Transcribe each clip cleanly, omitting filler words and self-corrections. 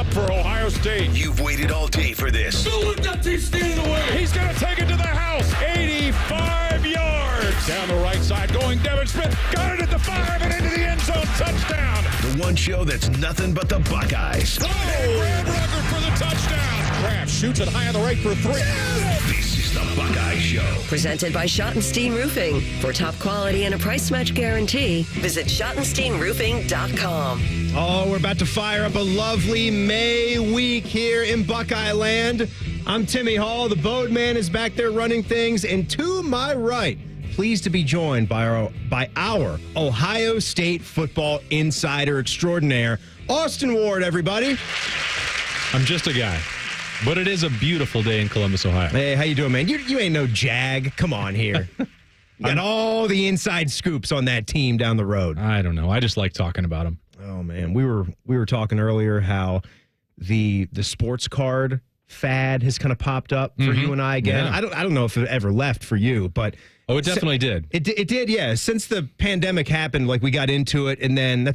up for Ohio State. You've waited all day for this. Don't let that team stand in the way. He's going to take it to the house. 85 yards. Down the right side going Devin Smith. Got it at the 5 and into the end zone. Touchdown. The one show that's nothing but the Buckeyes. Oh, Graham Rucker for the touchdown. Graham shoots it high on the right for 3. This is the Buckeye Show. Presented by Schottenstein Roofing. For top quality and a price match guarantee, visit SchottensteinRoofing.com. Oh, we're about to fire up a lovely May week here in Buckeye Land. I'm Timmy Hall. The Boatman is back there running things. And to my right, pleased to be joined by our Ohio State football insider extraordinaire, Austin Ward, everybody. I'm just a guy. But it is a beautiful day in Columbus, Ohio. Hey, how you doing, man? You ain't no jag. Come on here. You got all the inside scoops on that team down the road. I don't know. I just like talking about them. Oh, man. We were talking earlier how the sports card fad has kind of popped up for you and I again. Yeah. I don't know if it ever left for you, but it definitely did. It did, yeah. Since the pandemic happened, like we got into it, and then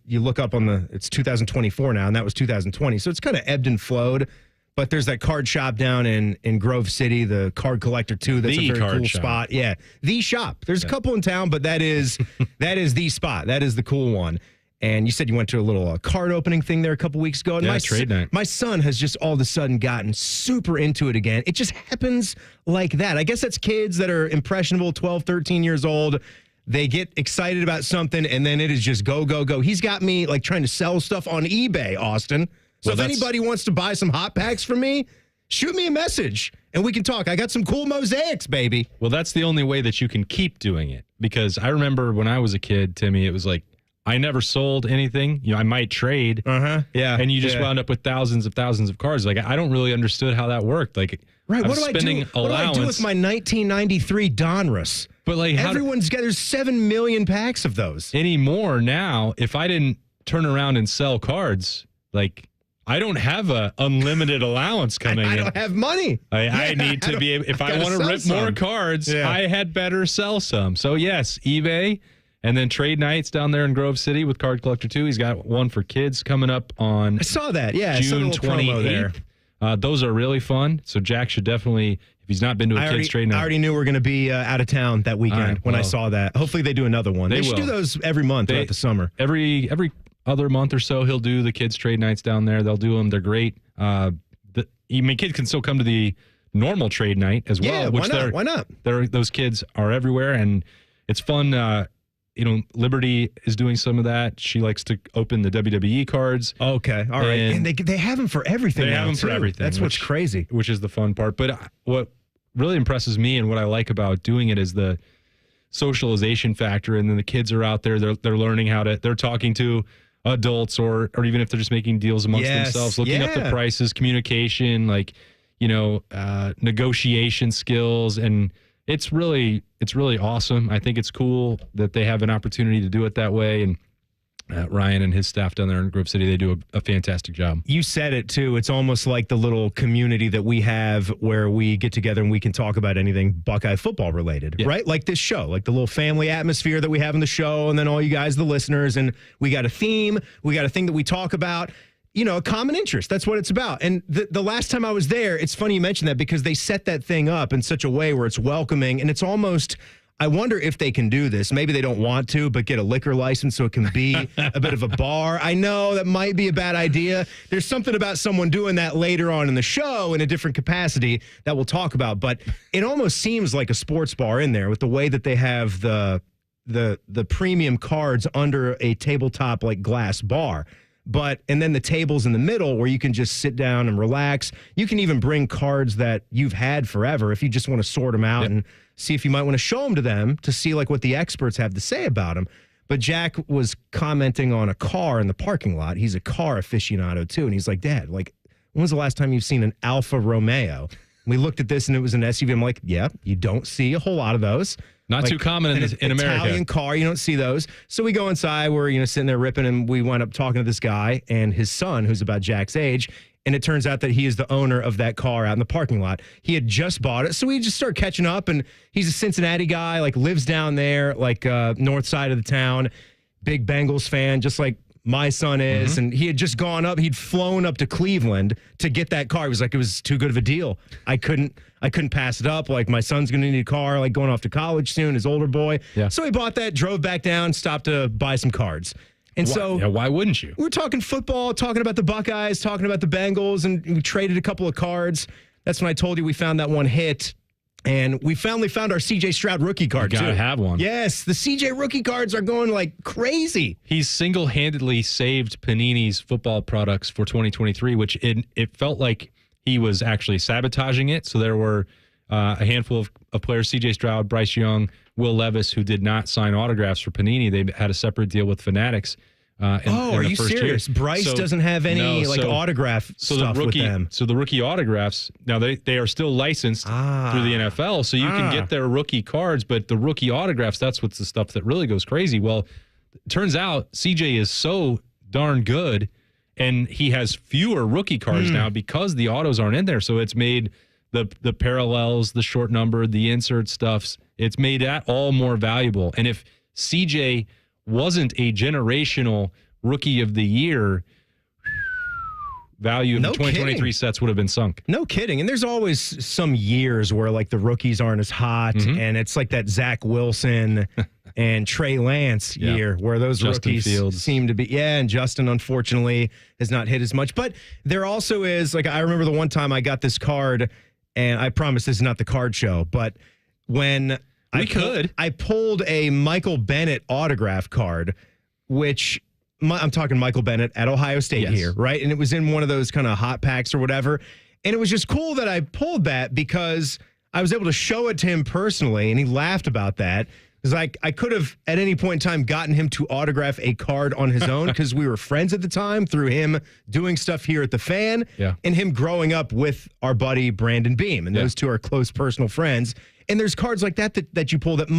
you look up on it's 2024 now, and that was 2020, so it's kind of ebbed and flowed. But there's that card shop down in Grove City, the Card Collector 2. That's a very cool spot. Yeah, the shop. There's a couple in town, but that is the spot. That is the cool one. And you said you went to a little card opening thing there a couple weeks ago. And yeah, trade night. My son has just all of a sudden gotten super into it again. It just happens like that. I guess that's kids that are impressionable, 12, 13 years old. They get excited about something, and then it is just go, go, go. He's got me like trying to sell stuff on eBay, Austin. So if anybody wants to buy some hot packs from me, shoot me a message, and we can talk. I got some cool mosaics, baby. Well, that's the only way that you can keep doing it. Because I remember when I was a kid, Timmy, it was like, I never sold anything. I might trade. Yeah. And you just wound up with thousands of cards. Like, I don't really understood how that worked. Like, right. What do I do with my 1993 Donruss? But like, there's 7 million packs of those. Anymore now, if I didn't turn around and sell cards, like, I don't have a unlimited allowance coming in. I don't have money. I need to be able, if I want to rip more cards, I had better sell some. So yes, eBay. And then trade nights down there in Grove City with Card Collector 2. He's got one for kids coming up on I saw that. Yeah, June 28th. Those are really fun. So Jack should definitely, if he's not been to a kids trade night. I already knew we were going to be out of town that weekend I saw that. Hopefully they do another one. They should do those every month throughout the summer. Every other month or so, he'll do the kids trade nights down there. They'll do them. They're great. Kids can still come to the normal trade night as well. Yeah, why not? Those kids are everywhere, and it's fun. Liberty is doing some of that. She likes to open the WWE cards. Okay, all right. And they have them for everything. They have them for everything. That's what's crazy. Which is the fun part. But what really impresses me and what I like about doing it is the socialization factor. And then the kids are out there. They're learning they're talking to adults or even if they're just making deals amongst themselves, looking up the prices, communication, negotiation skills, and it's really awesome. I think it's cool that they have an opportunity to do it that way. And Ryan and his staff down there in Grove City, they do a fantastic job. You said it, too. It's almost like the little community that we have where we get together and we can talk about anything Buckeye football related, right? Like this show, like the little family atmosphere that we have in the show, and then all you guys, the listeners, and we got a theme, we got a thing that we talk about. A common interest. That's what it's about. And the last time I was there, it's funny you mentioned that because they set that thing up in such a way where it's welcoming, and it's almost, I wonder if they can do this. Maybe they don't want to, but get a liquor license so it can be a bit of a bar. I know that might be a bad idea. There's something about someone doing that later on in the show in a different capacity that we'll talk about, but it almost seems like a sports bar in there with the way that they have the premium cards under a tabletop like glass bar. And then the tables in the middle where you can just sit down and relax. You can even bring cards that you've had forever if you just want to sort them out and see if you might want to show them to them to see like what the experts have to say about them. But Jack was commenting on a car in the parking lot. He's a car aficionado too. And he's like, Dad, when was the last time you've seen an Alfa Romeo? And we looked at this and it was an SUV. I'm like, yeah, you don't see a whole lot of those. Not too common in America. Italian car, you don't see those. So we go inside, we're sitting there ripping, and we wind up talking to this guy and his son, who's about Jack's age, and it turns out that he is the owner of that car out in the parking lot. He had just bought it, so we just start catching up, and he's a Cincinnati guy, lives down there, north side of the town, big Bengals fan, just like my son is, and he had just gone up. He'd flown up to Cleveland to get that car. He was like, it was too good of a deal. I couldn't pass it up. Like, my son's going to need a car, like going off to college soon, his older boy. Yeah. So he bought that, drove back down, stopped to buy some cards. And why wouldn't you? We were talking football, talking about the Buckeyes, talking about the Bengals, and we traded a couple of cards. That's when I told you we found that one hit. And we finally found our C.J. Stroud rookie card, You gotta have one. Yes, the C.J. rookie cards are going like crazy. He's single-handedly saved Panini's football products for 2023, which it felt like he was actually sabotaging it. So there were a handful of players, C.J. Stroud, Bryce Young, Will Levis, who did not sign autographs for Panini. They had a separate deal with Fanatics. Are you serious? Bryce doesn't have any autograph stuff with them. So the rookie autographs, now they are still licensed through the NFL, so you can get their rookie cards, but the rookie autographs, that's what's the stuff that really goes crazy. Well, it turns out CJ is so darn good, and he has fewer rookie cards now because the autos aren't in there, so it's made the parallels, the short number, the insert stuffs, it's made that all more valuable. And if CJ wasn't a generational rookie of the year, value of the 2023 sets would have been sunk. No kidding. And there's always some years where like the rookies aren't as hot, and it's like that Zach Wilson and Trey Lance year where those Justin rookies Fields seem to be. Yeah, and Justin unfortunately has not hit as much. But there also is, like, I remember the one time I got this card, and I promise this is not the card show, but when I pulled a Michael Bennett autograph card, which I'm talking Michael Bennett at Ohio State here, right? And it was in one of those kind of hot packs or whatever. And it was just cool that I pulled that because I was able to show it to him personally, and he laughed about that. Because I could have at any point in time gotten him to autograph a card on his own because we were friends at the time through him doing stuff here at the Fan and him growing up with our buddy Brandon Beam. And those two are close personal friends. And there's cards like that you pull that you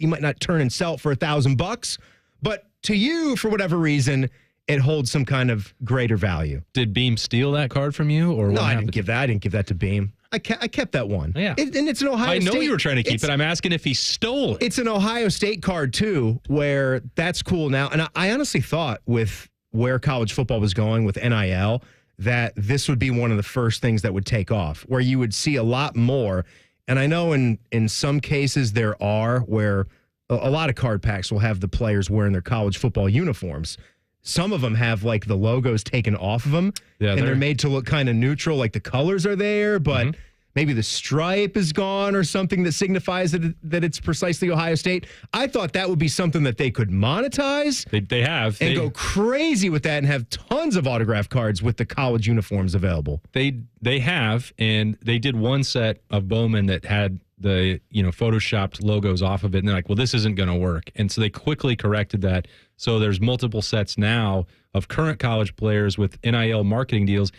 might not turn and sell for $1,000, but to you, for whatever reason, it holds some kind of greater value. Did Beam steal that card from you, or no? I didn't give that to Beam. I kept that one. Yeah, and it's an Ohio State. I know you were trying to keep it. I'm asking if he stole it. It's an Ohio State card too, where that's cool now. And I honestly thought with where college football was going with NIL that this would be one of the first things that would take off, where you would see a lot more. And I know in some cases there are where a lot of card packs will have the players wearing their college football uniforms. Some of them have like the logos taken off of them, and they're made to look kind of neutral, like the colors are there, but maybe the stripe is gone or something that signifies that it's precisely Ohio State. I thought that would be something that they could monetize. They have. And go crazy with that and have tons of autograph cards with the college uniforms available. They have, and they did one set of Bowman that had the photoshopped logos off of it, and they're like, well, this isn't going to work. And so they quickly corrected that. So there's multiple sets now of current college players with NIL marketing deals.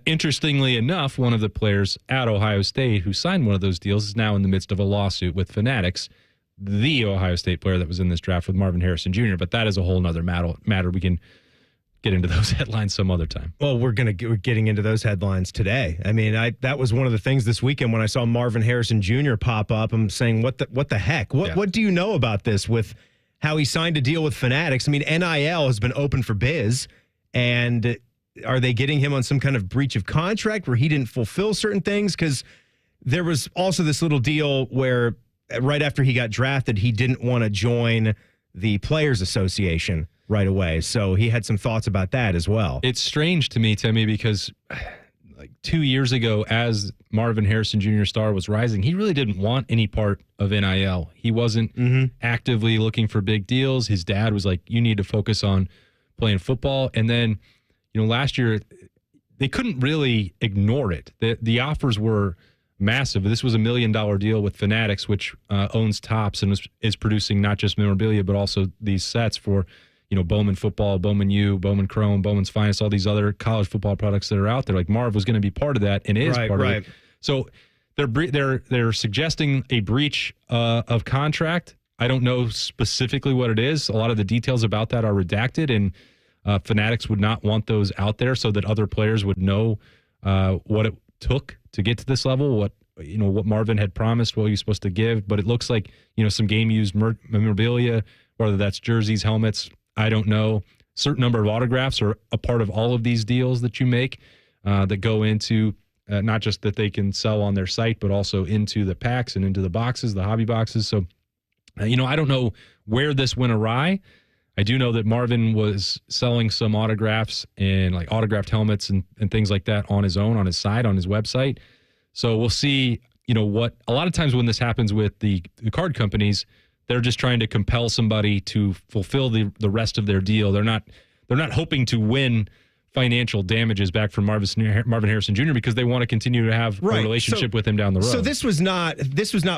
Interestingly enough, one of the players at Ohio State who signed one of those deals is now in the midst of a lawsuit with Fanatics, the Ohio State player that was in this draft with Marvin Harrison Jr., but that is a whole nother matter. We can get into those headlines some other time. Well, we're getting into those headlines today. I mean, that was one of the things this weekend when I saw Marvin Harrison Jr. pop up. I'm saying, what the heck? What do you know about this with how he signed a deal with Fanatics? I mean, NIL has been open for biz, and are they getting him on some kind of breach of contract where he didn't fulfill certain things? Because there was also this little deal where right after he got drafted, he didn't want to join the Players Association right away. So he had some thoughts about that as well. It's strange to me, Timmy, because like 2 years ago, as Marvin Harrison Jr. star was rising, he really didn't want any part of NIL. He wasn't actively looking for big deals. His dad was like, you need to focus on playing football. And then, last year, they couldn't really ignore it. The offers were massive. This was $1 million deal with Fanatics, which owns Topps and is producing not just memorabilia, but also these sets for, Bowman Football, Bowman U, Bowman Chrome, Bowman's Finest, all these other college football products that are out there. Like Marv was going to be part of that and is part of it. So they're suggesting a breach of contract. I don't know specifically what it is. A lot of the details about that are redacted, and Fanatics would not want those out there so that other players would know what it took to get to this level, what Marvin had promised, what he was supposed to give. But it looks like, some game-used memorabilia, whether that's jerseys, helmets, I don't know. certain number of autographs are a part of all of these deals that you make that go into not just that they can sell on their site, but also into the packs and into the boxes, the hobby boxes. So, I don't know where this went awry. I do know that Marvin was selling some autographs and like autographed helmets and things like that on his own, on his side, on his website. So we'll see, what a lot of times when this happens with the card companies, they're just trying to compel somebody to fulfill the rest of their deal. They're not hoping to win financial damages back from Marvin Harrison Jr. because they want to continue to have a relationship with him down the road. So this was not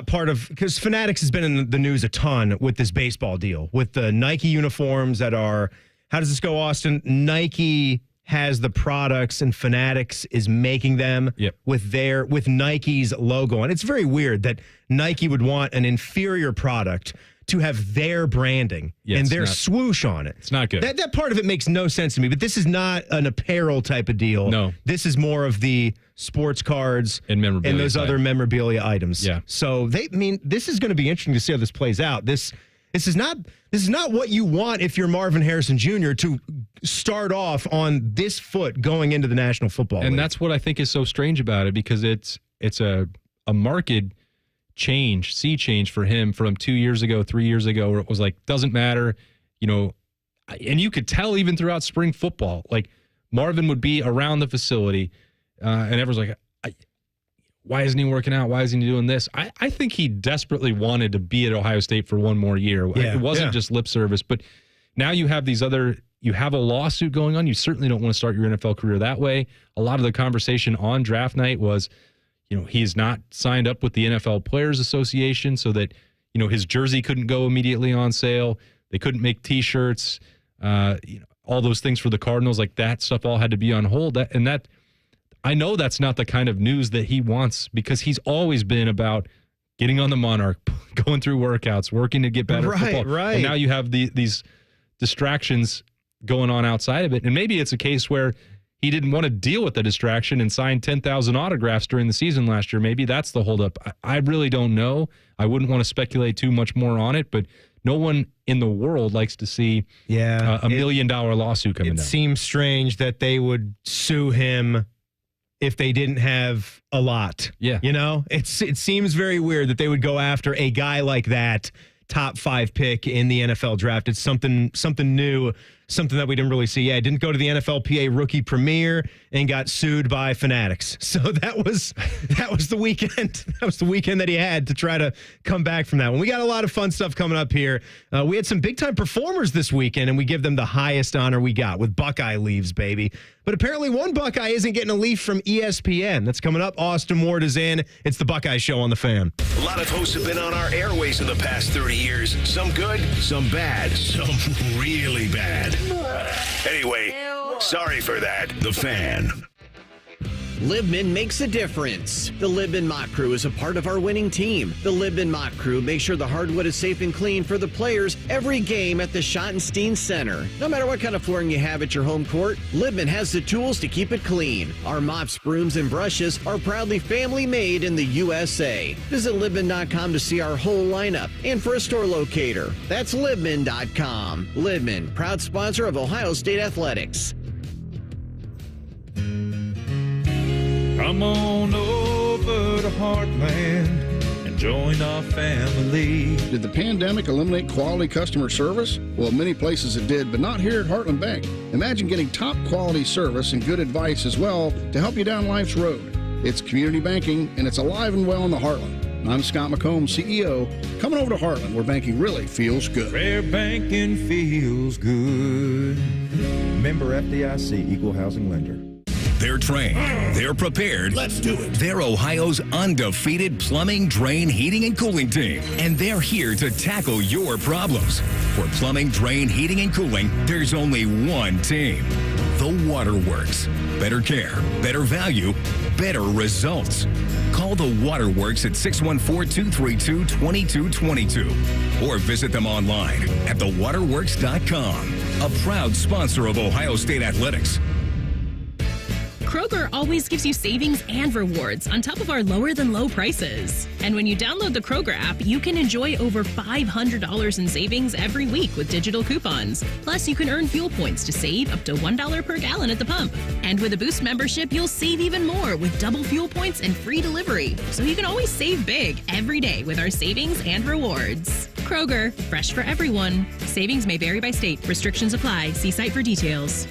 part of, because Fanatics has been in the news a ton with this baseball deal with the Nike uniforms that are, how does this go, Austin? Nike has the products and Fanatics is making them with Nike's logo on. It's very weird that Nike would want an inferior product to have their branding and their swoosh on it. It's not good. That part of it makes no sense to me, but this is not an apparel type of deal. No. This is more of the sports cards and memorabilia and those other memorabilia items. Yeah. So this is going to be interesting to see how this plays out. This is not what you want if you're Marvin Harrison Jr. to start off on this foot going into the National Football League. And that's what I think is so strange about it, because it's a marked sea change for him from 2 years ago, 3 years ago, where it was like, doesn't matter, and you could tell even throughout spring football, like Marvin would be around the facility and everyone's like, why isn't he working out? Why isn't he doing this? I think he desperately wanted to be at Ohio State for one more year. It wasn't just lip service, but now you have you have a lawsuit going on. You certainly don't want to start your NFL career that way. A lot of the conversation on draft night was, he's not signed up with the NFL Players Association so that, his jersey couldn't go immediately on sale. They couldn't make T-shirts, all those things for the Cardinals. Like that stuff all had to be on hold. I know that's not the kind of news that he wants, because he's always been about getting on the Monarch, going through workouts, working to get better at football. Right. And now you have these distractions going on outside of it. And maybe it's a case where he didn't want to deal with the distraction and sign 10,000 autographs during the season last year. Maybe that's the holdup. I really don't know. I wouldn't want to speculate too much more on it, but no one in the world likes to see a $1 million lawsuit coming down. It seems strange that they would sue him if they didn't have a lot. Yeah. It seems very weird that they would go after a guy like that, top 5 pick in the NFL draft. It's something new, something that we didn't really see. Yeah, didn't go to the NFLPA rookie premiere and got sued by Fanatics. So that was the weekend. That was the weekend that he had to try to come back from that one. We got a lot of fun stuff coming up here. We had some big time performers this weekend, and we give them the highest honor we got with Buckeye Leaves, baby. But apparently one Buckeye isn't getting a leaf from ESPN. That's coming up. Austin Ward is in. It's the Buckeye Show on the Fan. A lot of hosts have been on our airways in the past 30 years. Some good, some bad, some really bad. Anyway, sorry for that. The Fan. Libman makes a difference. The Libman Mock Crew is a part of our winning team. The Libman Mock Crew makes sure the hardwood is safe and clean for the players every game at the Schottenstein Center. No matter what kind of flooring you have at your home court, Libman has the tools to keep it clean. Our mops, brooms, and brushes are proudly family made in the USA. Visit Libman.com to see our whole lineup and for a store locator. That's Libman.com. Libman, proud sponsor of Ohio State Athletics. Come on over to Heartland and join our family. Did the pandemic eliminate quality customer service? Well, many places it did, but not here at Heartland Bank. Imagine getting top quality service and good advice as well to help you down life's road. It's community banking, and it's alive and well in the Heartland. I'm Scott McComb, CEO. Coming over to Heartland, where banking really feels good. Where banking feels good. Member FDIC, Equal Housing Lender. They're trained. They're prepared. Let's do it. They're Ohio's undefeated plumbing, drain, heating, and cooling team. And they're here to tackle your problems. For plumbing, drain, heating, and cooling, there's only one team. The Waterworks. Better care, better value, better results. Call the Waterworks at 614-232-2222 or visit them online at thewaterworks.com. A proud sponsor of Ohio State Athletics. Kroger always gives you savings and rewards on top of our lower-than-low prices. And when you download the Kroger app, you can enjoy over $500 in savings every week with digital coupons. Plus, you can earn fuel points to save up to $1 per gallon at the pump. And with a Boost membership, you'll save even more with double fuel points and free delivery. So you can always save big every day with our savings and rewards. Kroger, fresh for everyone. Savings may vary by state. Restrictions apply. See site for details.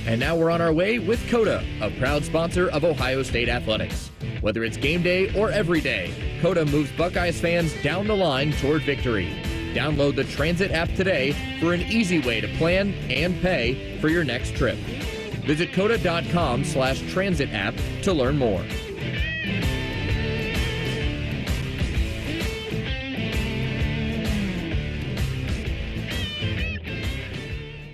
And now we're on our way with Coda, a proud sponsor of Ohio State Athletics. Whether it's game day or every day, Coda moves Buckeyes fans down the line toward victory. Download the Transit app today for an easy way to plan and pay for your next trip. Visit coda.com/transit app to learn more.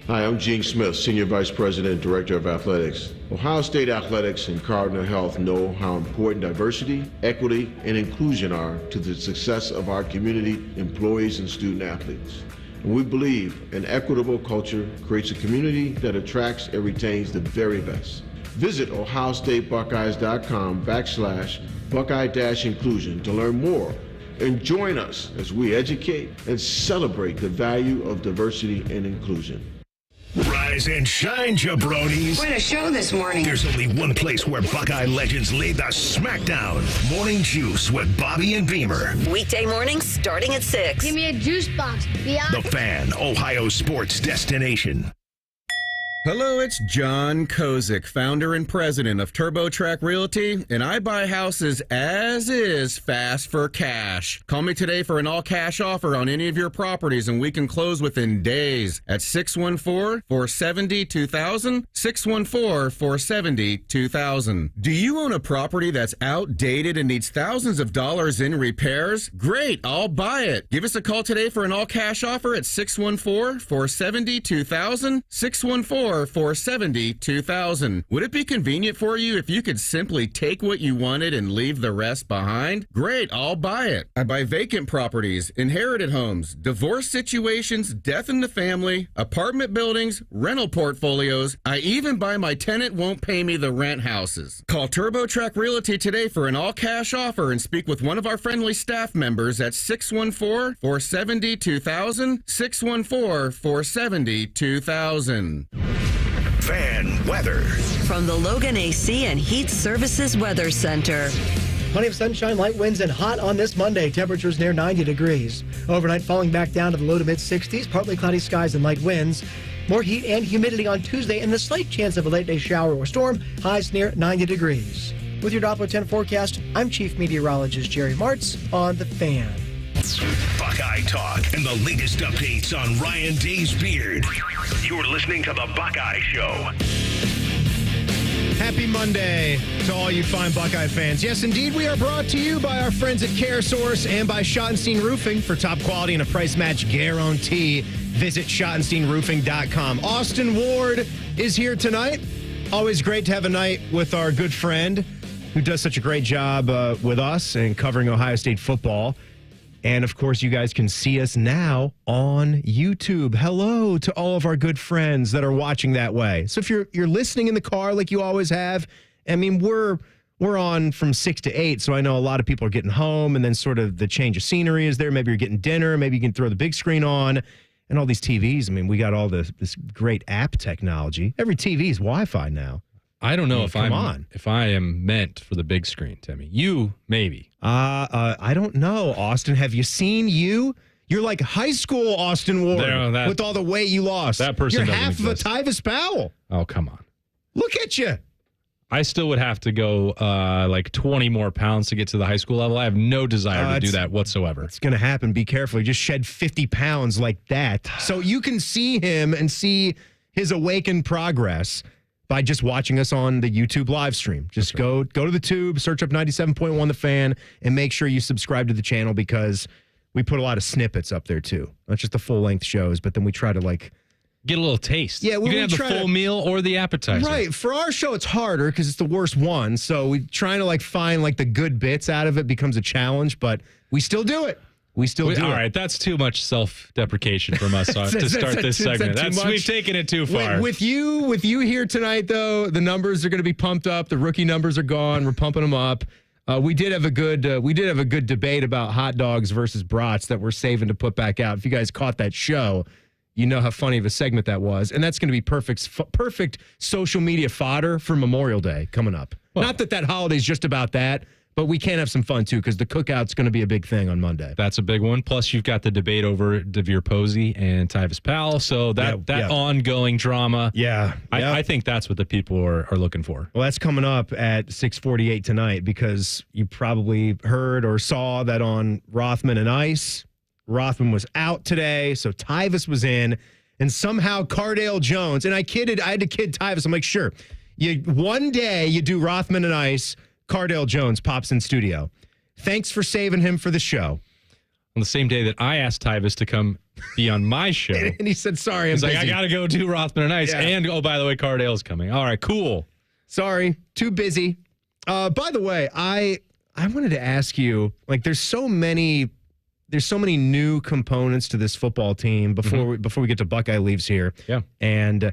Hi, I'm Gene Smith, Senior Vice President and Director of Athletics. Ohio State Athletics and Cardinal Health know how important diversity, equity, and inclusion are to the success of our community, employees, and student athletes. And we believe an equitable culture creates a community that attracts and retains the very best. Visit ohiostatebuckeyes.com/Buckeye-inclusion to learn more and join us as we educate and celebrate the value of diversity and inclusion. Rise and shine, jabronis. What a show this morning. There's only one place where Buckeye legends lay the smackdown. Morning Juice with Bobby and Beamer. Weekday mornings starting at 6. Give me a juice box, The Fan, Ohio sports destination. Hello, it's John Kozik, founder and president of TurboTrack Realty, and I buy houses as is, fast for cash. Call me today for an all-cash offer on any of your properties, and we can close within days at 614-470-2000, 614-470-2000. Do you own a property that's outdated and needs thousands of dollars in repairs? Great, I'll buy it. Give us a call today for an all-cash offer at 614-470-2000, 614-470-2000. Would it be convenient for you if you could simply take what you wanted and leave the rest behind? Great, I'll buy it. I buy vacant properties, inherited homes, divorce situations, death in the family, apartment buildings, rental portfolios. I even buy my tenant won't pay me the rent houses. Call TurboTrack Realty today for an all-cash offer and speak with one of our friendly staff members at 614-470-2000, 614-470-2000. Fan weather. From the Logan AC and Heat Services Weather Center. Plenty of sunshine, light winds, and hot on this Monday. Temperatures near 90 degrees. Overnight falling back down to the low to mid-60s. Partly cloudy skies and light winds. More heat and humidity on Tuesday and the slight chance of a late-day shower or storm. Highs near 90 degrees. With your Doppler 10 forecast, I'm Chief Meteorologist Jerry Martz on The Fan. Buckeye Talk and the latest updates on Ryan Day's beard. You're listening to The Buckeye Show. Happy Monday to all you fine Buckeye fans. Yes, indeed, we are brought to you by our friends at CareSource and by Schottenstein Roofing. For top quality and a price match guarantee, visit SchottensteinRoofing.com. Austin Ward is here tonight. Always great to have a night with our good friend who does such a great job with us and covering Ohio State football. And, of course, you guys can see us now on YouTube. Hello to all of our good friends that are watching that way. So if you're listening in the car like you always have, I mean, we're on from 6 to 8, so I know a lot of people are getting home, and then sort of the change of scenery is there. Maybe you're getting dinner. Maybe you can throw the big screen on and all these TVs. I mean, we got all this great app technology. Every TV is Wi-Fi now. I don't know if I am meant for the big screen, Timmy. You, maybe. I don't know, Austin. Have you seen you? You're like high school Austin Ward with all the weight you lost. That person You're doesn't half exist. of a Tyvus Powell. Oh, come on. Look at you. I still would have to go like 20 more pounds to get to the high school level. I have no desire to do that whatsoever. It's going to happen. Be careful. He just shed 50 pounds like that. So you can see him and see his awakened progress by just watching us on the YouTube live stream. Just go to the tube, search up 97.1 The Fan, and make sure you subscribe to the channel because we put a lot of snippets up there too. Not just the full-length shows, but then we try to get a little taste. Yeah, you can have the full meal or the appetizer. Right. For our show, it's harder because it's the worst one. So we trying to find the good bits out of it becomes a challenge, but we still do it. We still do. All right, that's too much self-deprecation from us to start this segment. We've taken it too far. With you here tonight, though, the numbers are going to be pumped up. The rookie numbers are gone. We're pumping them up. We did have a good debate about hot dogs versus brats that we're saving to put back out. If you guys caught that show, you know how funny of a segment that was, and that's going to be perfect social media fodder for Memorial Day coming up. Well, not that holiday's just about that. But we can have some fun, too, because the cookout's going to be a big thing on Monday. That's a big one. Plus, you've got the debate over DeVere Posey and Tyvis Powell. So that ongoing drama. Yeah. I think that's what the people are looking for. Well, that's coming up at 6:48 tonight because you probably heard or saw that on Rothman and Ice. Rothman was out today, so Tyvis was in. And somehow Cardale Jones, and I had to kid Tyvis. I'm like, sure. One day you do Rothman and Ice, Cardale Jones pops in studio. Thanks for saving him for the show. On the same day that I asked Tyvis to come be on my show. And he said, sorry, He's busy. like, I got to go do Rothman and Ice. Yeah. And, oh, by the way, Cardale's coming. All right, cool. Sorry, too busy. By the way, I wanted to ask you, like, there's so many new components to this football team before we get to Buckeye Leaves here. Yeah. And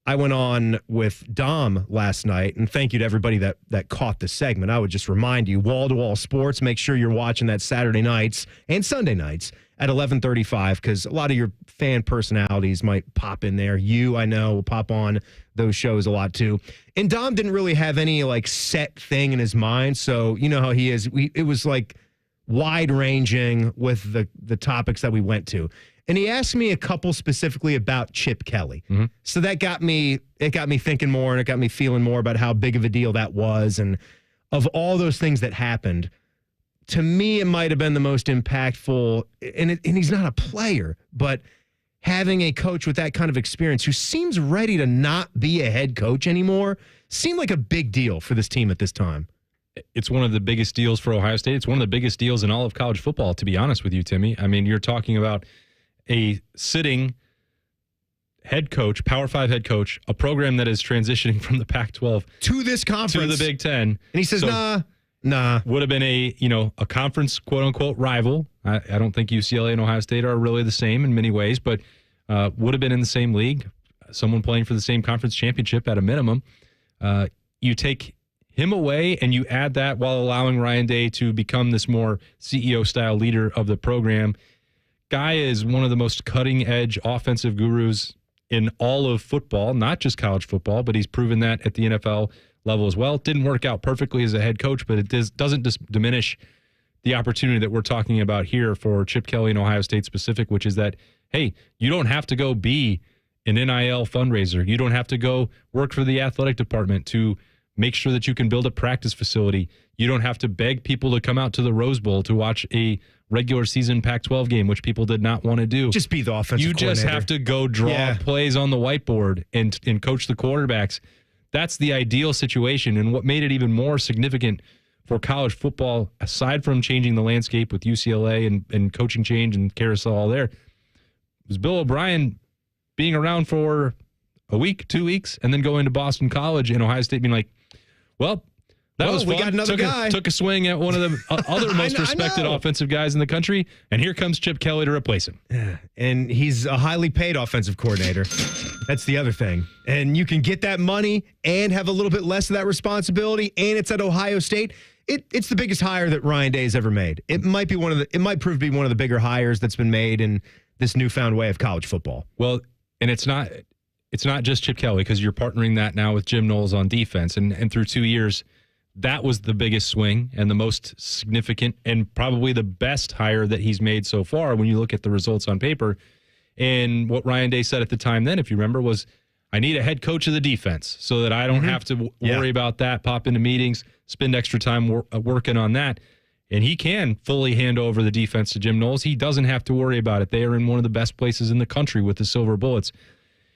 I went on with Dom last night, and thank you to everybody that caught the segment. I would just remind you, wall-to-wall sports, make sure you're watching that Saturday nights and Sunday nights at 11:35 because a lot of your fan personalities might pop in there. I know, will pop on those shows a lot too. And Dom didn't really have any like set thing in his mind, so you know how he is. It was like wide-ranging with the topics that we went to. And he asked me a couple specifically about Chip Kelly. Mm-hmm. So that got me thinking more, and it got me feeling more about how big of a deal that was. And of all those things that happened, to me, it might have been the most impactful. And he's not a player, but having a coach with that kind of experience who seems ready to not be a head coach anymore seemed like a big deal for this team at this time. It's one of the biggest deals for Ohio State. It's one of the biggest deals in all of college football, to be honest with you, Timmy. I mean, you're talking about a sitting head coach, Power 5 head coach, a program that is transitioning from the Pac-12 to this conference, to the Big Ten. And he says, nah. Would have been a conference, quote unquote, rival. I don't think UCLA and Ohio State are really the same in many ways, but would have been in the same league. Someone playing for the same conference championship at a minimum. You take him away and you add that while allowing Ryan Day to become this more CEO-style leader of the program. Guy is one of the most cutting-edge offensive gurus in all of football, not just college football, but he's proven that at the NFL level as well. It didn't work out perfectly as a head coach, but it doesn't diminish the opportunity that we're talking about here for Chip Kelly and Ohio State specific, which is that, hey, you don't have to go be an NIL fundraiser. You don't have to go work for the athletic department to make sure that you can build a practice facility. You don't have to beg people to come out to the Rose Bowl to watch a regular season Pac-12 game, which people did not want to do. Just be the offensive coordinator. You just have to go draw plays on the whiteboard and coach the quarterbacks. That's the ideal situation. And what made it even more significant for college football, aside from changing the landscape with UCLA and coaching change and carousel all there, was Bill O'Brien being around for a week, 2 weeks, and then going to Boston College and Ohio State being like, well, that was fun. We got another guy. Took a swing at one of the other most respected offensive guys in the country, and here comes Chip Kelly to replace him. Yeah, and he's a highly paid offensive coordinator. That's the other thing. And you can get that money and have a little bit less of that responsibility, and it's at Ohio State. It's the biggest hire that Ryan Day has ever made. It might prove to be one of the bigger hires that's been made in this newfound way of college football. Well, and it's not just Chip Kelly, because you're partnering that now with Jim Knowles on defense, and through 2 years, that was the biggest swing and the most significant and probably the best hire that he's made so far when you look at the results on paper. And what Ryan Day said at the time then, if you remember, was, I need a head coach of the defense so that I don't have to worry about that, pop into meetings, spend extra time working on that. And he can fully hand over the defense to Jim Knowles. He doesn't have to worry about it. They are in one of the best places in the country with the Silver Bullets.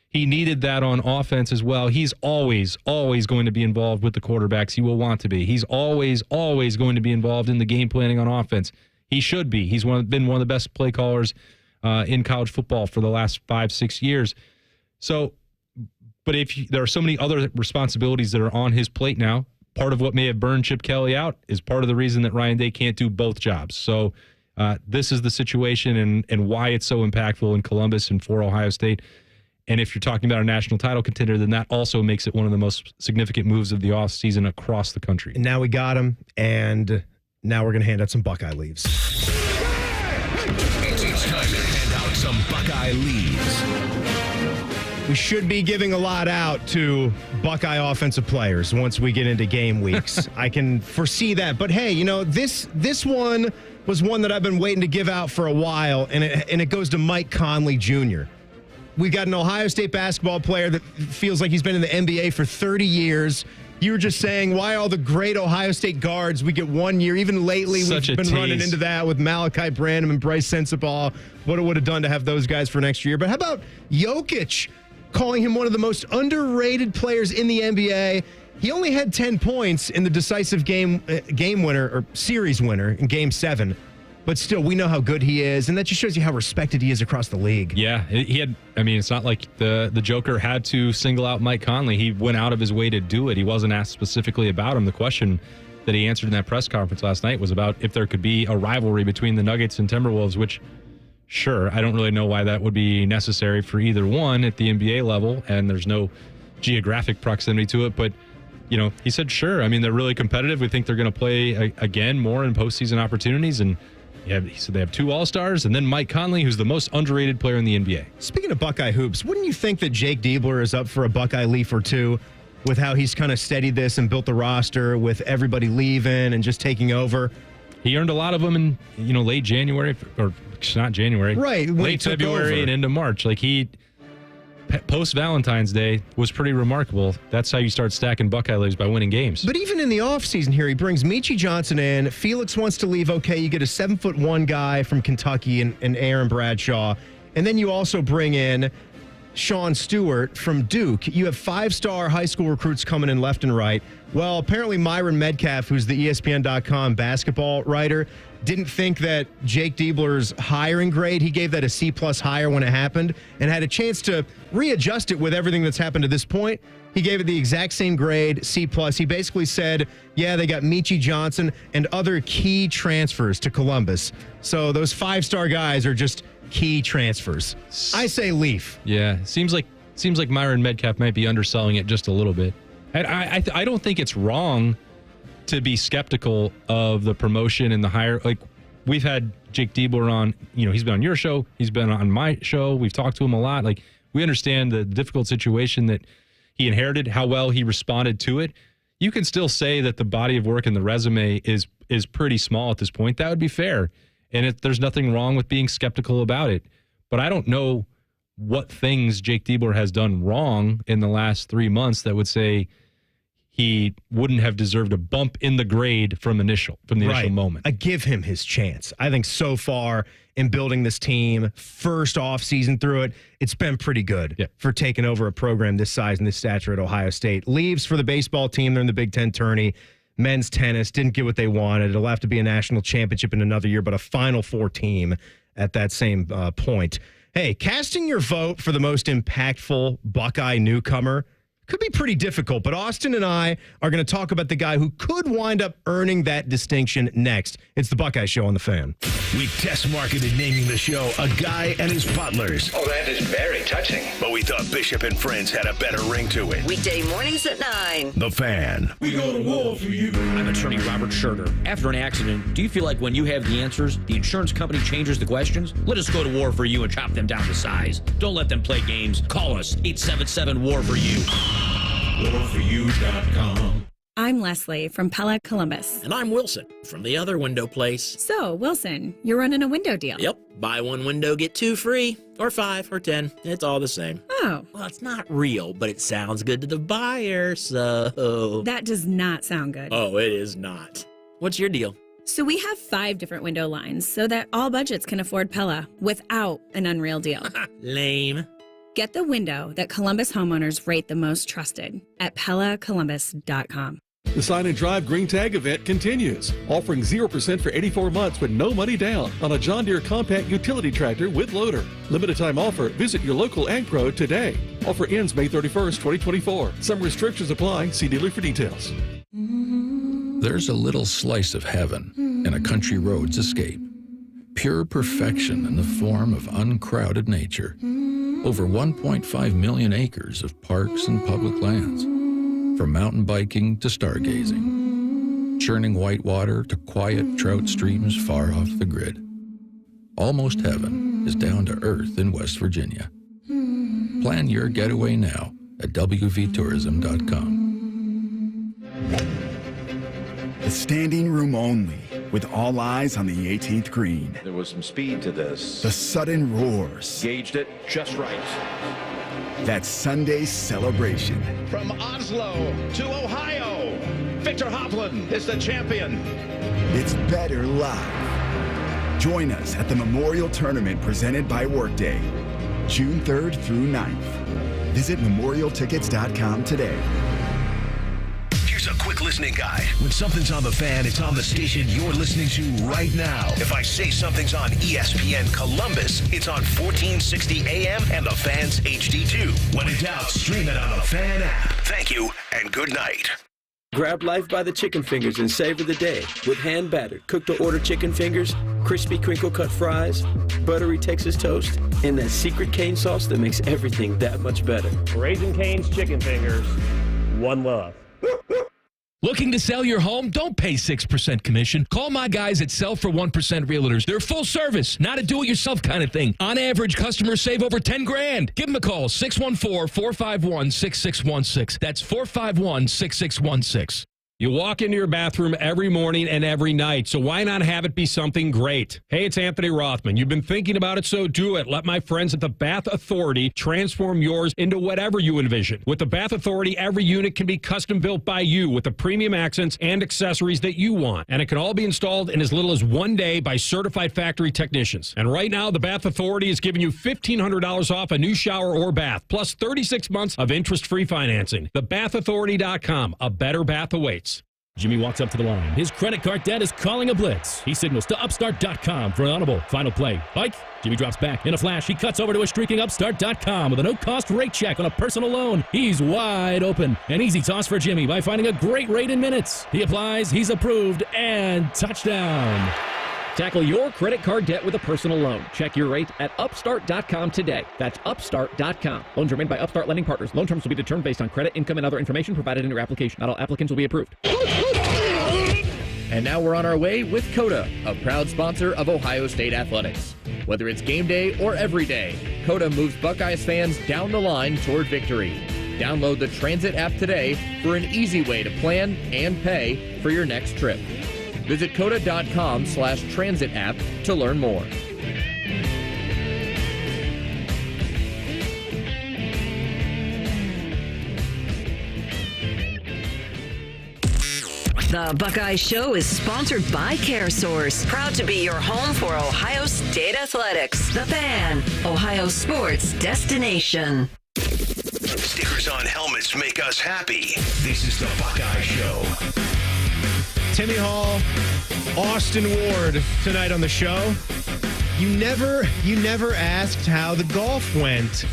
He needed that on offense as well. He's always going to be involved with the quarterbacks. He will want to be. He's always going to be involved in the game planning on offense. He should be. He's been one of the best play callers in college football for the last 5-6 years. So, but there are so many other responsibilities that are on his plate now. Part of what may have burned Chip Kelly out is part of the reason that Ryan Day can't do both jobs. So This is the situation and why it's so impactful in Columbus and for Ohio State. And if you're talking about a national title contender, then that also makes it one of the most significant moves of the offseason across the country. And now we got him, and now we're going to hand out some Buckeye Leaves. It's time to hand out some Buckeye Leaves. We should be giving a lot out to Buckeye offensive players once we get into game weeks. I can foresee that. But hey, this one was one that I've been waiting to give out for a while, and it goes to Mike Conley Jr. We've got an Ohio State basketball player that feels like he's been in the NBA for 30 years. You were just saying, why all the great Ohio State guards we get 1 year? Even lately, we've been running into that with Malachi Branham and Bryce Sensabaugh. What it would have done to have those guys for next year. But how about Jokic, calling him one of the most underrated players in the NBA? He only had 10 points in the decisive game winner or series winner in Game 7. But still, we know how good he is, and that just shows you how respected he is across the league. Yeah, it's not like the Joker had to single out Mike Conley. He went out of his way to do it. He wasn't asked specifically about him. The question that he answered in that press conference last night was about if there could be a rivalry between the Nuggets and Timberwolves, which, sure, I don't really know why that would be necessary for either one at the NBA level, and there's no geographic proximity to it, but he said, sure. I mean, they're really competitive. We think they're going to play again more in postseason opportunities, and he said they have 2 All-Stars, and then Mike Conley, who's the most underrated player in the NBA. Speaking of Buckeye hoops, wouldn't you think that Jake Diebler is up for a Buckeye Leaf or two with how he's kind of steadied this and built the roster with everybody leaving and just taking over? He earned a lot of them in late January, or not January, right? Late February and into March. Like post Valentine's Day was pretty remarkable. That's how you start stacking Buckeye Leaves, by winning games. But even in the offseason here, he brings Michi Johnson in. Felix wants to leave. Okay, you get a 7'1" guy from Kentucky and Aaron Bradshaw. And then you also bring in Sean Stewart from Duke. You have 5-star high school recruits coming in left and right. Well, apparently Myron Metcalf, who's the ESPN.com basketball writer, didn't think that Jake Diebler's hiring grade, he gave that a C+ higher when it happened, and had a chance to readjust it with everything that's happened to this point. He gave it the exact same grade, C+. He basically said, yeah, they got Michi Johnson and other key transfers to Columbus. So those 5-star guys are just key transfers. I say Leaf. Yeah, seems like Myron Metcalf might be underselling it just a little bit. I don't think it's wrong to be skeptical of the promotion and the hire. Like, we've had Jake Diebler on, he's been on your show, he's been on my show, we've talked to him a lot. Like, we understand the difficult situation that he inherited, how well he responded to it. You can still say that the body of work and the resume is pretty small at this point. That would be fair. And there's nothing wrong with being skeptical about it. But I don't know what things Jake Diebler has done wrong in the last 3 months that would say he wouldn't have deserved a bump in the grade from the initial moment. I give him his chance. I think so far in building this team, first off season through it, it's been pretty good for taking over a program this size and this stature at Ohio State. Leaves for the baseball team. They're in the Big Ten tourney. Men's tennis didn't get what they wanted. It'll have to be a national championship in another year, but a Final Four team at that same point. Hey, casting your vote for the most impactful Buckeye newcomer could be pretty difficult, but Austin and I are going to talk about the guy who could wind up earning that distinction next. It's the Buckeye Show on The Fan. We test marketed naming the show A Guy and His Butlers. Oh, that is very touching. But we thought Bishop and Friends had a better ring to it. Weekday mornings at 9. The Fan. We go to war for you. I'm attorney Robert Scherter. After an accident, do you feel like when you have the answers, the insurance company changes the questions? Let us go to war for you and chop them down to size. Don't let them play games. Call us, 877-WAR-FOR-YOU. WarForYou.com. I'm Leslie from Pella Columbus. And I'm Wilson from the other window place. So, Wilson, you're running a window deal. Yep. Buy one window, get 2 free. Or 5 or 10. It's all the same. Oh. Well, it's not real, but it sounds good to the buyer, so... That does not sound good. Oh, it is not. What's your deal? So we have 5 different window lines so that all budgets can afford Pella without an unreal deal. Lame. Get the window that Columbus homeowners rate the most trusted at PellaColumbus.com. The Sign and Drive Green Tag event continues, offering 0% for 84 months with no money down on a John Deere compact utility tractor with loader. Limited time offer. Visit your local Ag Pro today. Offer ends May 31st, 2024. Some restrictions apply. See dealer for details. There's a little slice of heaven in a country road's escape. pure perfection in the form of uncrowded nature. Over 1.5 million acres of parks and public lands. From mountain biking to stargazing. Churning whitewater to quiet trout streams far off the grid. Almost heaven is down to earth in West Virginia. Plan your getaway now at wvtourism.com. The standing room only, with all eyes on the 18th green. There was some speed to this. The sudden roars. Gauged it just right. That Sunday celebration. From Oslo to Ohio, Victor Hovland is the champion. It's better live. Join us at the Memorial Tournament presented by Workday, June 3rd through 9th. Visit memorialtickets.com today. Here's a quick listening guide. When something's on the fan, it's on the station you're listening to right now. If I say something's on ESPN Columbus, it's on 1460 AM and the Fan's HD2. When in doubt, stream it on the Fan app. Thank you and good night. Grab life by the chicken fingers and savor the day with hand-battered, cooked-to-order chicken fingers, crispy crinkle-cut fries, buttery Texas toast, and that secret cane sauce that makes everything that much better. Raising Cane's Chicken Fingers. One love. Looking to sell your home? Don't pay 6% commission. Call my guys at Sell for 1% Realtors. They're full service, not a do-it-yourself kind of thing. On average, customers save over $10,000. Give them a call, 614-451-6616. That's 451-6616. You walk into your bathroom every morning and every night, so why not have it be something great? Hey, it's Anthony Rothman. You've been thinking about it, so do it. Let my friends at the Bath Authority transform yours into whatever you envision. With the Bath Authority, every unit can be custom built by you with the premium accents and accessories that you want. And it can all be installed in as little as 1 day by certified factory technicians. And right now, the Bath Authority is giving you $1,500 off a new shower or bath, plus 36 months of interest-free financing. TheBathAuthority.com. A better bath awaits. Jimmy walks up to the line. His credit card debt is calling a blitz. He signals to Upstart.com for an audible. Final play. Bike. Jimmy drops back. In a flash, he cuts over to a streaking Upstart.com with a no-cost rate check on a personal loan. He's wide open. An easy toss for Jimmy by finding a great rate in minutes. He applies, he's approved, and touchdown. Tackle your credit card debt with a personal loan. Check your rate at Upstart.com today. That's Upstart.com. Loans are made by Upstart Lending Partners. Loan terms will be determined based on credit, income, and other information provided in your application. Not all applicants will be approved. And now we're on our way with Coda, a proud sponsor of Ohio State Athletics. Whether it's game day or every day, Coda moves Buckeyes fans down the line toward victory. Download the Transit app today for an easy way to plan and pay for your next trip. Visit coda.com/transit app to learn more. The Buckeye Show is sponsored by CareSource, proud to be your home for Ohio State Athletics. The Fan, Ohio sports destination. Stickers on helmets make us happy. This is the Buckeye Show. Timmy Hall, Austin Ward tonight on the show. You never asked how the golf went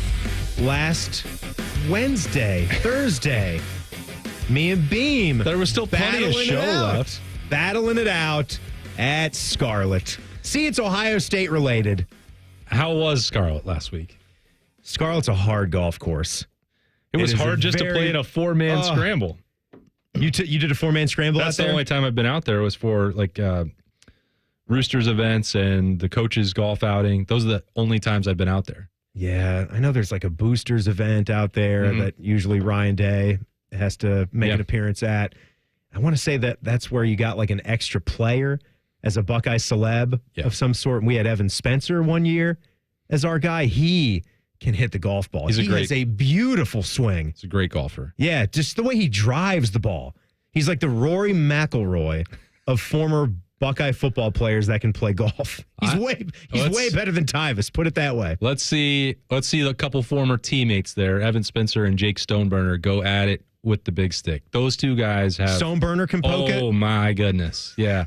last Thursday. Me and Beam. There was still plenty of show left. Battling it out at Scarlet. See, it's Ohio State related. How was Scarlet last week? Scarlet's a hard golf course. It was hard just to play in a four-man scramble. You did a four-man scramble out there? That's the only time I've been out there was for like Roosters events and the coaches golf outing. Those are the only times I've been out there. Yeah, I know there's like a boosters event out there that usually Ryan Day has to make an appearance at. I want to say that's where you got like an extra player as a Buckeye celeb of some sort. And we had Evan Spencer one year as our guy. He can hit the golf ball. He has a beautiful swing. He's a great golfer. Yeah, just the way he drives the ball. He's like the Rory McIlroy of former Buckeye football players that can play golf. He's way better than Tyvus, put it that way. Let's see a couple former teammates there, Evan Spencer and Jake Stoneburner, go at it with the big stick. Those two guys have Stoneburner can poke it. Oh my goodness. Yeah.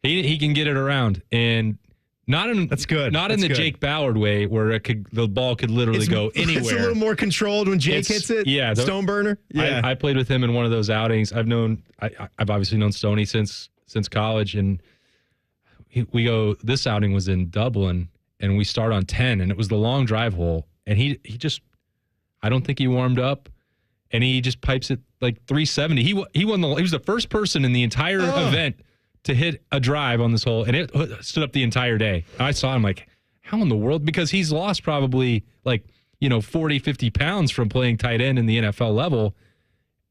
he can get it around, and not in the Jake Ballard way where the ball could literally go anywhere. It's a little more controlled when Jake hits it. Yeah, Stoneburner. Yeah, I played with him in one of those outings. I've obviously known Stoney since college, and this outing was in Dublin, and we start on 10, and it was the long drive hole, and he just, I don't think he warmed up, and he just pipes it like 370. He won he was the first person in the entire event to hit a drive on this hole, and it stood up the entire day. I saw him like, how in the world? Because he's lost probably 40, 50 pounds from playing tight end in the NFL level.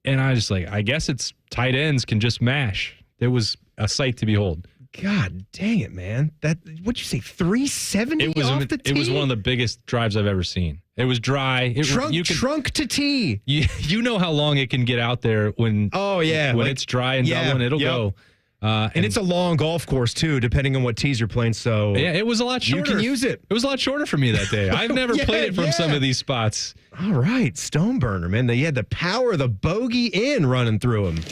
And I just I guess it's tight ends can just mash. It was a sight to behold. God dang it, man. What'd you say, 370 off the tee? It was one of the biggest drives I've ever seen. It was dry. Trunk to tee. You know how long it can get out there when it's dry in Dublin, it'll go. And it's a long golf course, too, depending on what tees you're playing. So yeah, it was a lot shorter. You can use it. It was a lot shorter for me that day. I've never played it from some of these spots. All right, Stoneburner, man. They had the power of the bogey in running through him.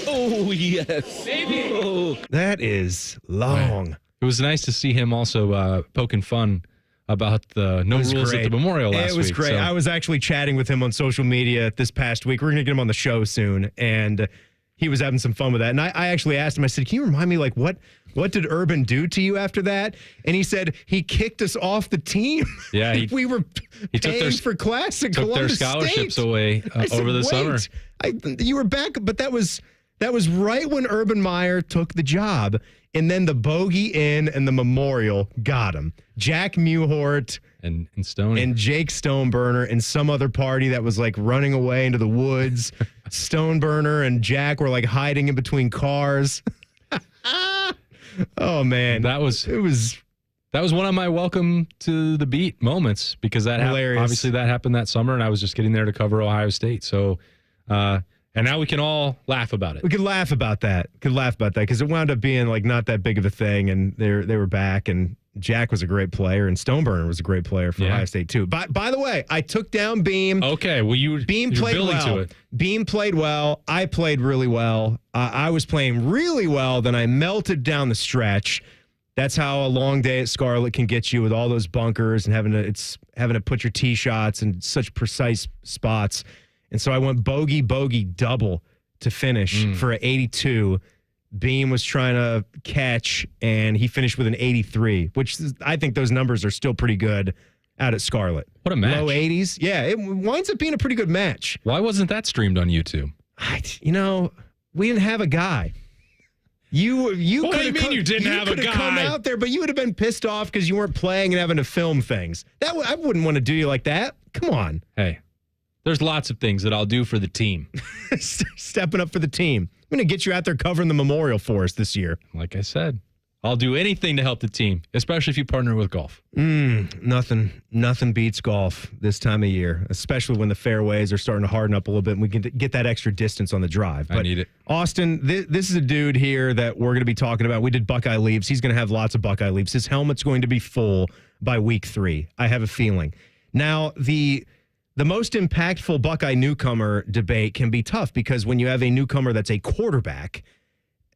Oh, yes. Baby. Oh. That is long. It was nice to see him also poking fun about the no rules at the Memorial last week. It was great. So. I was actually chatting with him on social media this past week. We're going to get him on the show soon, and he was having some fun with that. And I actually asked him, I said, can you remind me, what did Urban do to you after that? And he said, he kicked us off the team. Yeah. We were paying for class at Columbus State. Took their scholarships away over the summer. You were back, but that was right when Urban Meyer took the job. And then the bogey in and the Memorial got him. Jack Mewhort and Stone and Jake Stoneburner and some other party that was running away into the woods. Stoneburner and Jack were hiding in between cars. Oh man, that was one of my welcome to the beat moments because that obviously that happened that summer, and I was just getting there to cover Ohio State. So, and now we can all laugh about it. We could laugh about that. Because it wound up being not that big of a thing, and they were back, and Jack was a great player, and Stoneburner was a great player for Ohio State too. By the way, I took down Beam. Okay, well Beam played well. Beam played well. I played really well. I was playing really well. Then I melted down the stretch. That's how a long day at Scarlet can get you with all those bunkers and having to put your tee shots in such precise spots. And so I went bogey double to finish for an 82. Beam was trying to catch, and he finished with an 83, which I think those numbers are still pretty good out at Scarlet. What a match. Low 80s. Yeah, it winds up being a pretty good match. Why wasn't that streamed on YouTube? We didn't have a guy. You what do you mean you didn't have a guy? Come out there, but you would have been pissed off because you weren't playing and having to film things. I wouldn't want to do you like that. Come on. Hey, there's lots of things that I'll do for the team. Stepping up for the team. I'm going to get you out there covering the Memorial for us this year. Like I said, I'll do anything to help the team, especially if you partner with golf. Nothing beats golf this time of year, especially when the fairways are starting to harden up a little bit and we can get that extra distance on the drive. I need it. Austin, this is a dude here that we're going to be talking about. We did Buckeye Leaves. He's going to have lots of Buckeye Leaves. His helmet's going to be full by week 3. I have a feeling. Now, the most impactful Buckeye newcomer debate can be tough because when you have a newcomer that's a quarterback,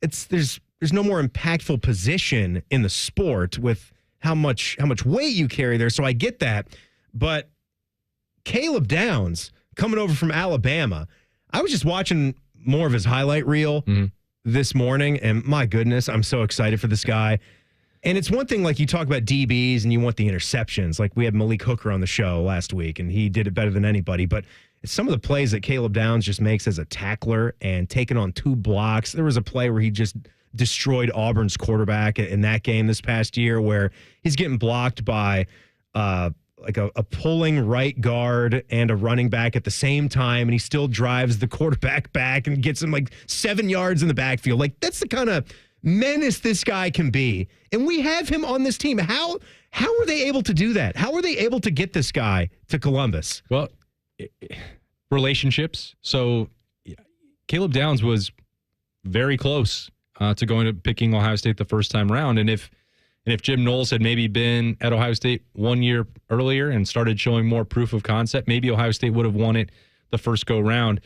there's no more impactful position in the sport with how much weight you carry there. So I get that. But Caleb Downs coming over from Alabama, I was just watching more of his highlight reel this morning, and my goodness, I'm so excited for this guy. And it's one thing, you talk about DBs and you want the interceptions. We had Malik Hooker on the show last week, and he did it better than anybody. But it's some of the plays that Caleb Downs just makes as a tackler and taking on 2 blocks. There was a play where he just destroyed Auburn's quarterback in that game this past year where he's getting blocked by a pulling right guard and a running back at the same time, and he still drives the quarterback back and gets him 7 yards in the backfield. That's the kind of menace this guy can be. And we have him on this team. How are they able to do that? How are they able to get this guy to Columbus? Well, relationships. So Caleb Downs was very close to going to picking Ohio State the first time around. And if Jim Knowles had maybe been at Ohio State 1 year earlier and started showing more proof of concept, maybe Ohio State would have won it the first go round.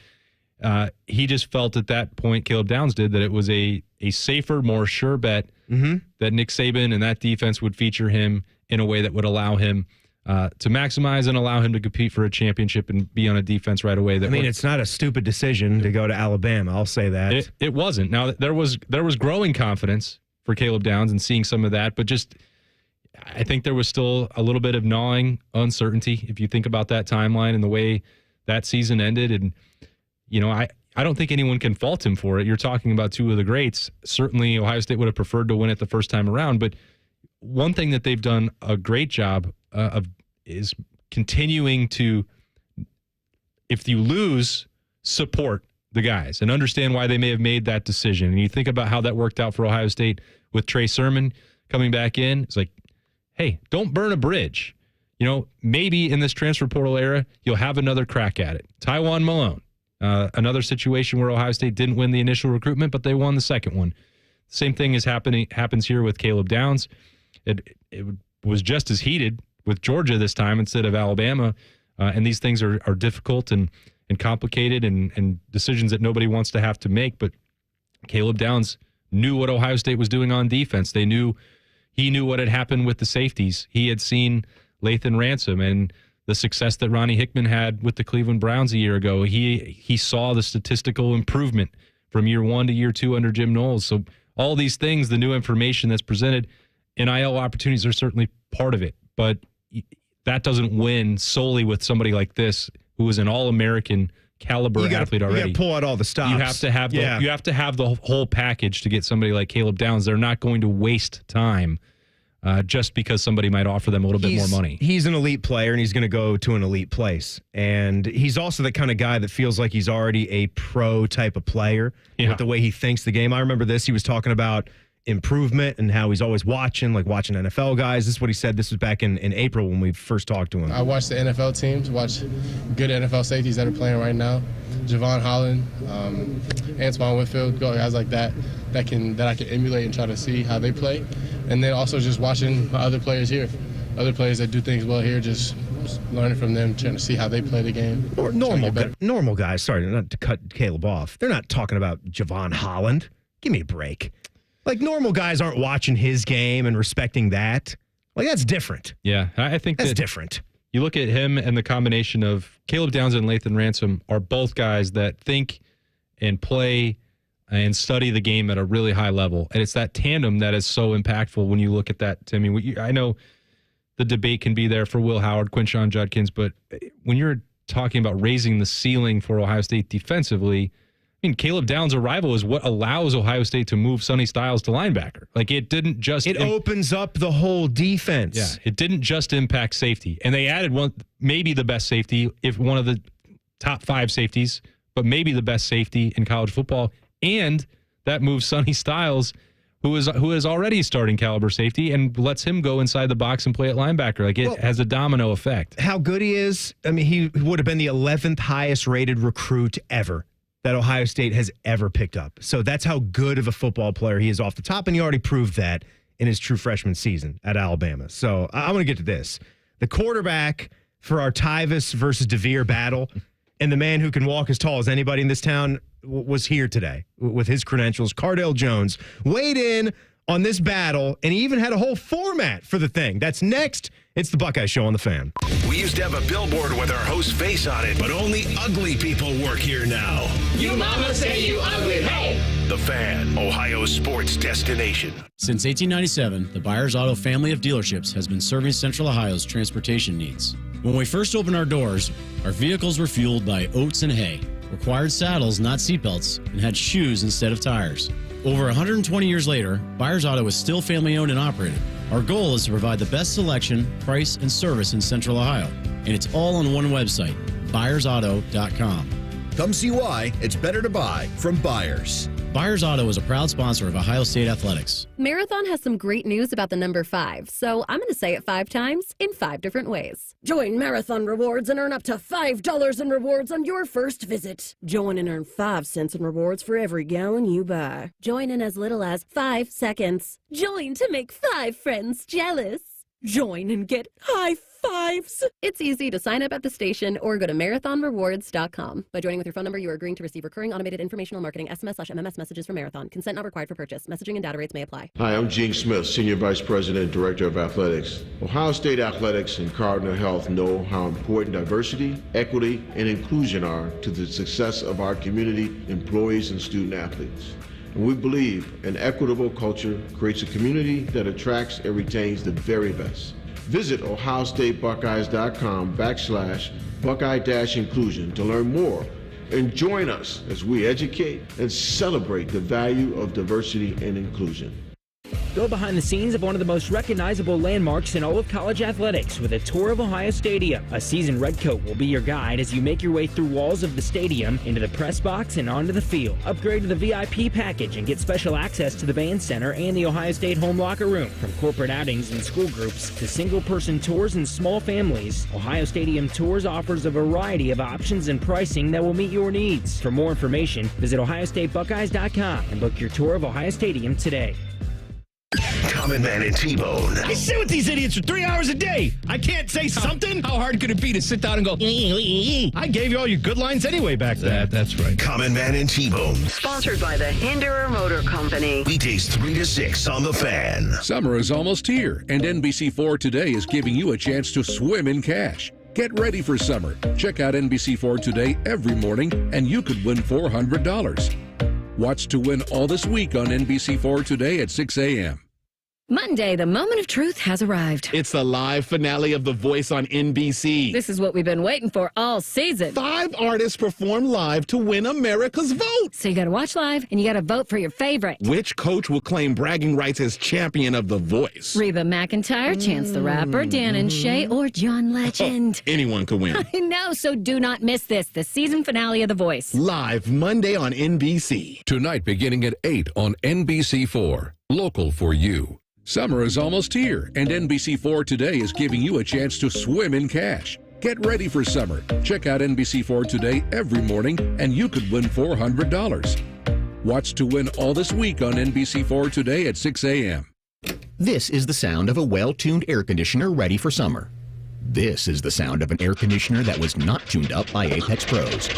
He just felt at that point, Caleb Downs did, that it was a safer, more sure bet that Nick Saban and that defense would feature him in a way that would allow him to maximize and allow him to compete for a championship and be on a defense right away. It's not a stupid decision to go to Alabama. I'll say that. It wasn't. Now, there was growing confidence for Caleb Downs and seeing some of that, but just I think there was still a little bit of gnawing uncertainty if you think about that timeline and the way that season ended. And, I don't think anyone can fault him for it. You're talking about two of the greats. Certainly Ohio State would have preferred to win it the first time around, but one thing that they've done a great job of is continuing to, if you lose, support the guys and understand why they may have made that decision. And you think about how that worked out for Ohio State with Trey Sermon coming back in. It's like, hey, don't burn a bridge. Maybe in this transfer portal era, you'll have another crack at it. Tywan Malone, another situation where Ohio State didn't win the initial recruitment, but they won the second one. Same thing happens here with Caleb Downs. It was just as heated with Georgia this time instead of Alabama. And these things are difficult and complicated and decisions that nobody wants to have to make. But Caleb Downs knew what Ohio State was doing on defense. He knew what had happened with the safeties. He had seen Lathan Ransom and the success that Ronnie Hickman had with the Cleveland Browns a year ago. He saw the statistical improvement from year 1 to year 2 under Jim Knowles. So all these things, the new information that's presented, NIL opportunities are certainly part of it. But that doesn't win solely with somebody like this who is an All-American caliber athlete already. You got to pull out all the stops. You have to have the whole package to get somebody like Caleb Downs. They're not going to waste time just because somebody might offer them a little bit more money. He's an elite player, and he's going to go to an elite place. And he's also the kind of guy that feels like he's already a pro type of player with the way he thinks the game. I remember this. He was talking about improvement and how he's always watching NFL guys. This is what he said. This was back in April when we first talked to him. I watch the NFL teams, watch good NFL safeties that are playing right now. Javon Holland, Antoine Whitfield, guys like that I can emulate and try to see how they play. And then also just watching my other players here, other players that do things well here, just learning from them, trying to see how they play the game. Or normal guys, sorry, not to cut Caleb off. They're not talking about Javon Holland. Give me a break. Like, normal guys aren't watching his game and respecting that. Like, that's different. Yeah, I think that's different. You look at him and the combination of Caleb Downs and Lathan Ransom are both guys that think and play and study the game at a really high level. And it's that tandem that is so impactful when you look at that, Timmy. I know the debate can be there for Will Howard, Quinshon Judkins, but when you're talking about raising the ceiling for Ohio State defensively, Caleb Downs' arrival is what allows Ohio State to move Sonny Styles to linebacker. Like, it didn't just... It opens up the whole defense. Yeah, it didn't just impact safety. And they added maybe the best safety, if one of the top 5 safeties, but maybe the best safety in college football. And that moves Sonny Styles, who is already starting caliber safety, and lets him go inside the box and play at linebacker. Like, it has a domino effect. How good he is, he would have been the 11th highest rated recruit ever that Ohio State has ever picked up. So that's how good of a football player he is off the top, and he already proved that in his true freshman season at Alabama. So I want to get to this. The quarterback for our Tyvis versus DeVere battle, and the man who can walk as tall as anybody in this town was here today with his credentials. Cardale Jones weighed in on this battle, and he even had a whole format for the thing. That's next. It's the Buckeye Show on the Fan. We used to have a billboard with our host's face on it, but only ugly people work here now. You mama say you ugly, hey! The Fan, Ohio's sports destination. Since 1897, the Byers Auto family of dealerships has been serving Central Ohio's transportation needs. When we first opened our doors, our vehicles were fueled by oats and hay, required saddles, not seatbelts, and had shoes instead of tires. Over 120 years later, Byers Auto is still family-owned and operated. Our goal is to provide the best selection, price, and service in Central Ohio. And it's all on one website, buyersauto.com. Come see why it's better to buy from Byers. Byers Auto is a proud sponsor of Ohio State Athletics. Marathon has some great news about the number 5, so I'm going to say it 5 times in 5 different ways. Join Marathon Rewards and earn up to $5 in rewards on your first visit. Join and earn 5 cents in rewards for every gallon you buy. Join in as little as 5 seconds. Join to make 5 friends jealous. Join and get high fives. It's easy to sign up at the station or go to marathonrewards.com. By joining with your phone number, you are agreeing to receive recurring automated informational marketing SMS/MMS messages from Marathon. Consent not required for purchase. Messaging and data rates may apply. Hi, I'm Gene Smith, Senior Vice President and Director of Athletics. Ohio State Athletics and Cardinal Health know how important diversity, equity, and inclusion are to the success of our community, employees, and student athletes. And we believe an equitable culture creates a community that attracts and retains the very best. Visit ohiostatebuckeyes.com/Buckeye-inclusion to learn more and join us as we educate and celebrate the value of diversity and inclusion. Go behind the scenes of one of the most recognizable landmarks in all of college athletics with a tour of Ohio Stadium. A seasoned redcoat will be your guide as you make your way through walls of the stadium, into the press box, and onto the field. Upgrade to the VIP package and get special access to the band center and the Ohio State home locker room. From corporate outings and school groups to single-person tours and small families, Ohio Stadium Tours offers a variety of options and pricing that will meet your needs. For more information, visit ohiostatebuckeyes.com and book your tour of Ohio Stadium today. Common Man and T-Bone. I sit with these idiots for 3 hours a day. I can't say something? How hard could it be to sit down and go, I gave you all your good lines anyway back then. That's right. Common Man and T-Bone. Sponsored by the Hinderer Motor Company. Weekdays 3 to 6 on The Fan. Summer is almost here, and NBC4 Today is giving you a chance to swim in cash. Get ready for summer. Check out NBC4 Today every morning, and you could win $400. Watch to win all this week on NBC4 Today at 6 a.m. Monday, the moment of truth has arrived. It's the live finale of The Voice on NBC. This is what we've been waiting for all season. 5 artists perform live to win America's vote. So you got to watch live and you got to vote for your favorite. Which coach will claim bragging rights as champion of The Voice? Reba McEntire, Chance the Rapper, Dan and Shay, or John Legend. Anyone could win. I know, so do not miss this, the season finale of The Voice. Live Monday on NBC. Tonight beginning at 8 on NBC4. Local for you. Summer is almost here, and NBC4 Today is giving you a chance to swim in cash. Get ready for summer. Check out NBC4 Today every morning, and you could win $400. Watch to win all this week on NBC4 Today at 6 a.m. This is the sound of a well-tuned air conditioner ready for summer. This is the sound of an air conditioner that was not tuned up by Apex Pros.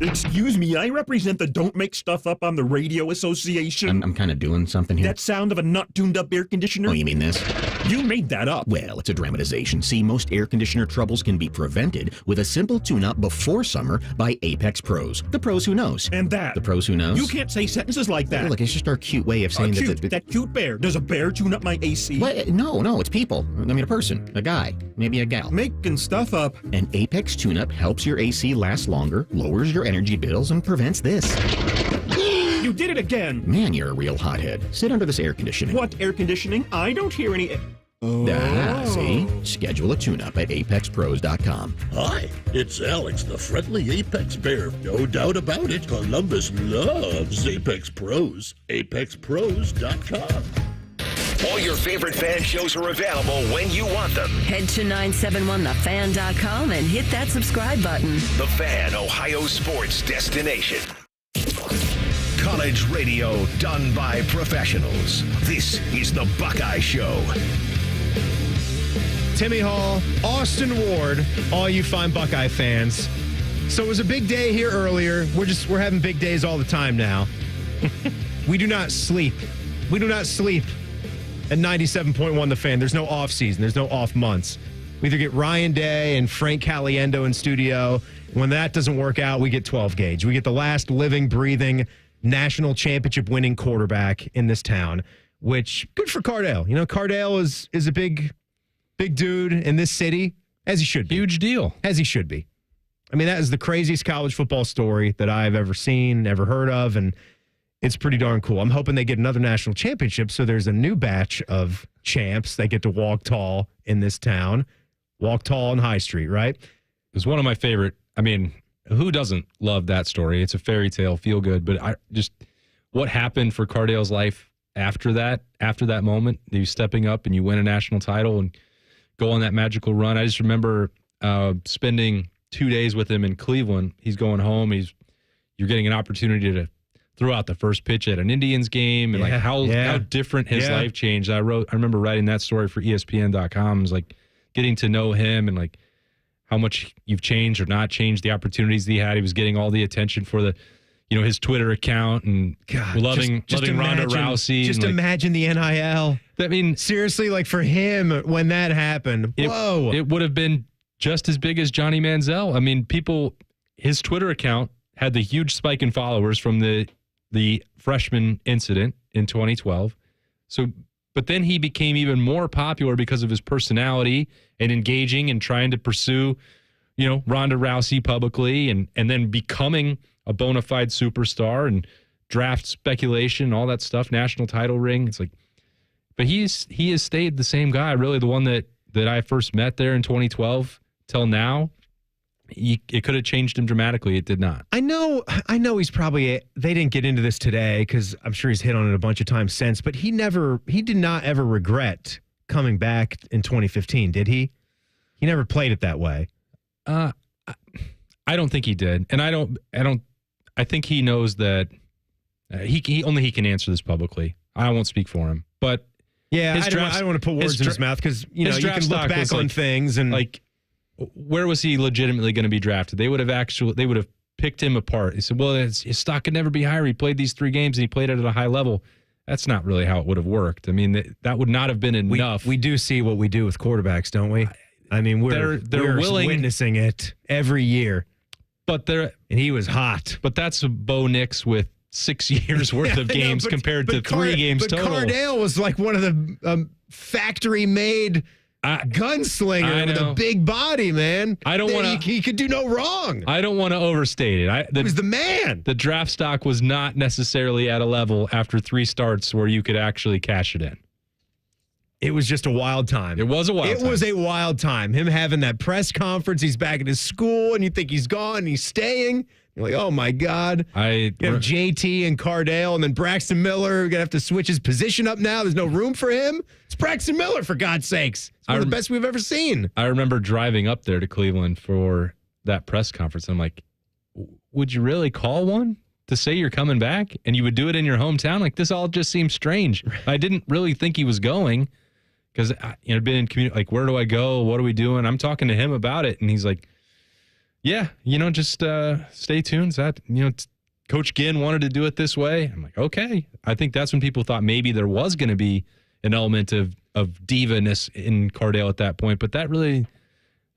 Excuse me, I represent the Don't Make Stuff Up on the Radio Association. I'm kind of doing something here. That sound of a not tuned up air conditioner? Oh, you mean this? You made that up. Well, it's a dramatization. See, most air conditioner troubles can be prevented with a simple tune-up before summer by Apex Pros. The pros who knows. And that. The pros who knows. You can't say sentences like that. Hey, look, it's just our cute way of saying that cute bear. Does a bear tune up my AC? What? No, it's people. I mean, a person, a guy, maybe a gal. Making stuff up. An Apex tune-up helps your AC last longer, lowers your energy bills, and prevents this. You did it again. Man, you're a real hothead. Sit under this air conditioning. What air conditioning? I don't hear any... See? Schedule a tune-up at apexpros.com. Hi, it's Alex, the friendly Apex Bear. No doubt about it, Columbus loves Apex Pros. apexpros.com. All your favorite fan shows are available when you want them. Head to 971thefan.com and hit that subscribe button. The Fan, Ohio sports destination. College radio done by professionals. This is the Buckeye Show. Timmy Hall, Austin Ward, all you fine Buckeye fans. So it was a big day here earlier. We're having big days all the time now. We do not sleep. We do not sleep at 97.1 The Fan. There's no off season. There's no off months. We either get Ryan Day and Frank Caliendo in studio. When that doesn't work out, we get 12 gauge. We get the last living, breathing, national championship winning quarterback in this town, which good for Cardale. You know, Cardale is a big dude in this city, as he should be. Huge deal. As he should be. I mean, that is the craziest college football story that I've ever seen, ever heard of, and it's pretty darn cool. I'm hoping they get another national championship, so there's a new batch of champs that get to walk tall in this town. Walk tall on High Street, right? It's one of my favorite. I mean, who doesn't love that story? It's a fairy tale, feel good, but what happened for Cardale's life after that moment, you stepping up and you win a national title and go on that magical run. I just remember spending 2 days with him in Cleveland. He's going home. You're getting an opportunity to throw out the first pitch at an Indians game and how different his life changed. I remember writing that story for ESPN.com. It was like getting to know him and like how much you've changed or not changed, the opportunities that he had. He was getting all the attention for his Twitter account and loving Ronda Rousey. Just imagine the NIL. I mean, seriously, like for him, when that happened, whoa. It would have been just as big as Johnny Manziel. I mean, his Twitter account had the huge spike in followers from the the freshman incident in 2012. So, but then he became even more popular because of his personality and engaging and trying to pursue, Ronda Rousey publicly and then becoming a bona fide superstar and draft speculation, all that stuff, national title ring. It's like, but he has stayed the same guy, really, the one that I first met there in 2012 till now. It could have changed him dramatically. It did not. I know he's probably, they didn't get into this today because I'm sure he's hit on it a bunch of times since, but he did not ever regret coming back in 2015, did he? He never played it that way. I don't think he did. And I think he knows that he can answer this publicly. I won't speak for him, but yeah, I don't want to put words in his mouth because, you can look back on things and like, where was he legitimately going to be drafted? They would have picked him apart. He said, well, his stock could never be higher. He played these 3 games and he played it at a high level. That's not really how it would have worked. I mean, that would not have been enough. We do see what we do with quarterbacks, don't we? I mean, we're willing, witnessing it every year. And he was hot. But that's Bo Nix with 6 years worth of games compared to 3 games total. But Cardale was like one of the factory-made gunslinger with a big body, man. I don't want to. He could do no wrong. I don't want to overstate it. He was the man. The draft stock was not necessarily at a level after 3 starts where you could actually cash it in. It was just a wild time. It was a wild time. It was a wild time. Him having that press conference, he's back at his school, and you think he's gone, and he's staying. You're like, oh, my God. You have JT and Cardale, and then Braxton Miller. You're going to have to switch his position up now. There's no room for him. It's Braxton Miller, for God's sakes. It's one of the best we've ever seen. I remember driving up there to Cleveland for that press conference. I'm like, would you really call one to say you're coming back? And you would do it in your hometown? Like, this all just seems strange. I didn't really think he was going because, I'd been in community, like, where do I go? What are we doing? I'm talking to him about it, and he's like, yeah, just stay tuned. That, Coach Ginn wanted to do it this way. I'm like, okay. I think that's when people thought maybe there was going to be an element of diva-ness in Cardale at that point, but that really,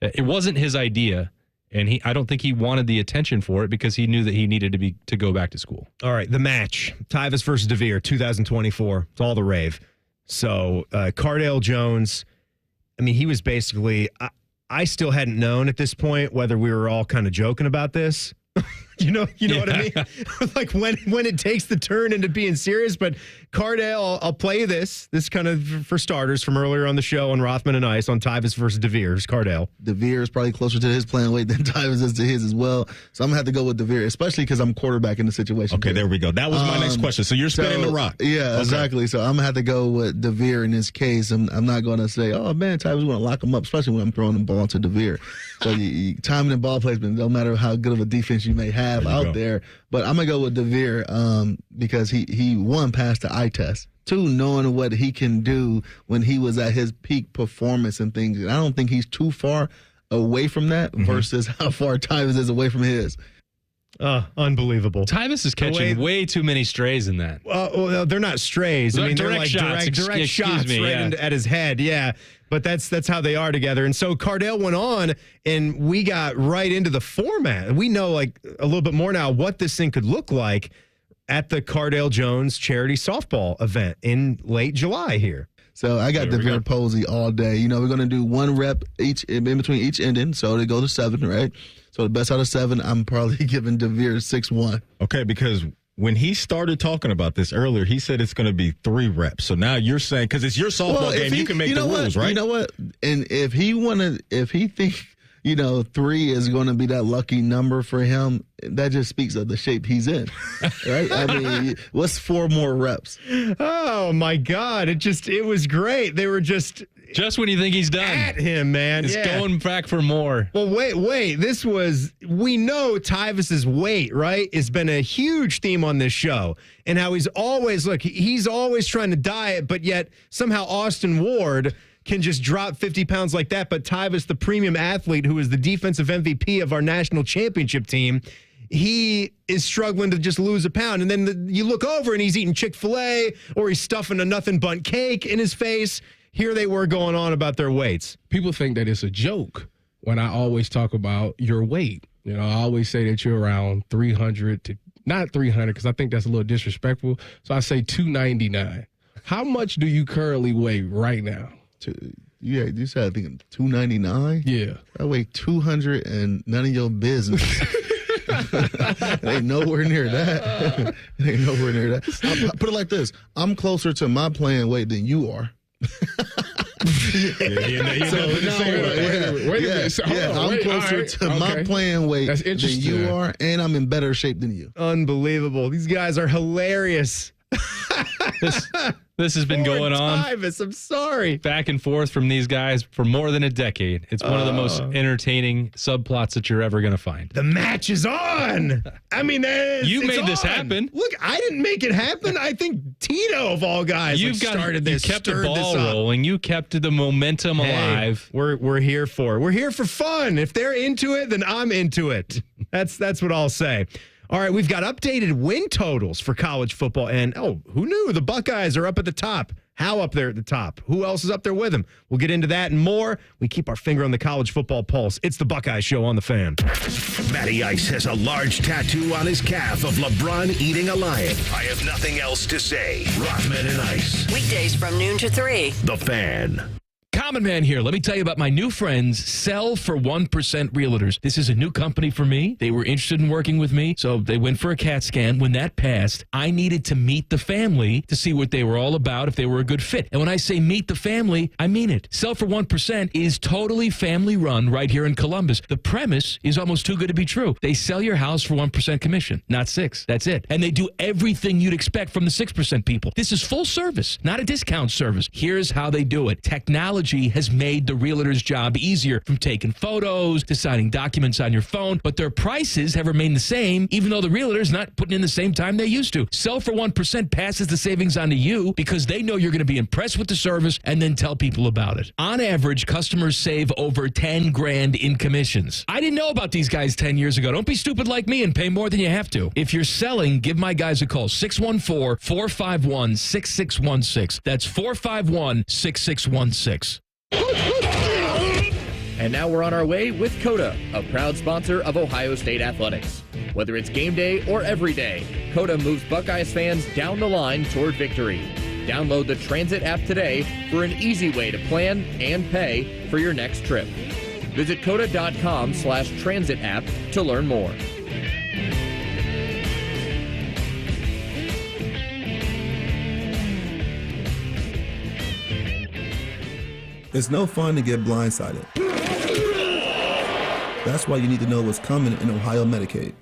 it wasn't his idea, and I don't think he wanted the attention for it because he knew that he needed to go back to school. All right, the match, Tyvus versus DeVere, 2024. It's all the rave. So Cardale Jones, I mean, he was basically. I still hadn't known at this point whether we were all kind of joking about this. You know what I mean? Like when it takes the turn into being serious. But Cardale, I'll play this kind of for starters from earlier on the show on Rothman and Ice on Tyvus versus DeVere. Here's Cardale. DeVere is probably closer to his playing weight than Tyvus is to his as well. So I'm going to have to go with DeVere, especially because I'm quarterback in the situation. Okay, there we go. That was my next question. So you're spinning the rock. Yeah, okay. Exactly. So I'm going to have to go with DeVere in this case. I'm not going to say, oh, man, Tyvus want to lock him up, especially when I'm throwing the ball to DeVere. So timing and ball placement, no matter how good of a defense you may have out there. But I'm going to go with DeVere because he one, passed the eye test. 2, knowing what he can do when he was at his peak performance and things. And I don't think he's too far away from that versus how far Tyvus is away from his. Unbelievable. Tyvus is catching way too many strays in that. Well, they're not strays. I mean, they're like direct shots at his head. Yeah, but that's how they are together. And so Cardale went on, and we got right into the format. We know like a little bit more now what this thing could look like at the Cardale Jones charity softball event in late July here. So I got DeVere Posey all day. We're going to do 1 rep each in between each ending, so they go to 7, right? So the best out of 7, I'm probably giving DeVere 6-1. Okay, because when he started talking about this earlier, he said it's going to be 3 reps. So now you're saying, because it's your softball game, you can make the rules, right? You know what? And if he thinks, 3 is going to be that lucky number for him, that just speaks of the shape he's in, right? I mean, what's 4 more reps? Oh, my God. It was great. They were just when you think he's done. At him, man. It's going back for more. Well, wait. We know Tyvus's weight, right? It's been a huge theme on this show. And how he's always trying to diet, but yet somehow Austin Ward can just drop 50 pounds like that. But Tyvus, the premium athlete who is the defensive MVP of our national championship team, he is struggling to just lose a pound. And then you look over and he's eating Chick-fil-A or he's stuffing a nothing but cake in his face. Here they were going on about their weights. People think that it's a joke when I always talk about your weight. I always say that you're around 300 to not 300 because I think that's a little disrespectful. So I say 299. How much do you currently weigh right now? Yeah, you said I think 299. Yeah, I weigh 200 and none of your business. It ain't nowhere near that. It ain't nowhere near that. I'll put it like this: I'm closer to my playing weight than you are. I'm closer to my playing weight than you are, and I'm in better shape than you. Unbelievable. These guys are hilarious. This has been going on. I'm sorry. Back and forth from these guys for more than a decade. It's one of the most entertaining subplots that you're ever going to find. The match is on. I mean, you made this happen. Look, I didn't make it happen. I think Tito, of all guys, started this. You kept the ball rolling. You kept the momentum alive. We're here for it. We're here for fun. If they're into it, then I'm into it. That's what I'll say. All right, we've got updated win totals for college football. And, who knew? The Buckeyes are up at the top. How up there at the top? Who else is up there with them? We'll get into that and more. We keep our finger on the college football pulse. It's the Buckeye Show on the Fan. Matty Ice has a large tattoo on his calf of LeBron eating a lion. I have nothing else to say. Rothman and Ice. Weekdays from noon to 3. The Fan. Common Man here. Let me tell you about my new friends, Sell for 1% Realtors. This is a new company for me. They were interested in working with me, so they went for a CAT scan. When that passed, I needed to meet the family to see what they were all about, if they were a good fit. And when I say meet the family, I mean it. Sell for 1% is totally family run right here in Columbus. The premise is almost too good to be true. They sell your house for 1% commission, not 6%. That's it. And they do everything you'd expect from the 6% people. This is full service, not a discount service. Here's how they do it. Technology has made the realtor's job easier, from taking photos to signing documents on your phone, but their prices have remained the same, even though the realtor's not putting in the same time they used to. Sell for 1% passes the savings on to you because they know you're going to be impressed with the service and then tell people about it. On average, customers save over $10,000 in commissions. I didn't know about these guys 10 years ago. Don't be stupid like me and pay more than you have to. If you're selling, give my guys a call, 614-451-6616. That's 451-6616. And now we're on our way with Coda, a proud sponsor of Ohio State Athletics. Whether it's game day or every day, Coda moves Buckeyes fans down the line toward victory. Download the Transit app today for an easy way to plan and pay for your next trip. Visit coda.com/transit app to learn more. It's no fun to get blindsided. That's why you need to know what's coming in Ohio Medicaid.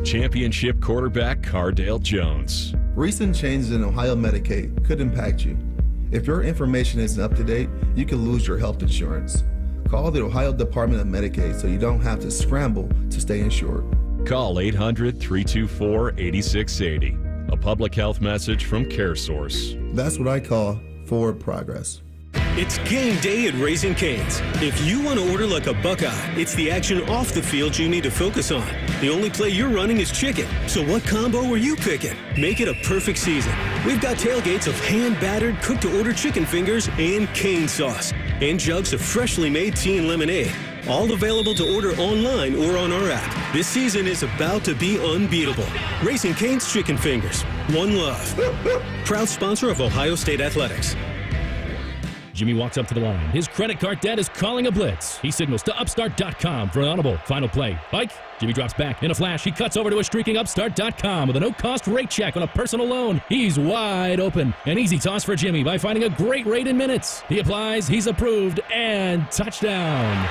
Championship quarterback Cardale Jones. Recent changes in Ohio Medicaid could impact you. If your information isn't up to date, you can lose your health insurance. Call the Ohio Department of Medicaid so you don't have to scramble to stay insured. Call 800-324-8680. A public health message from CareSource. That's what I call forward progress. It's game day at Raising Cane's. If you want to order like a Buckeye, it's the action off the field you need to focus on. The only play you're running is chicken. So what combo are you picking? Make it a perfect season. We've got tailgates of hand-battered, cooked-to-order chicken fingers and cane sauce. And jugs of freshly made tea and lemonade. All available to order online or on our app. This season is about to be unbeatable. Raising Cane's Chicken Fingers. One love. Proud sponsor of Ohio State Athletics. Jimmy walks up to the line. His credit card debt is calling a blitz. He signals to Upstart.com for an audible. Final play. Pike. Jimmy drops back. In a flash, he cuts over to a streaking Upstart.com with a no-cost rate check on a personal loan. He's wide open. An easy toss for Jimmy by finding a great rate in minutes. He applies, he's approved, and touchdown.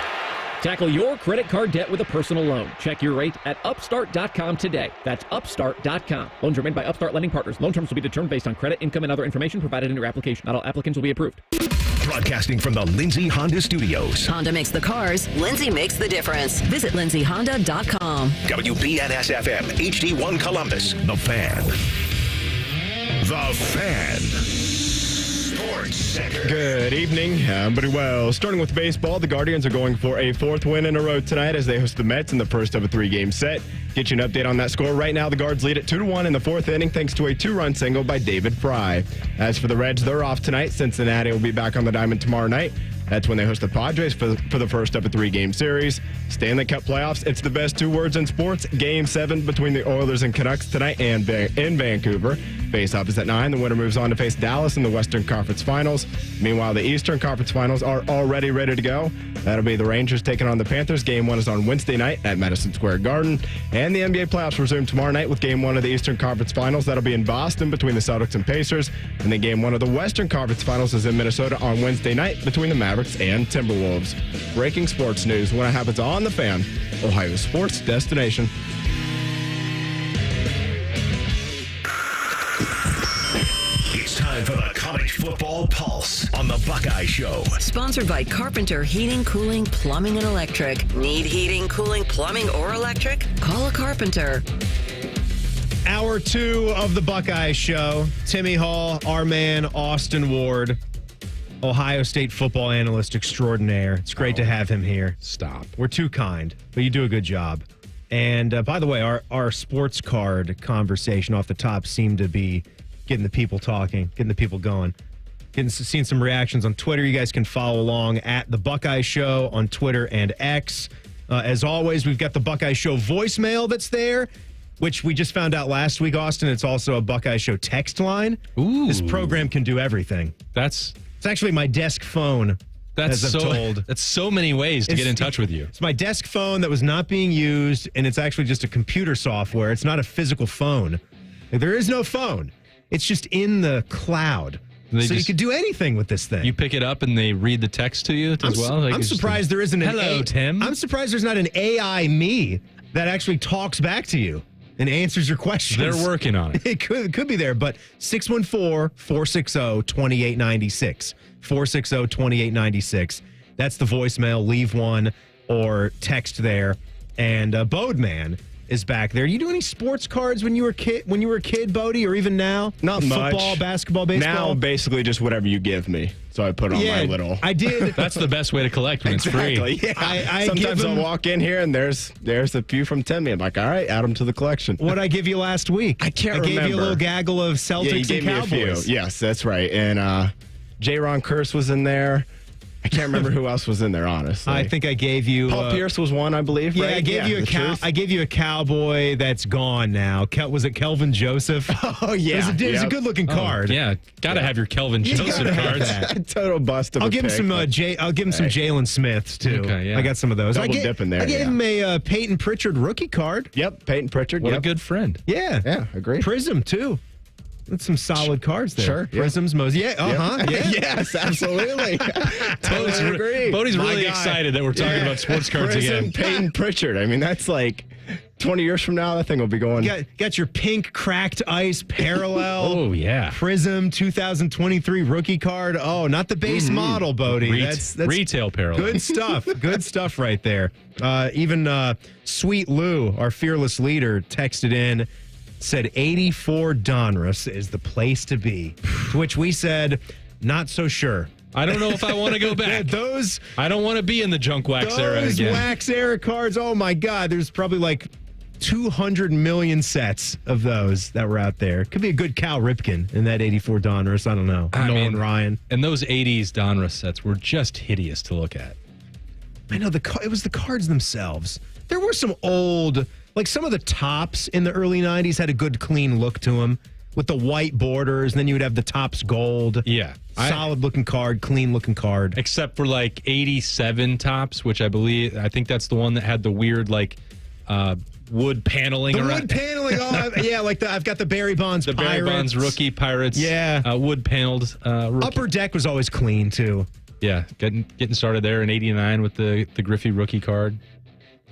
Tackle your credit card debt with a personal loan. Check your rate at Upstart.com today. That's Upstart.com. Loans are made by Upstart Lending Partners. Loan terms will be determined based on credit, income, and other information provided in your application. Not all applicants will be approved. Broadcasting from the Lindsay Honda Studios. Honda makes the cars. Lindsay makes the difference. Visit lindsayhonda.com. WBNS-FM, HD1 Columbus. The Fan. The Fan. Sports Center. Good evening. I'm pretty well. Starting with baseball, the Guardians are going for a fourth win in a row tonight as they host the Mets in the first of a three-game set. Get you an update on that score. Right now, the Guards lead at 2-1 in the fourth inning thanks to a two-run single by David Fry. As for the Reds, they're off tonight. Cincinnati will be back on the diamond tomorrow night. That's when they host the Padres for the first of a 3-game series. Stanley Cup playoffs, it's the best 2 words in sports. Game 7 between the Oilers and Canucks tonight and in Vancouver. Face-off is at 9. The winner moves on to face Dallas in the Western Conference Finals. Meanwhile, the Eastern Conference Finals are already ready to go. That'll be the Rangers taking on the Panthers. Game 1 is on Wednesday night at Madison Square Garden. And the NBA playoffs resume tomorrow night with Game 1 of the Eastern Conference Finals. That'll be in Boston between the Celtics and Pacers. And then Game 1 of the Western Conference Finals is in Minnesota on Wednesday night between the Mavericks and Timberwolves. Breaking sports news when it happens on The Fan, Ohio sports destination. It's time for the College Football Pulse on the Buckeye Show. Sponsored by Carpenter Heating, Cooling, Plumbing, and Electric. Need heating, cooling, plumbing, or electric? Call a carpenter. Hour 2 of the Buckeye Show. Timmy Hall, our man, Austin Ward, Ohio State football analyst extraordinaire. It's great to have him here. Stop. We're too kind, but you do a good job. And by the way, our sports card conversation off the top seemed to be getting the people talking, getting the people going. Seen some reactions on Twitter. You guys can follow along at The Buckeye Show on Twitter and X. As always, we've got the Buckeye Show voicemail that's there, which we just found out last week, Austin. It's also a Buckeye Show text line. Ooh. This program can do everything. It's actually my desk phone. That's so many ways to get in touch with you. It's my desk phone that was not being used, and it's actually just a computer software. It's not a physical phone. There is no phone. It's just in the cloud. So you could do anything with this thing. You pick it up and they read the text to you as well? I'm surprised there isn't an Tim. I'm surprised there's not an AI me that actually talks back to you and answers your questions. They're working on it. It could be there, but 614-460-2896. 460-2896. That's the voicemail. Leave one or text there. And Bodeman is back there. You do any sports cards when you were a kid, Bodie, or even now? Not much. Football, basketball, baseball? Now, basically just whatever you give me. So I put on my little. I did. That's the best way to collect when it's free. Yeah. Sometimes I'll walk in here and there's a few from Timmy. I'm like, all right, add them to the collection. What'd I give you last week? I can't remember. I gave you a little gaggle of Celtics and Cowboys. Me a few. Yes, that's right. And J-Ron Curse was in there. I can't remember who else was in there, honestly. I think I gave you Paul Pierce was one, I believe. Yeah, right? I gave you a cowboy that's gone now. Was it Kelvin Joseph? Oh yeah, it was a good looking card. Yeah, gotta have your Kelvin Joseph cards. Total bust of I'll a give him pick, some. I'll give him some Jalen Smiths too. Okay, yeah. I got some of those. Double dip in there. I gave him a Peyton Pritchard rookie card. Yep, Peyton Pritchard. What a good friend. Yeah, agreed. Prism too. That's some solid cards there. Sure. Prisms, Moses. Yeah, Yeah. Yes, absolutely. Totally agree. Bodie's really excited that we're talking about sports cards Prism, again. Peyton Pritchard. I mean, that's like 20 years from now, that thing will be going. Got your pink cracked ice parallel. Oh, yeah. Prism 2023 rookie card. Oh, not the base model, Bodie. That's retail parallel. Good stuff. Good stuff right there. Even Sweet Lou, our fearless leader, texted in, said 84 Donruss is the place to be. To which we said, not so sure. I don't know if I want to go back. I don't want to be in the junk wax era again. Those wax era cards, oh my God, there's probably like 200 million sets of those that were out there. Could be a good Cal Ripken in that 84 Donruss. I don't know. Nolan Ryan. And those 80s Donruss sets were just hideous to look at. I know it was the cards themselves. There were some old, like some of the tops in the early 90s had a good clean look to them with the white borders, and then you would have the tops gold. Yeah. Solid looking card, clean looking card. Except for like 87 tops, which I think that's the one that had the weird like wood paneling around. Wood paneling, yeah, like I've got the Barry Bonds the Pirates. Barry Bonds rookie Pirates. Yeah. Wood paneled rookie. Upper deck was always clean too. Yeah, getting started there in 89 with the Griffey rookie card.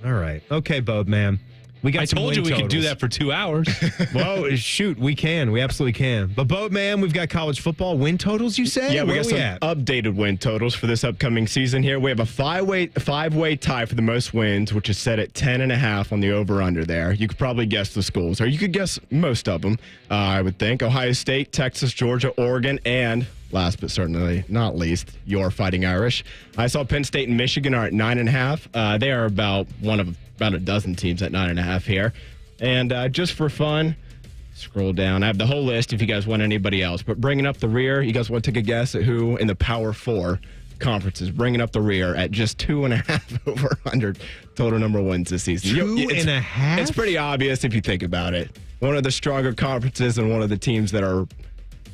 All right. Okay, Bode, man. I told you we could do that for 2 hours. Well, shoot, we can. We absolutely can. But, Boat Man, we've got college football win totals, you say? Yeah, we got some updated win totals for this upcoming season here. We have a five-way tie for the most wins, which is set at 10.5 on the over-under there. You could probably guess the schools, or you could guess most of them, I would think. Ohio State, Texas, Georgia, Oregon, and last but certainly not least, your Fighting Irish. I saw Penn State and Michigan are at 9.5. They are about a dozen teams at 9.5 here. And just for fun, scroll down. I have the whole list if you guys want anybody else. But bringing up the rear, you guys want to take a guess at who in the Power 4 conferences, bringing up the rear at just 2.5 over 100 total number of wins this season. 2.5? It's pretty obvious if you think about it. One of the stronger conferences and one of the teams that are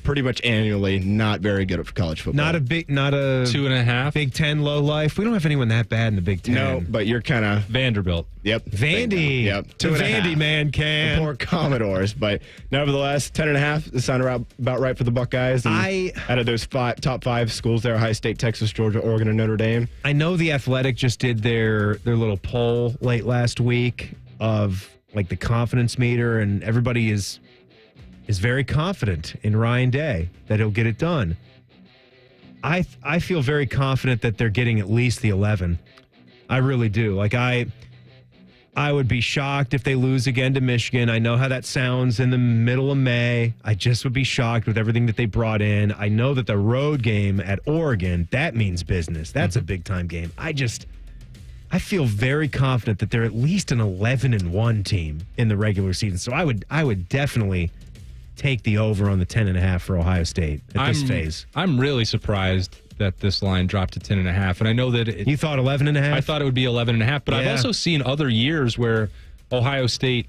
pretty much annually not very good at college football. Not a 2.5. Big Ten low life. We don't have anyone that bad in the Big Ten. No, but you're kind of Vanderbilt. Yep. Vandy. Yep. The Vandy man can. The poor Commodores. But nevertheless, 10.5 is sounded about right for the Buckeyes. And out of those top 5 schools there, Ohio State, Texas, Georgia, Oregon, and Notre Dame. I know The Athletic just did their little poll late last week of like the confidence meter, and everybody is very confident in Ryan Day that he'll get it done. I feel very confident that they're getting at least the 11. I really do. Like I would be shocked if they lose again to Michigan. I know how that sounds in the middle of May. I just would be shocked with everything that they brought in. I know that the road game at Oregon, that means business. That's a big time game. I feel very confident that they're at least an 11-1 team in the regular season. So I would definitely take the over on the 10.5 for Ohio State at this phase. I'm really surprised that this line dropped to 10.5. And I know that you thought 11.5? I thought it would be 11.5, but I've also seen other years where Ohio State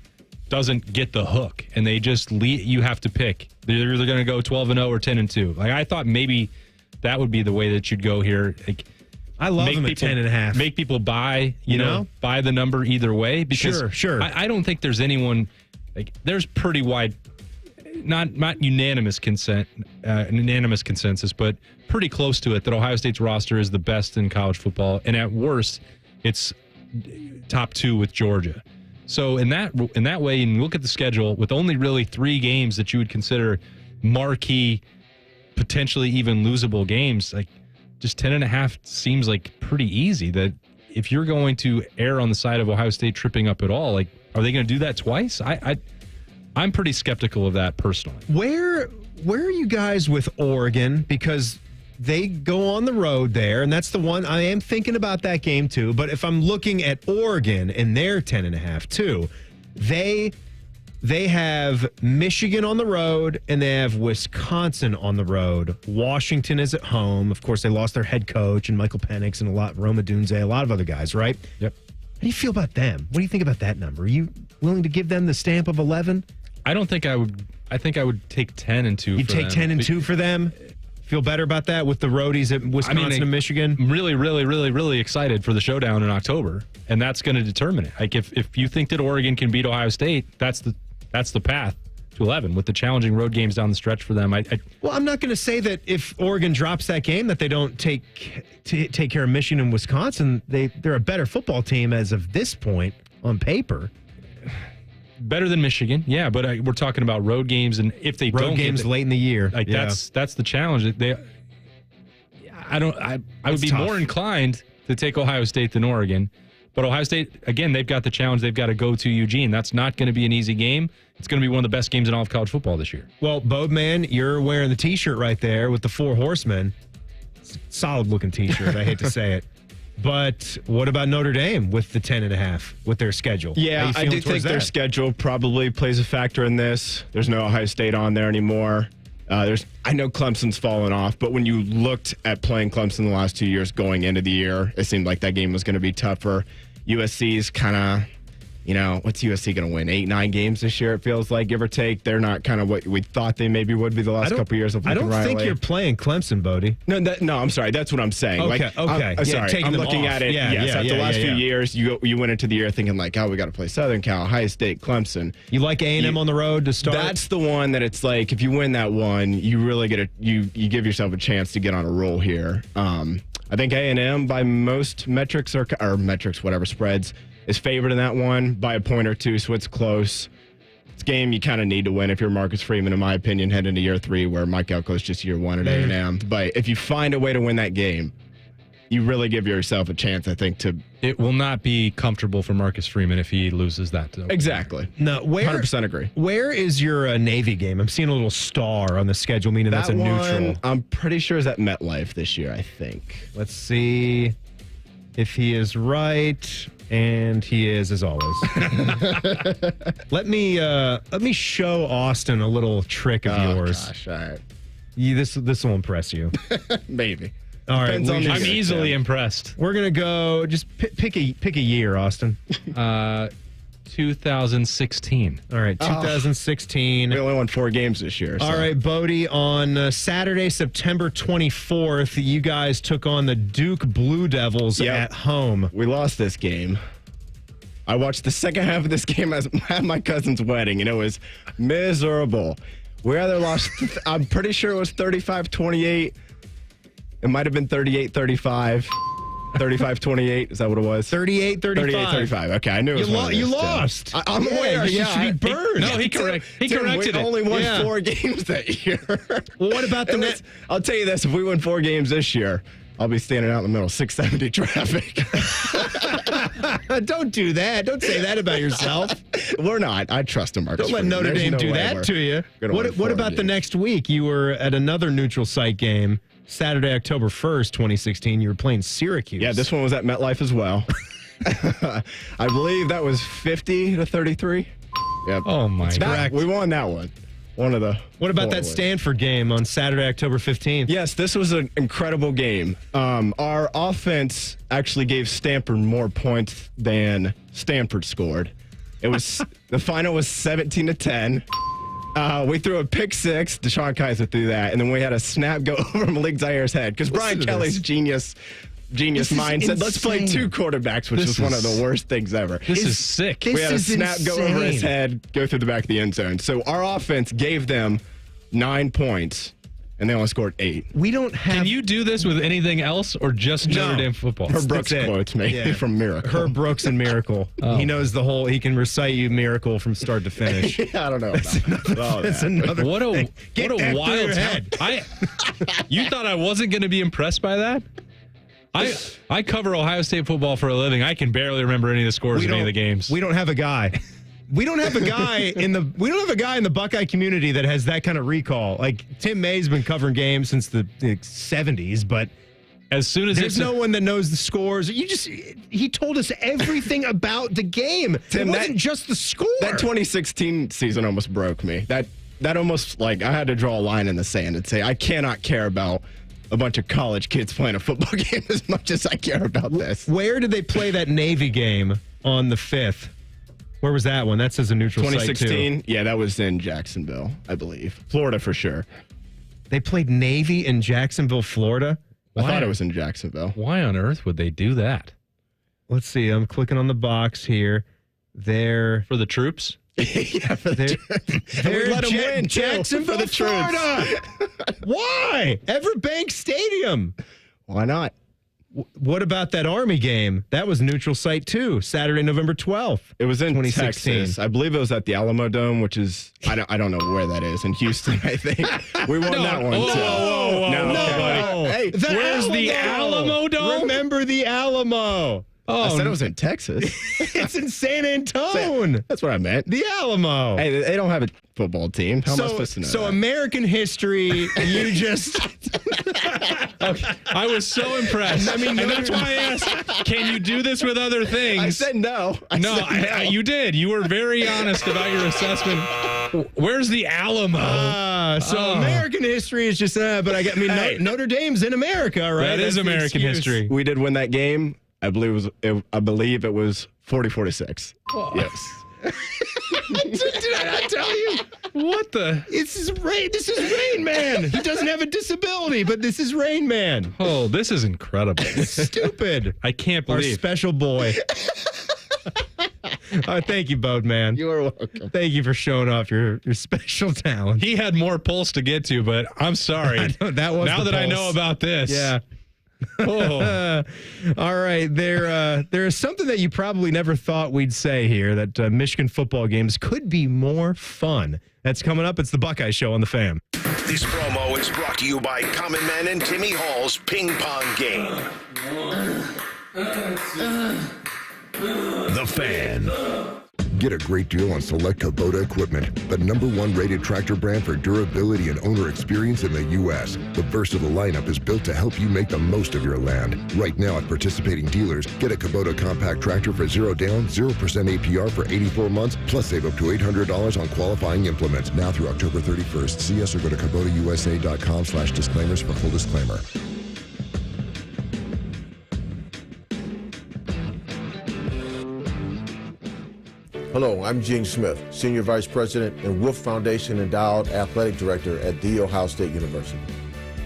doesn't get the hook and they just you have to pick. They're either going to go 12-0 or 10-2. Like I thought maybe that would be the way that you'd go here. Like, I love them at 10.5. Make people buy, you know, buy the number either way. Because sure. I don't think there's anyone like there's pretty wide. Not unanimous consensus, but pretty close to it that Ohio State's roster is the best in college football, and at worst, it's top 2 with Georgia. So in that way, and look at the schedule with only really 3 games that you would consider marquee, potentially even losable games. Like just 10.5 seems like pretty easy. That if you're going to err on the side of Ohio State tripping up at all, like are they going to do that twice? I'm pretty skeptical of that personally. Where are you guys with Oregon? Because they go on the road there, and that's the one I am thinking about that game too. But if I'm looking at Oregon and their 10.5 too, they have Michigan on the road and they have Wisconsin on the road. Washington is at home. Of course, they lost their head coach and Michael Penix and Roma Dunze, a lot of other guys, right? Yep. How do you feel about them? What do you think about that number? Are you willing to give them the stamp of 11? I don't think I would. I think I would take 10-2. You'd take 10-2 for them? Feel better about that with the roadies at Wisconsin and Michigan? I'm really, really, really, really excited for the showdown in October, and that's going to determine it. Like if you think that Oregon can beat Ohio State, that's the path to 11 with the challenging road games down the stretch for them. Well, I'm not going to say that if Oregon drops that game that they don't take care of Michigan and Wisconsin. They're a better football team as of this point on paper. Better than Michigan, yeah, but we're talking about road games, and if they road don't games late in the year, like that's the challenge. I would be more inclined to take Ohio State than Oregon, but Ohio State again, they've got the challenge. They've got to go to Eugene. That's not going to be an easy game. It's going to be one of the best games in all of college football this year. Well, Bodeman, you're wearing the T-shirt right there with the 4 horsemen. Solid looking T-shirt. I hate to say it. But what about Notre Dame with the 10.5 with their schedule? Yeah, I do think their schedule probably plays a factor in this. There's no Ohio State on there anymore. I know Clemson's fallen off, but when you looked at playing Clemson the last 2 years going into the year, it seemed like that game was going to be tougher. USC's kind of, what's USC going to win? 8-9 games this year, it feels like, give or take. They're not kind of what we thought they maybe would be the last couple years of Lincoln Riley. I don't think you're playing Clemson, Bodie. No, I'm sorry. That's what I'm saying. Okay. I'm sorry. I'm looking at it. After the last few years, you went into the year thinking like, we got to play Southern Cal, Ohio State, Clemson. You like A&M on the road to start? That's the one that it's like, if you win that one, you really you give yourself a chance to get on a roll here. I think A&M by most metrics or metrics, whatever spreads, is favored in that one by a point or two, so it's close. It's a game you kind of need to win if you're Marcus Freeman, in my opinion, heading into year 3, where Mike Elko's just year 1 at A&M. But if you find a way to win that game, you really give yourself a chance, I think, to... It will not be comfortable for Marcus Freeman if he loses that. Exactly. No, 100% agree. Where is your Navy game? I'm seeing a little star on the schedule, meaning that's a neutral. I'm pretty sure is at MetLife this year, I think. Let's see if he is right... And he is, as always. Let me show Austin a little trick of yours. Gosh, all right. This will impress you. Maybe. All right, I'm easily impressed. We're gonna go. Just pick a year, Austin. 2016. All right, 2016. We only won 4 games this year. So. All right, Bodie, on Saturday, September 24th, you guys took on the Duke Blue Devils at home. We lost this game. I watched the second half of this game at my cousin's wedding, and it was miserable. We either lost, I'm pretty sure it was 35-28. It might have been 38-35. 35-28, is that what it was? 38-35. 38-35. Okay, I knew it was one of those You lost. I'm aware. You should be burned. He corrected it. We only won 4 games that year. Well, what about the net? I'll tell you this, if we win 4 games this year, I'll be standing out in the middle of 670 traffic. Don't do that. Don't say that about yourself. We're not. I trust him, Marcus. Don't let Notre Dame do that to you. What about the next week? You were at another neutral site game. Saturday, October 1st, 2016, you were playing Syracuse. Yeah, this one was at MetLife as well. I believe that was 50-33. Yep. Oh, my God. We won that one. What about that Stanford game on Saturday, October 15th? Yes, this was an incredible game. Our offense actually gave Stanford more points than Stanford scored. It was the final was 17-10. We threw a pick 6. Deshaun Kaiser threw that, and then we had a snap go over Malik Zaire's head because Brian Kelly's genius mind said, let's play 2 quarterbacks, which was one of the worst things ever. This is sick. We had a snap go over his head, go through the back of the end zone. So our offense gave them 9 points, and they only scored 8. We don't have... Can you do this with anything else or just Notre Dame football? Herb Brooks quotes me from Miracle. Herb Brooks and Miracle. He knows the whole... He can recite you Miracle from start to finish. I don't know about That's another What a thing. wild head. You thought I wasn't going to be impressed by that? I cover Ohio State football for a living. I can barely remember any of the scores of any of the games. We don't have a guy. We don't have a guy in the Buckeye community that has that kind of recall. Like Tim May's been covering games since the 70s, but as soon as there's no one that knows the scores. He told us everything about the game. Tim, it wasn't just the score. That 2016 season almost broke me. That almost, like, I had to draw a line in the sand and say I cannot care about a bunch of college kids playing a football game as much as I care about this. Where did they play that Navy game on the 5th? Where was that one? That says a neutral site, too. 2016? Yeah, that was in Jacksonville, I believe. Florida for sure. They played Navy in Jacksonville, Florida? I thought it was in Jacksonville. Why on earth would they do that? Let's see. I'm clicking on the box here. They're... For the troops? Yeah, for the troops. They're let them win, Jacksonville, for the Florida. Why? Everbank Stadium. Why not? What about that Army game? That was neutral site too. Saturday, November 12th. It was in 2016. Texas. I believe it was at the Alamo Dome, which is I don't know where that is in Houston. I think we won that one. Whoa. No. Hey, where's the Alamo Dome? Remember the Alamo. Oh, I said it was in Texas. It's in San Antone. That's what I meant. The Alamo. Hey, they don't have a football team. How am I supposed to know that? American history, you just... Okay. I was so impressed. I mean, and that's why I asked, can you do this with other things? I said no. You did. You were very honest about your assessment. Where's the Alamo? American history is just, Notre Dame's in America, right? That is American history. We did win that game. I believe it was 40-46. Oh. Yes. Did I not tell you? What the? This is Rain Man. He doesn't have a disability, but this is Rain Man. Oh, this is incredible. Stupid. I can't believe. Our special boy. Thank you, Boatman. You are welcome. Thank you for showing off your special talent. He had more pulse to get to, but I'm sorry. That was now that I know about this. Yeah. Oh. All right. There is something that you probably never thought we'd say here, that Michigan football games could be more fun. That's coming up. It's the Buckeye Show on the Fan. This promo is brought to you by Common Man and Timmy Hall's Ping Pong Game. The Fan. Get a great deal on select Kubota equipment, the #1 rated tractor brand for durability and owner experience in the U.S. The versatile lineup is built to help you make the most of your land. Right now at participating dealers, get a Kubota compact tractor for 0 down, 0% APR for 84 months, plus save up to $800 on qualifying implements. Now through October 31st. See us or go to KubotaUSA.com/disclaimers for full disclaimer. Hello, I'm Gene Smith, Senior Vice President and Wolf Foundation Endowed Athletic Director at The Ohio State University.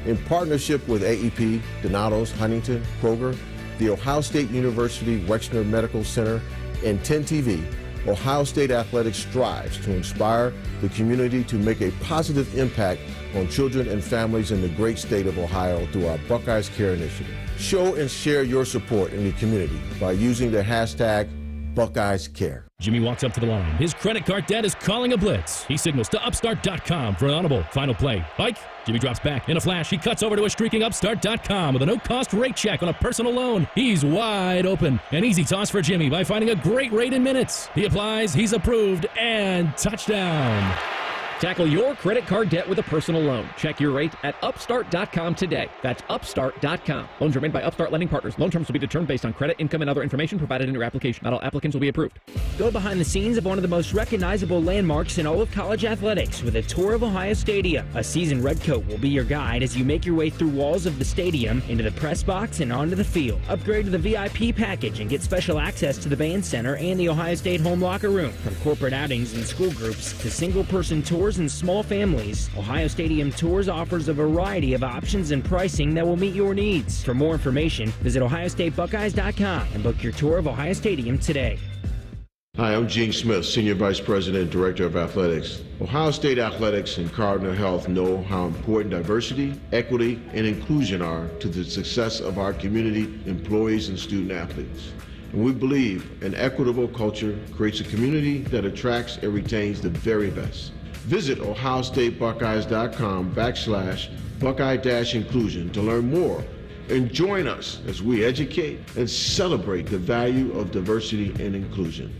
In partnership with AEP, Donatos, Huntington, Kroger, The Ohio State University Wexner Medical Center, and 10 TV, Ohio State Athletics strives to inspire the community to make a positive impact on children and families in the great state of Ohio through our Buckeyes Care initiative. Show and share your support in the community by using the hashtag Buckeyes Care. Jimmy walks up to the line. His credit card debt is calling a blitz. He signals to upstart.com for an audible. Final play. Pike. Jimmy drops back. In a flash, he cuts over to a streaking upstart.com with a no-cost rate check on a personal loan. He's wide open. An easy toss for Jimmy by finding a great rate in minutes. He applies, he's approved, and touchdown. Tackle your credit card debt with a personal loan. Check your rate at upstart.com today. That's upstart.com. Loans are made by Upstart Lending Partners. Loan terms will be determined based on credit, income, and other information provided in your application. Not all applicants will be approved. Go behind the scenes of one of the most recognizable landmarks in all of college athletics with a tour of Ohio Stadium. A seasoned redcoat will be your guide as you make your way through walls of the stadium, into the press box, and onto the field. Upgrade to the VIP package and get special access to the band center and the Ohio State home locker room. From corporate outings and school groups to single-person tours and small families, Ohio Stadium Tours offers a variety of options and pricing that will meet your needs. For more information, visit ohiostatebuckeyes.com and book your tour of Ohio Stadium today. Hi, I'm Gene Smith, Senior Vice President and Director of Athletics. Ohio State Athletics and Cardinal Health know how important diversity, equity, and inclusion are to the success of our community, employees, and student athletes. And we believe an equitable culture creates a community that attracts and retains the very best. Visit ohiostatebuckeyes.com/Buckeye-inclusion to learn more and join us as we educate and celebrate the value of diversity and inclusion.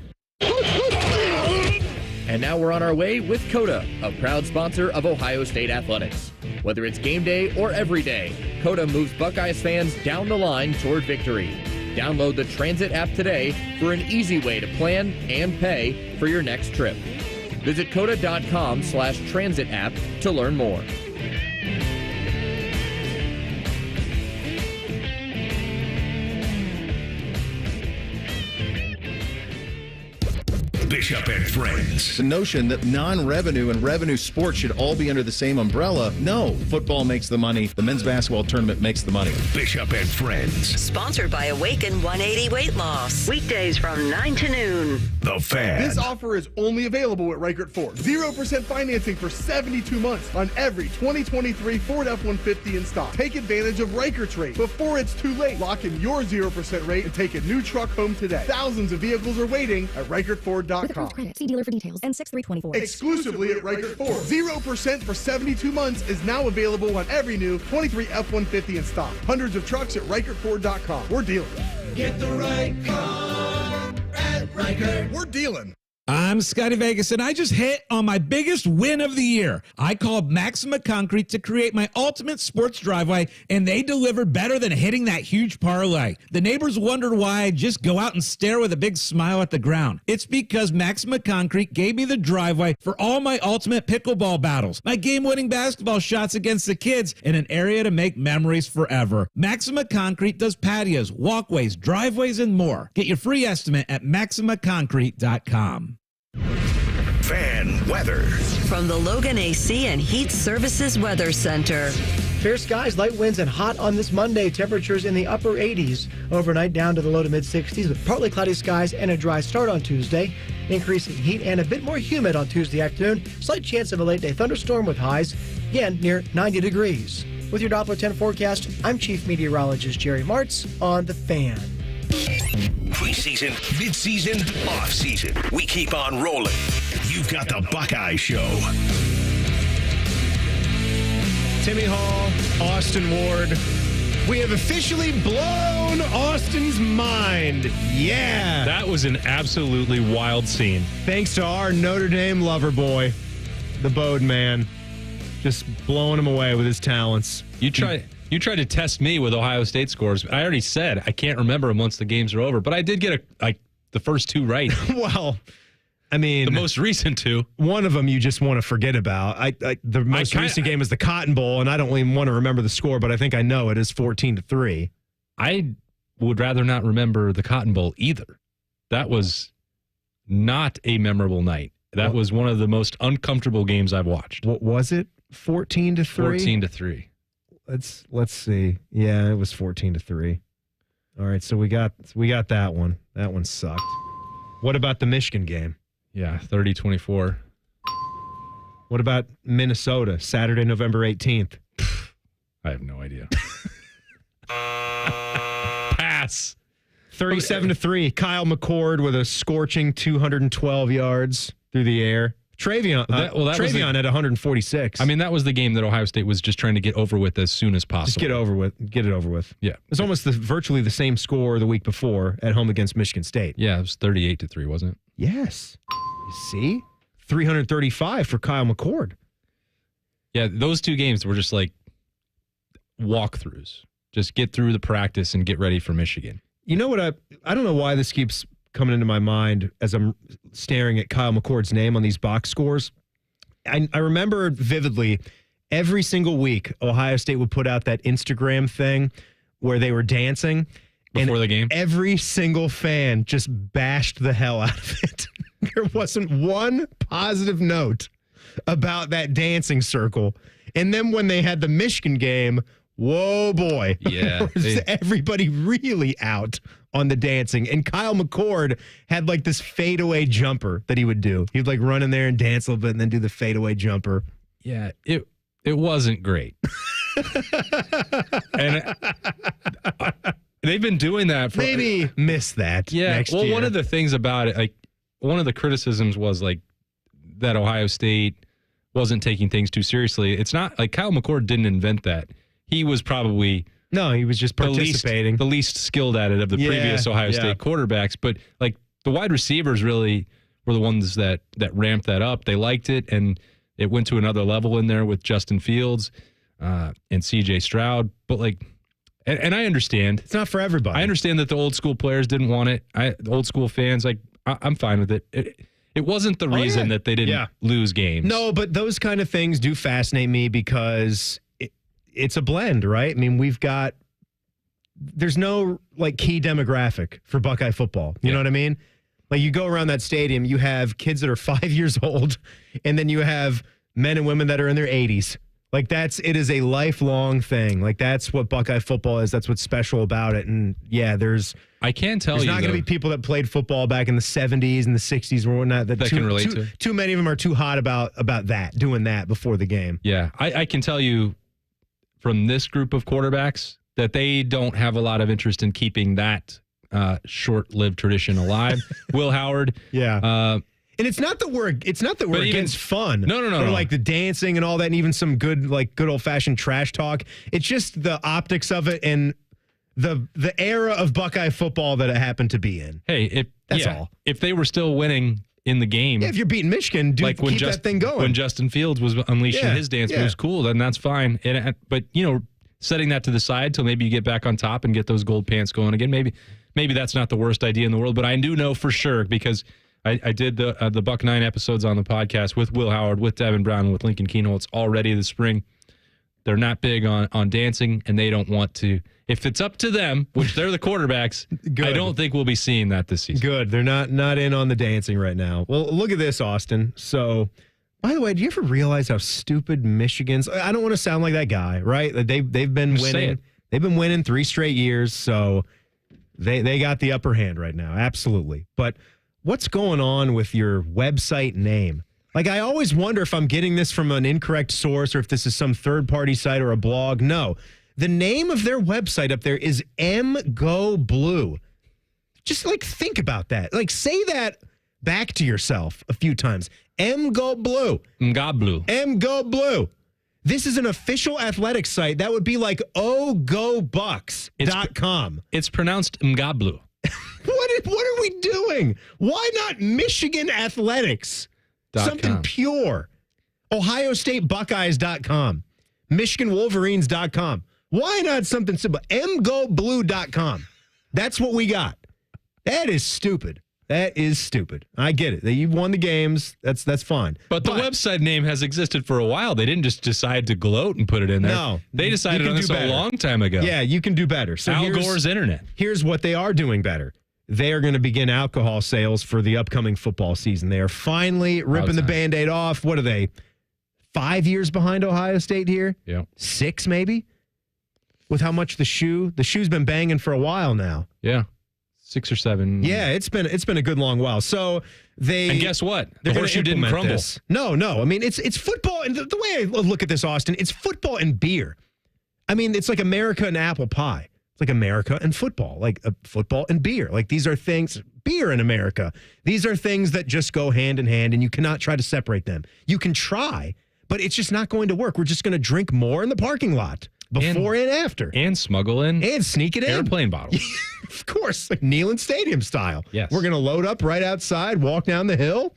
And now we're on our way with COTA, a proud sponsor of Ohio State Athletics. Whether it's game day or every day, COTA moves Buckeyes fans down the line toward victory. Download the Transit app today for an easy way to plan and pay for your next trip. Visit COTA.com/transit app to learn more. Bishop and Friends. The notion that non-revenue and revenue sports should all be under the same umbrella. No, football makes the money. The men's basketball tournament makes the money. Bishop and Friends. Sponsored by Awaken 180 Weight Loss. Weekdays from 9 to noon. The Fan. This offer is only available at Reichert Ford. 0% financing for 72 months on every 2023 Ford F-150 in stock. Take advantage of Reichert's rate before it's too late. Lock in your 0% rate and take a new truck home today. Thousands of vehicles are waiting at ReichertFord.com. See dealer for details. N6324. Exclusively at Reichert Ford. 0% for 72 months is now available on every new 23 F-150 in stock. Hundreds of trucks at ReichertFord.com. We're dealing. Get the right car at Reichert. We're dealing. I'm Scotty Vegas, and I just hit on my biggest win of the year. I called Maxima Concrete to create my ultimate sports driveway, and they delivered better than hitting that huge parlay. The neighbors wondered why I just go out and stare with a big smile at the ground. It's because Maxima Concrete gave me the driveway for all my ultimate pickleball battles, my game-winning basketball shots against the kids, and an area to make memories forever. Maxima Concrete does patios, walkways, driveways, and more. Get your free estimate at maximaconcrete.com. Fan weather. From the Logan AC and Heat Services Weather Center. Fair skies, light winds, and hot on this Monday. Temperatures in the upper 80s. Overnight down to the low to mid 60s with partly cloudy skies and a dry start on Tuesday. Increasing heat and a bit more humid on Tuesday afternoon. Slight chance of a late day thunderstorm with highs again near 90 degrees. With your Doppler 10 forecast, I'm Chief Meteorologist Jerry Martz on The Fan. Preseason, midseason, offseason. We keep on rolling. You've got the Buckeye Show. Timmy Hall, Austin Ward. We have officially blown Austin's mind. Yeah. That was an absolutely wild scene. Thanks to our Notre Dame lover boy, the Bode man. Just blowing him away with his talents. You tried to test me with Ohio State scores. I already said I can't remember them once the games are over, but I did get the first two right. Well, I mean, the most recent two. One of them you just want to forget about. The most recent game is the Cotton Bowl, and I don't even want to remember the score, but I think I know it is 14-3. I would rather not remember the Cotton Bowl either. That was not a memorable night. That was one of the most uncomfortable games I've watched. What was it? 14-3? 14-3. Let's see. Yeah, it was 14-3. All right, so we got that one. That one sucked. What about the Michigan game? Yeah, 30-24. What about Minnesota, Saturday, November 18th? I have no idea. Pass. 37-3. Kyle McCord with a scorching 212 yards through the air. Travion at 146. I mean, that was the game that Ohio State was just trying to get over with as soon as possible. Just get it over with. Yeah. It's almost virtually the same score the week before at home against Michigan State. Yeah, it was 38-3, wasn't it? Yes. You see? 335 for Kyle McCord. Yeah, those two games were just like walkthroughs. Just get through the practice and get ready for Michigan. You know what? I don't know why this keeps coming into my mind as I'm staring at Kyle McCord's name on these box scores. I remember vividly every single week Ohio State would put out that Instagram thing where they were dancing. Before the game? Every single fan just bashed the hell out of it. There wasn't one positive note about that dancing circle. And then when they had the Michigan game, whoa, boy. Yeah. Everybody really out on the dancing. And Kyle McCord had like this fadeaway jumper that he would do. He'd like run in there and dance a little bit and then do the fadeaway jumper. Yeah, it wasn't great. And they've been doing that for maybe miss that. Yeah. Next well, year. one of the things about it, like one of the criticisms was like that Ohio State wasn't taking things too seriously. It's not like Kyle McCord didn't invent that. He was probably he was just participating. The least skilled at it of the previous Ohio State quarterbacks. But like the wide receivers really were the ones that ramped that up. They liked it, and it went to another level in there with Justin Fields and C.J. Stroud. But like, and I understand it's not for everybody. I understand that the old school players didn't want it. The old school fans, like, I'm fine with it. It wasn't the reason that they didn't lose games. No, but those kind of things do fascinate me because it's a blend, right? I mean, there's no like key demographic for Buckeye football. You know what I mean? Like you go around that stadium, you have kids that are 5 years old, and then you have men and women that are in their 80s. Like it is a lifelong thing. Like that's what Buckeye football is. That's what's special about it. And yeah, I can tell there's you not going to be people that played football back in the 70s and the 60s or whatnot that can relate to. Too many of them are too hot about doing that before the game. Yeah, I can tell you from this group of quarterbacks that they don't have a lot of interest in keeping that short-lived tradition alive. Will Howard, and it's not that we're against fun. No. Or like the dancing and all that, and even some good old-fashioned trash talk. It's just the optics of it and the era of Buckeye football that it happened to be in. Hey, that's all. If they were still winning in the game, if you're beating Michigan, keep that thing going. When Justin Fields was unleashing his dance moves, cool, then that's fine. But setting that to the side till maybe you get back on top and get those gold pants going again. Maybe that's not the worst idea in the world, but I do know for sure because I did the Buck 9 episodes on the podcast with Will Howard, with Devin Brown, with Lincoln Kienholz already this spring. They're not big on dancing, and they don't want to. If it's up to them, which they're the quarterbacks, I don't think we'll be seeing that this season. Good. They're not in on the dancing right now. Well, look at this, Austin. So, by the way, do you ever realize how stupid Michigan's? I don't want to sound like that guy, right? They've been winning. They've been winning 3 straight years, so they got the upper hand right now. Absolutely. But what's going on with your website name? Like, I always wonder if I'm getting this from an incorrect source or if this is some third-party site or a blog. No. The name of their website up there is MGoBlue. Just, think about that. Say that back to yourself a few times. MGoBlue. MGoBlue. MGoBlue. This is an official athletics site. That would be like ogobucks.com. It's pronounced MGoBlue. What are we doing? Why not Michigan Athletics? Something pure. OhioStateBuckeyes.com. MichiganWolverines.com. Why not something simple? MGoBlue.com. That's what we got. That is stupid. That is stupid. I get it. You've won the games. That's fine. But the website name has existed for a while. They didn't just decide to gloat and put it in there. No. They decided on this a long time ago. Yeah, you can do better. So Al Gore's internet. Here's what they are doing better. they are going to begin alcohol sales for the upcoming football season. They are finally ripping the Band-Aid off. What are they, 5 years behind Ohio State here? Yeah. 6 maybe? With how much the shoe's been banging for a while now. Yeah. 6 or 7. Yeah, it's been a good long while. So and guess what? The horseshoe didn't crumble. This. No. I mean, it's football, and the way I look at this, Austin, it's football and beer. I mean, it's like America and apple pie. It's like America and football, like football and beer. Like these are things, beer in America. These are things that just go hand in hand, and you cannot try to separate them. You can try, but it's just not going to work. We're just going to drink more in the parking lot. Before and after. And smuggle in. And sneak it in. Airplane bottles. Of course, like Neyland Stadium style. Yes. We're going to load up right outside, walk down the hill,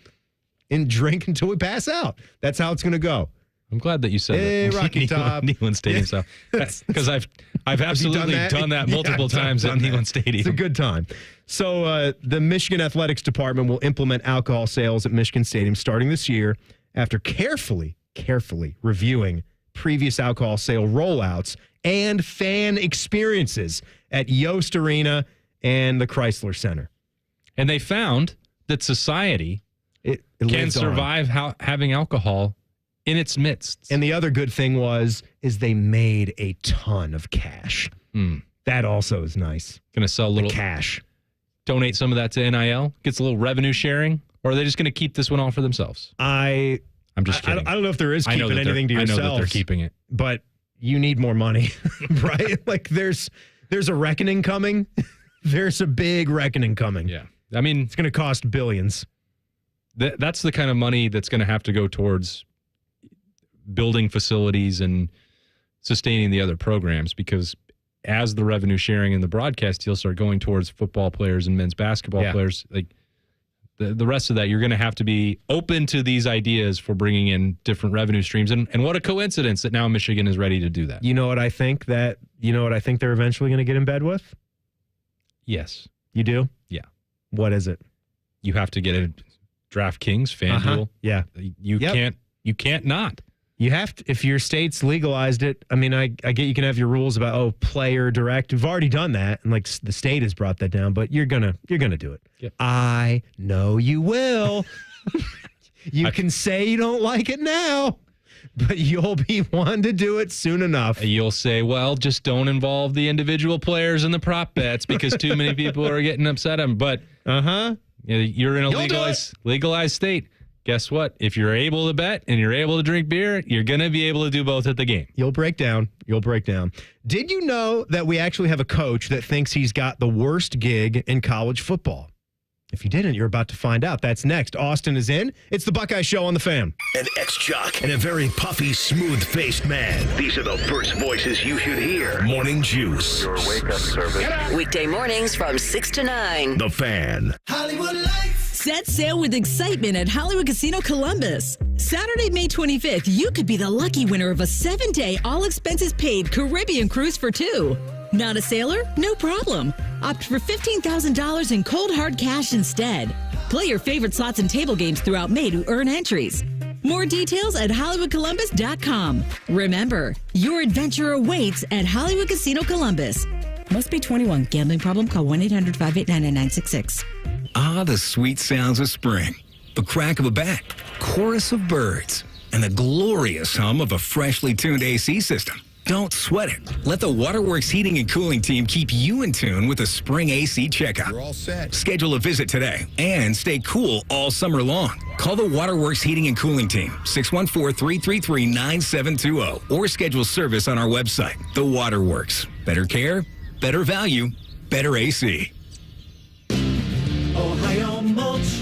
and drink until we pass out. That's how it's going to go. I'm glad that you said that. Rocky Top. Neyland Stadium style. Because I've absolutely done that multiple times at Neyland Stadium. It's a good time. So the Michigan Athletics Department will implement alcohol sales at Michigan Stadium starting this year after carefully reviewing previous alcohol sale rollouts and fan experiences at Yost Arena and the Chrysler Center. And they found that society can survive having alcohol in its midst. And the other good thing is they made a ton of cash. That also is nice. Going to sell a little cash. Donate some of that to NIL? Gets a little revenue sharing? Or are they just going to keep this one all for themselves? I'm just kidding. I don't know if there is keeping anything to yourselves. I know that they're keeping it. But you need more money, right? Like there's a reckoning coming. There's a big reckoning coming. Yeah. I mean, it's going to cost billions. That's the kind of money that's going to have to go towards building facilities and sustaining the other programs, because as the revenue sharing and the broadcast deals start going towards football players and men's basketball players, like the rest of that, you're going to have to be open to these ideas for bringing in different revenue streams. And what a coincidence that now Michigan is ready to do that. You know what I think they're eventually going to get in bed with? Yes. You do? Yeah. What is it? You have to get a DraftKings, FanDuel. Yeah. You can't not. You have to, if your state's legalized it. I mean, I get you can have your rules about player direct. We've already done that, and like the state has brought that down. But you're gonna do it. Yep. I know you will. You can say you don't like it now, but you'll be one to do it soon enough. You'll say, well, just don't involve the individual players in the prop bets because too many people are getting upset. But you're in a legalized state. Guess what? If you're able to bet and you're able to drink beer, you're going to be able to do both at the game. You'll break down. Did you know that we actually have a coach that thinks he's got the worst gig in college football? If you didn't, you're about to find out. That's next. Austin is in. It's the Buckeye Show on the Fan. An ex-jock and a very puffy, smooth-faced man. These are the first voices you should hear. Morning Juice. Your wake-up service. Weekday mornings from 6 to 9. The Fan. Hollywood Lights. Set sail with excitement at Hollywood Casino Columbus. Saturday, May 25th, you could be the lucky winner of a 7-day, all-expenses-paid Caribbean cruise for 2. Not a sailor? No problem. Opt for $15,000 in cold hard cash instead. Play your favorite slots and table games throughout May to earn entries. More details at HollywoodColumbus.com. Remember, your adventure awaits at Hollywood Casino Columbus. Must be 21. Gambling problem? Call 1-800-589-9966. Ah, the sweet sounds of spring. The crack of a bat, chorus of birds, and the glorious hum of a freshly tuned AC system. Don't sweat it. Let the Waterworks Heating and Cooling team keep you in tune with a spring AC checkup. You're all set. Schedule a visit today and stay cool all summer long. Call the Waterworks Heating and Cooling team, 614-333-9720, or schedule service on our website. The Waterworks. Better care, better value, better AC. Ohio Mulch,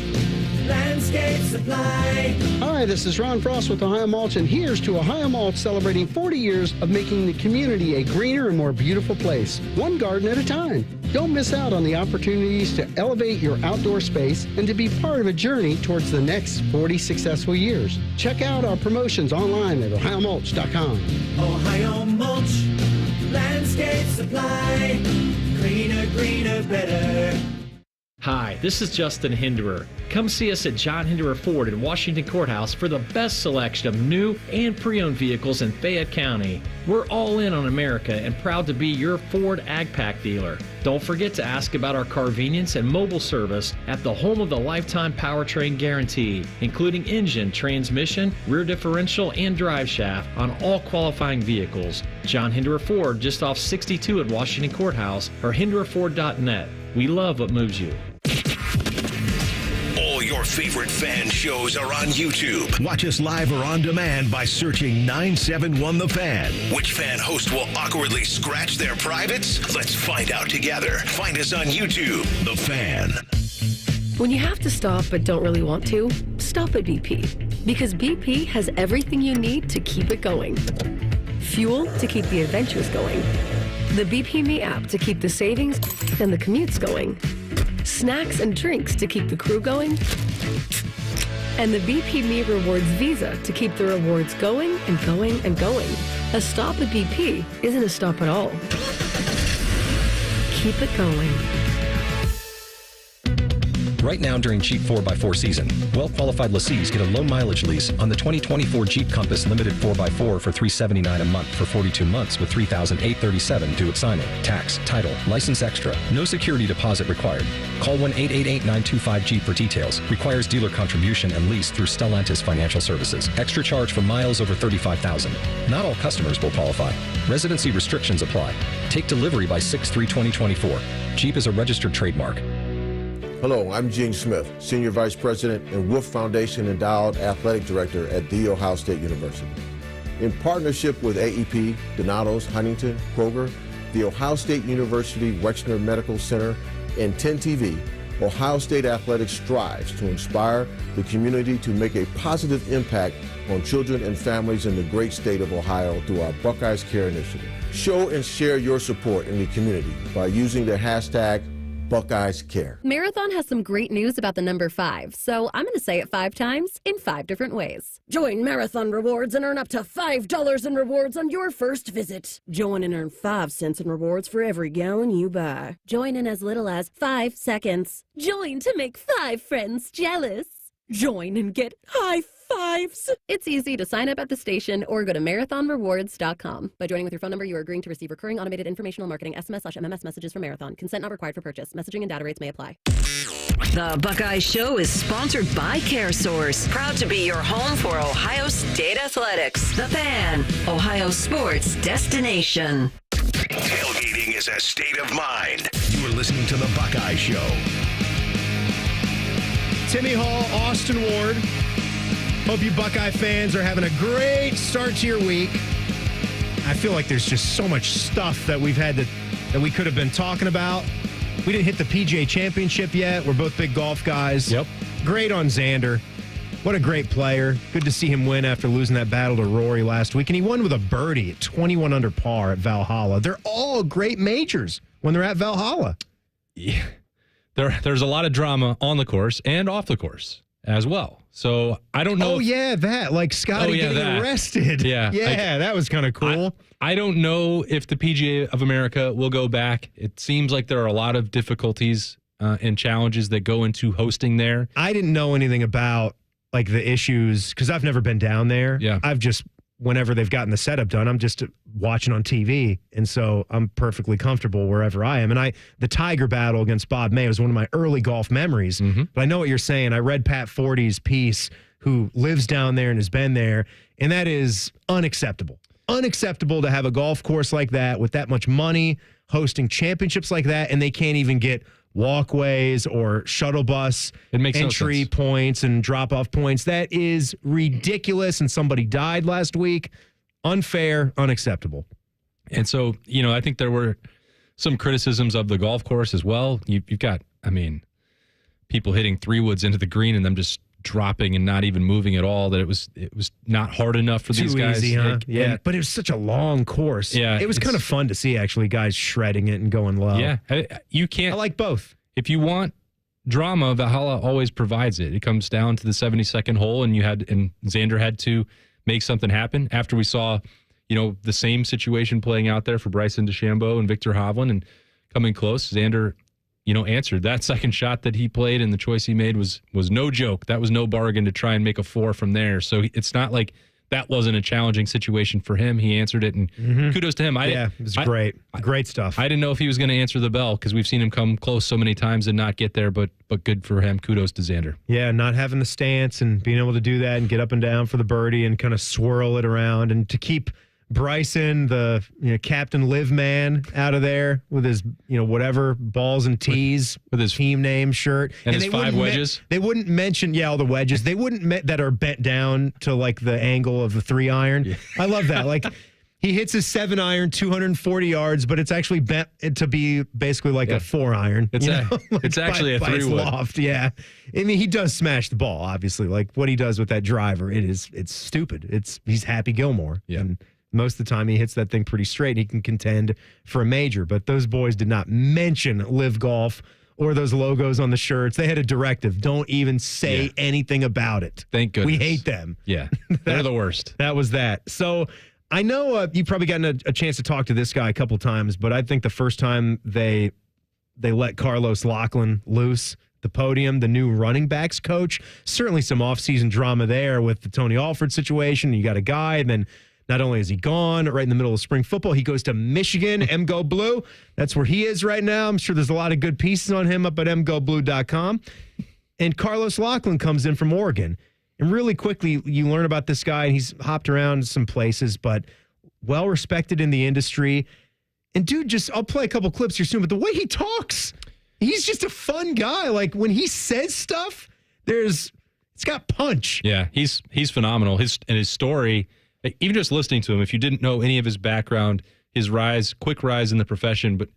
Landscape Supply. Hi, this is Ron Frost with Ohio Mulch, and here's to Ohio Mulch celebrating 40 years of making the community a greener and more beautiful place, one garden at a time. Don't miss out on the opportunities to elevate your outdoor space and to be part of a journey towards the next 40 successful years. Check out our promotions online at ohiomulch.com. Ohio Mulch, Landscape Supply. Greener, greener, better. Hi, this is Justin Hinderer. Come see us at John Hinderer Ford in Washington Courthouse for the best selection of new and pre-owned vehicles in Fayette County. We're all in on America and proud to be your Ford Ag Pack dealer. Don't forget to ask about our convenience and mobile service at the home of the lifetime powertrain guarantee, including engine, transmission, rear differential, and drive shaft on all qualifying vehicles. John Hinderer Ford, just off 62 at Washington Courthouse, or hindererford.net. We love what moves you. All your favorite fan shows are on YouTube. Watch us live or on demand by searching 971 The Fan. Which fan host will awkwardly scratch their privates? Let's find out together. Find us on YouTube, The Fan. When you have to stop but don't really want to, stop at BP. Because BP has everything you need to keep it going. Fuel to keep the adventures going. The BP Me app to keep the savings and the commutes going. Snacks and drinks to keep the crew going. And the BP Me Rewards Visa to keep the rewards going and going and going. A stop at BP isn't a stop at all. Keep it going. Right now during Jeep 4x4 season, well-qualified lessees get a low-mileage lease on the 2024 Jeep Compass Limited 4x4 for $379 a month for 42 months with $3,837 due at signing. Tax, title, license extra. No security deposit required. Call 1-888-925-JEEP for details. Requires dealer contribution and lease through Stellantis Financial Services. Extra charge for miles over 35,000. Not all customers will qualify. Residency restrictions apply. Take delivery by 6/3/2024. Jeep is a registered trademark. Hello, I'm Gene Smith, Senior Vice President and Wolf Foundation Endowed Athletic Director at The Ohio State University. In partnership with AEP, Donatos, Huntington, Kroger, The Ohio State University Wexner Medical Center, and 10 TV, Ohio State Athletics strives to inspire the community to make a positive impact on children and families in the great state of Ohio through our Buckeyes Care initiative. Show and share your support in the community by using the hashtag Buckeyes Care. Marathon has some great news about the number 5, so I'm going to say it 5 times in 5 different ways. Join Marathon Rewards and earn up to $5 in rewards on your first visit. Join and earn 5 cents in rewards for every gallon you buy. Join in as little as 5 seconds. Join to make 5 friends jealous. Join and get high fives. It's easy to sign up at the station or go to marathonrewards.com. By joining with your phone number, you are agreeing to receive recurring automated informational marketing SMS/MMS messages from Marathon. Consent not required for purchase. Messaging and data rates may apply. The Buckeye Show is sponsored by CareSource. Proud to be your home for Ohio State Athletics. The Fan, Ohio sports destination. Tailgating is a state of mind. You are listening to The Buckeye Show. Timmy Hall, Austin Ward. Hope you Buckeye fans are having a great start to your week. I feel like there's just so much stuff that we've had that we could have been talking about. We didn't hit the PGA Championship yet. We're both big golf guys. Yep. Great on Xander. What a great player. Good to see him win after losing that battle to Rory last week. And he won with a birdie at 21 under par at Valhalla. They're all great majors when they're at Valhalla. Yeah. There's a lot of drama on the course and off the course as well. So I don't know. Oh, yeah, that. Like Scotty getting arrested. Yeah. Yeah, that was kind of cool. I don't know if the PGA of America will go back. It seems like there are a lot of difficulties and challenges that go into hosting there. I didn't know anything about like the issues because I've never been down there. Yeah. I've just, whenever they've gotten the setup done, I'm just watching on TV. And so I'm perfectly comfortable wherever I am. And the Tiger battle against Bob May was one of my early golf memories. Mm-hmm. But I know what you're saying. I read Pat Forty's piece, who lives down there and has been there. And that is unacceptable. Unacceptable to have a golf course like that with that much money, hosting championships like that, and they can't even get walkways or shuttle bus entry points and drop-off points. That is ridiculous, and somebody died last week. Unfair, unacceptable. And so, I think there were some criticisms of the golf course as well. You've got, people hitting 3-woods into the green and them just dropping and not even moving at all, that it was not hard enough for these guys. Easy, huh? Yeah, but it was such a long course. Yeah. It was kind of fun to see, actually, guys shredding it and going low. Yeah. You can't. I like both. If you want drama, Valhalla always provides it. It comes down to the 72nd hole, and Xander had to make something happen after we saw, the same situation playing out there for Bryson DeChambeau and Victor Hovland and coming close. Xander, answered. That second shot that he played and the choice he made was no joke. That was no bargain to try and make a 4 from there. So it's not like that wasn't a challenging situation for him. He answered it, and kudos to him. It was great. Great stuff. I didn't know if he was going to answer the bell because we've seen him come close so many times and not get there, but good for him. Kudos to Xander. Yeah, not having the stance and being able to do that and get up and down for the birdie and kind of swirl it around, and to keep Bryson, the Captain Live man, out of there with his whatever balls and tees with his team name shirt and his 5 wedges. They wouldn't mention all the wedges. They wouldn't that are bent down to like the angle of the 3-iron. Yeah. I love that. Like he hits his 7-iron 240 yards, but it's actually bent to be basically like a 4-iron. It's actually a 3-wood. Loft. Yeah, I mean he does smash the ball. Obviously, like what he does with that driver, it's stupid. He's Happy Gilmore. Yeah. And most of the time, he hits that thing pretty straight. He can contend for a major. But those boys did not mention Live Golf or those logos on the shirts. They had a directive. Don't even say anything about it. Thank goodness. We hate them. Yeah, they're the worst. That was that. So I know you've probably gotten a chance to talk to this guy a couple times, but I think the first time they let Carlos Locklyn loose the podium, the new running backs coach, certainly some offseason drama there with the Tony Alford situation. You got a guy, and then not only is he gone right in the middle of spring football, he goes to Michigan, Go Blue. That's where he is right now. I'm sure there's a lot of good pieces on him up at mgoblue.com. And Carlos Locklyn comes in from Oregon. And really quickly, you learn about this guy, and he's hopped around some places, but well-respected in the industry. And dude, I'll play a couple clips here soon, but the way he talks, he's just a fun guy. Like when he says stuff, it's got punch. Yeah, he's phenomenal. His story, even just listening to him, if you didn't know any of his background, his quick rise in the profession, but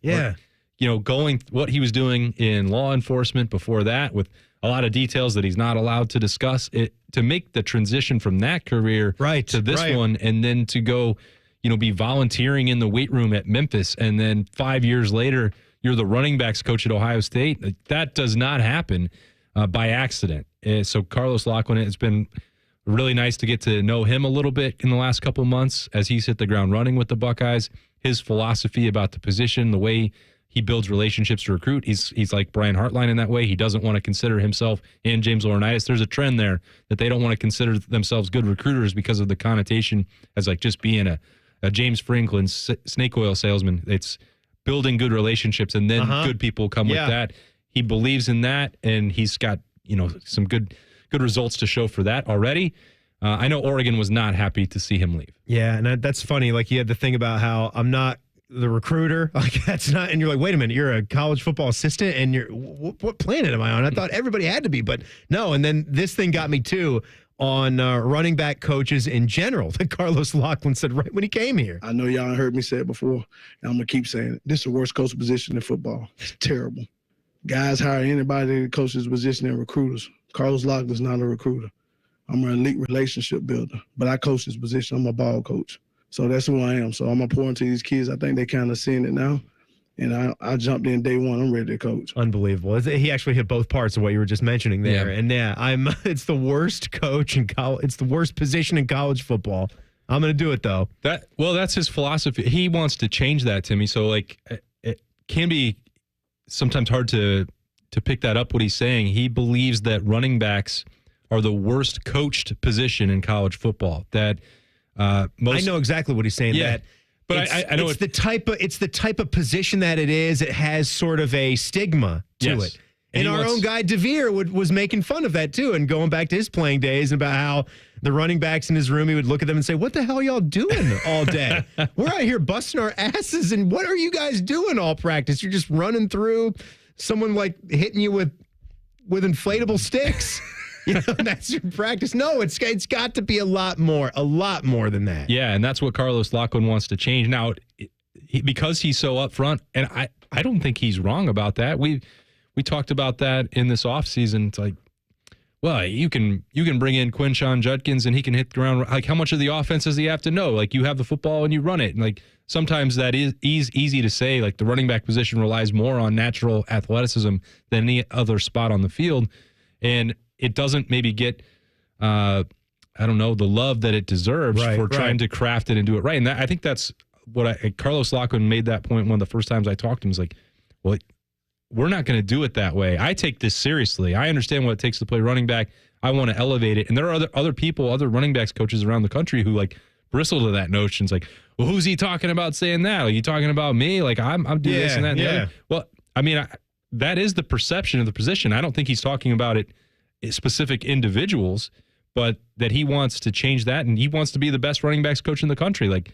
going what he was doing in law enforcement before that, with a lot of details that he's not allowed to discuss, to make the transition from that career to this one, and then to go, be volunteering in the weight room at Memphis, and then 5 years later, you're the running backs coach at Ohio State. That does not happen by accident. So Carlos Locklyn, it's been really nice to get to know him a little bit in the last couple months as he's hit the ground running with the Buckeyes. His philosophy about the position, the way he builds relationships to recruit, he's like Brian Hartline in that way. He doesn't want to consider himself and James Laurinaitis. There's a trend there that they don't want to consider themselves good recruiters because of the connotation as like just being a James Franklin snake oil salesman. It's building good relationships, and then good people come with that. He believes in that, and he's got some good results to show for that already. I know Oregon was not happy to see him leave. Yeah, and that's funny. Like, you had the thing about how I'm not the recruiter. Like, that's not, and you're like, wait a minute, you're a college football assistant, and you're, what planet am I on? I thought everybody had to be, but no. And then this thing got me too on running back coaches in general that Carlos Locklyn said right when he came here. I know y'all heard me say it before, and I'm going to keep saying it. This is the worst coach position in football. It's terrible. Guys hire anybody to coach this position and recruiters. Carlos Locklyn's not a recruiter. I'm an elite relationship builder, but I coach this position. I'm a ball coach. So that's who I am. So I'm going to pour into these kids. I think they kind of seeing it now. And I jumped in day one. I'm ready to coach. Unbelievable. He actually hit both parts of what you were just mentioning there. Yeah. And it's the worst coach in college. It's the worst position in college football. I'm going to do it though. That's his philosophy. He wants to change that, Timmy. So like it can be sometimes hard to pick that up, what he's saying. He believes that running backs are the worst coached position in college football. That I know exactly what he's saying. Yeah, but I know it's the type of position that it is. It has sort of a stigma to it. And our own guy DeVere was making fun of that too, and going back to his playing days about how the running backs in his room, he would look at them and say, "What the hell are y'all doing all day? We're out here busting our asses, and what are you guys doing all practice? You're just running through someone like hitting you with inflatable sticks." That's your practice. No, it's got to be a lot more than that. Yeah, and that's what Carlos Locklyn wants to change. Now, because he's so upfront, and I don't think he's wrong about that. We talked about that in this offseason. It's like, well, you can bring in Quinshon Judkins and he can hit the ground. Like, how much of the offense does he have to know? Like, you have the football and you run it. And like, sometimes that is easy to say. Like, the running back position relies more on natural athleticism than any other spot on the field. And it doesn't maybe get, the love that it deserves for trying to craft it and do it right. And I think that's what Carlos Locklyn made that point one of the first times I talked to him. He's like, well, we're not going to do it that way. I take this seriously. I understand what it takes to play running back. I want to elevate it. And there are other people, other running backs coaches around the country who like bristle to that notion. It's like, well, who's he talking about saying that? Are you talking about me? Like I'm doing this and that and the other. Well, I mean, that is the perception of the position. I don't think he's talking about it specific individuals, but that he wants to change that and he wants to be the best running backs coach in the country. Like,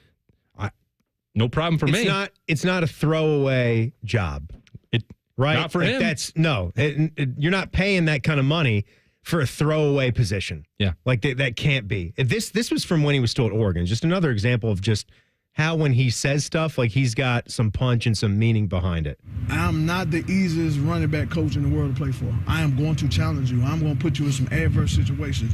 no problem for me. It's not a throwaway job. Right? Not for him. You're not paying that kind of money for a throwaway position. Yeah. Like that can't be. This was from when he was still at Oregon. Just another example of just how when he says stuff, like he's got some punch and some meaning behind it. I'm not the easiest running back coach in the world to play for. I am going to challenge you. I'm going to put you in some adverse situations.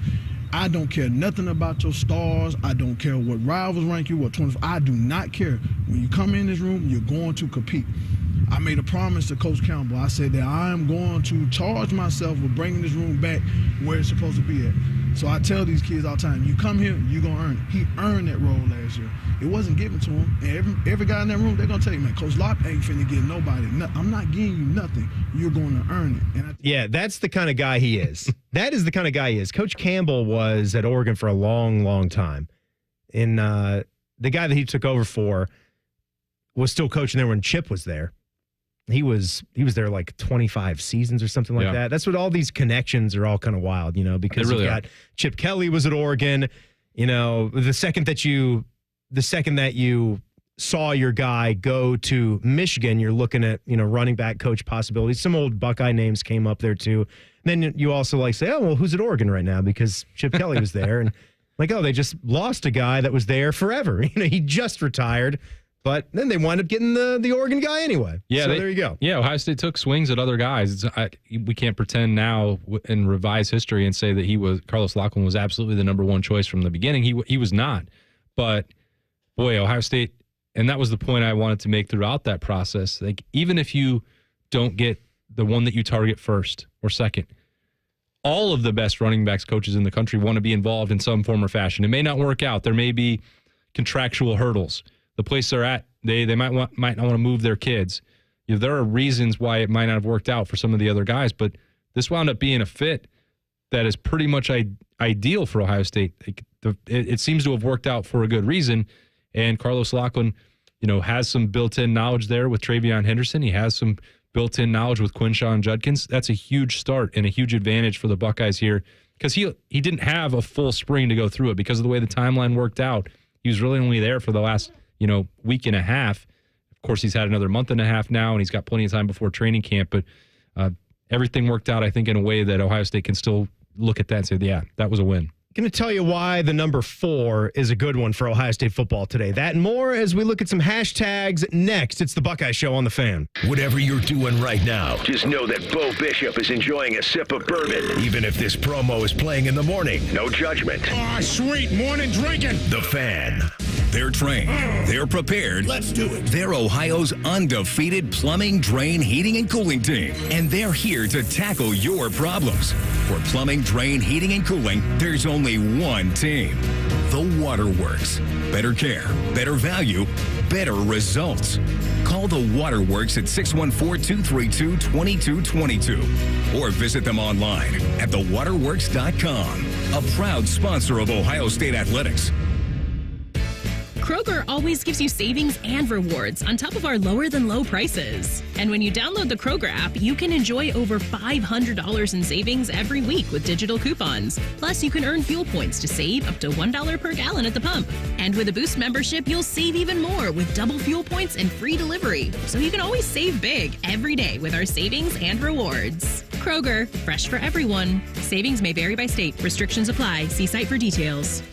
I don't care nothing about your stars. I don't care what rivals rank you, what 25. I do not care. When you come in this room, you're going to compete. I made a promise to Coach Campbell. I said that I am going to charge myself with bringing this room back where it's supposed to be at. So I tell these kids all the time, you come here, you're going to earn it. He earned that role last year. It wasn't given to him. And every guy in that room, they're going to tell you, man, Coach Lock ain't finna give nobody. I'm not giving you nothing. You're going to earn it. And that's the kind of guy he is. That is the kind of guy he is. Coach Campbell was at Oregon for a long, long time. And the guy that he took over for was still coaching there when Chip was there. He was there like 25 seasons or something like that. That's what all these connections are all kind of wild, because you've got Chip Kelly was at Oregon. The second that you saw your guy go to Michigan, you're looking at, running back coach possibilities. Some old Buckeye names came up there too. And then you also say, oh, well, who's at Oregon right now? Because Chip Kelly was there. And they just lost a guy that was there forever. He just retired. But then they wound up getting the Oregon guy anyway. Yeah, so there you go. Yeah, Ohio State took swings at other guys. We can't pretend now and revise history and say that Carlos Locklyn was absolutely the number one choice from the beginning. He was not. But, boy, Ohio State, and that was the point I wanted to make throughout that process. Like, even if you don't get the one that you target first or second, all of the best running backs coaches in the country want to be involved in some form or fashion. It may not work out. There may be contractual hurdles. The place they're at, they might not want to move their kids. There are reasons why it might not have worked out for some of the other guys, but this wound up being a fit that is pretty much ideal for Ohio State. It seems to have worked out for a good reason, and Carlos Locklyn, has some built-in knowledge there with Travion Henderson. He has some built-in knowledge with Quinshawn Judkins. That's a huge start and a huge advantage for the Buckeyes here because he didn't have a full spring to go through it because of the way the timeline worked out. He was really only there for the last week and a half. Of course, he's had another month and a half now, and he's got plenty of time before training camp. But everything worked out, I think, in a way that Ohio State can still look at that and say, yeah, that was a win. Going to tell you why the number 4 is a good one for Ohio State football today. That and more as we look at some hashtags next. It's the Buckeye Show on the Fan. Whatever you're doing right now, just know that Bo Bishop is enjoying a sip of bourbon. Even if this promo is playing in the morning, no judgment. Sweet morning drinking. The Fan. They're trained. They're prepared. Let's do it. They're Ohio's undefeated plumbing, drain, heating, and cooling team. And they're here to tackle your problems. For plumbing, drain, heating, and cooling, there's only one team. The Waterworks. Better care, better value, better results. Call the Waterworks at 614-232-2222 or visit them online at thewaterworks.com. A proud sponsor of Ohio State Athletics. Kroger always gives you savings and rewards on top of our lower-than-low prices. And when you download the Kroger app, you can enjoy over $500 in savings every week with digital coupons. Plus, you can earn fuel points to save up to $1 per gallon at the pump. And with a Boost membership, you'll save even more with double fuel points and free delivery. So you can always save big every day with our savings and rewards. Kroger, fresh for everyone. Savings may vary by state. Restrictions apply. See site for details.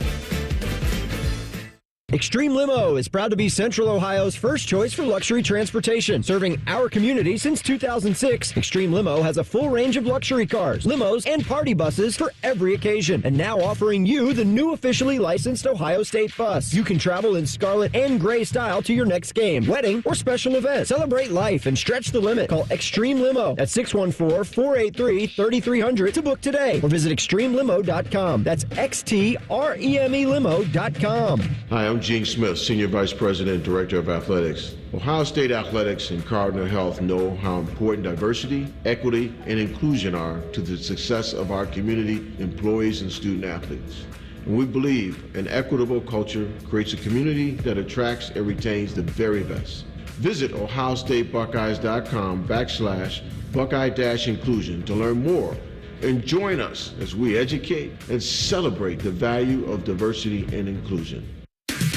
Extreme Limo is proud to be Central Ohio's first choice for luxury transportation. Serving our community since 2006, Extreme Limo has a full range of luxury cars, limos, and party buses for every occasion. And now offering you the new officially licensed Ohio State bus. You can travel in scarlet and gray style to your next game, wedding, or special event. Celebrate life and stretch the limit. Call Extreme Limo at 614-483-3300 to book today or visit extremelimo.com. That's XTREME limo.com. Hi, I'm I'm Gene Smith, Senior Vice President and Director of Athletics. Ohio State Athletics and Cardinal Health know how important diversity, equity, and inclusion are to the success of our community, employees, and student athletes. And we believe an equitable culture creates a community that attracts and retains the very best. Visit ohiostatebuckeyes.com/Buckeye-inclusion to learn more and join us as we educate and celebrate the value of diversity and inclusion.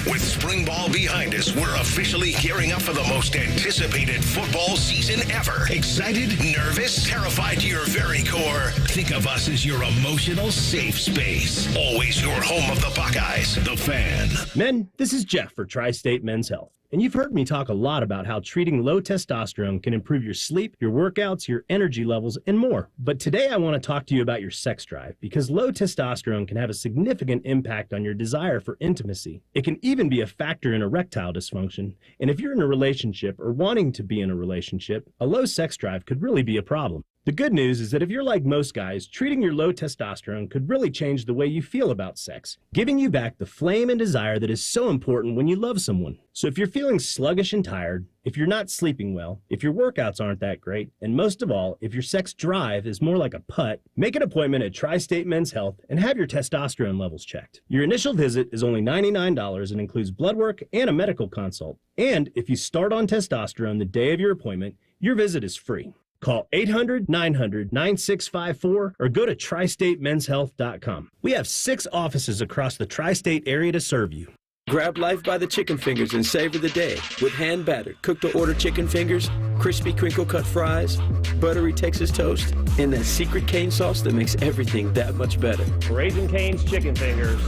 With spring ball behind us, we're officially gearing up for the most anticipated football season ever. Excited, nervous, terrified to your very core? Think of us as your emotional safe space. Always your home of the Buckeyes, the Fan. Men, this is Jeff for Tri-State Men's Health. And you've heard me talk a lot about how treating low testosterone can improve your sleep, your workouts, your energy levels, and more. But today I want to talk to you about your sex drive, because low testosterone can have a significant impact on your desire for intimacy. It can even be a factor in erectile dysfunction. And if you're in a relationship or wanting to be in a relationship, a low sex drive could really be a problem. The good news is that if you're like most guys, treating your low testosterone could really change the way you feel about sex, giving you back the flame and desire that is so important when you love someone. So if you're feeling sluggish and tired, if you're not sleeping well, if your workouts aren't that great, and most of all, if your sex drive is more like a putt, make an appointment at Tri-State Men's Health and have your testosterone levels checked. Your initial visit is only $99 and includes blood work and a medical consult. And if you start on testosterone the day of your appointment, your visit is free. Call 800-900-9654 or go to tristatemenshealth.com. We have 6 offices across the tri-state area to serve you. Grab life by the chicken fingers and savor the day with hand-battered, cooked-to-order chicken fingers, crispy crinkle-cut fries, buttery Texas toast, and that secret cane sauce that makes everything that much better. Raising Cane's Chicken Fingers.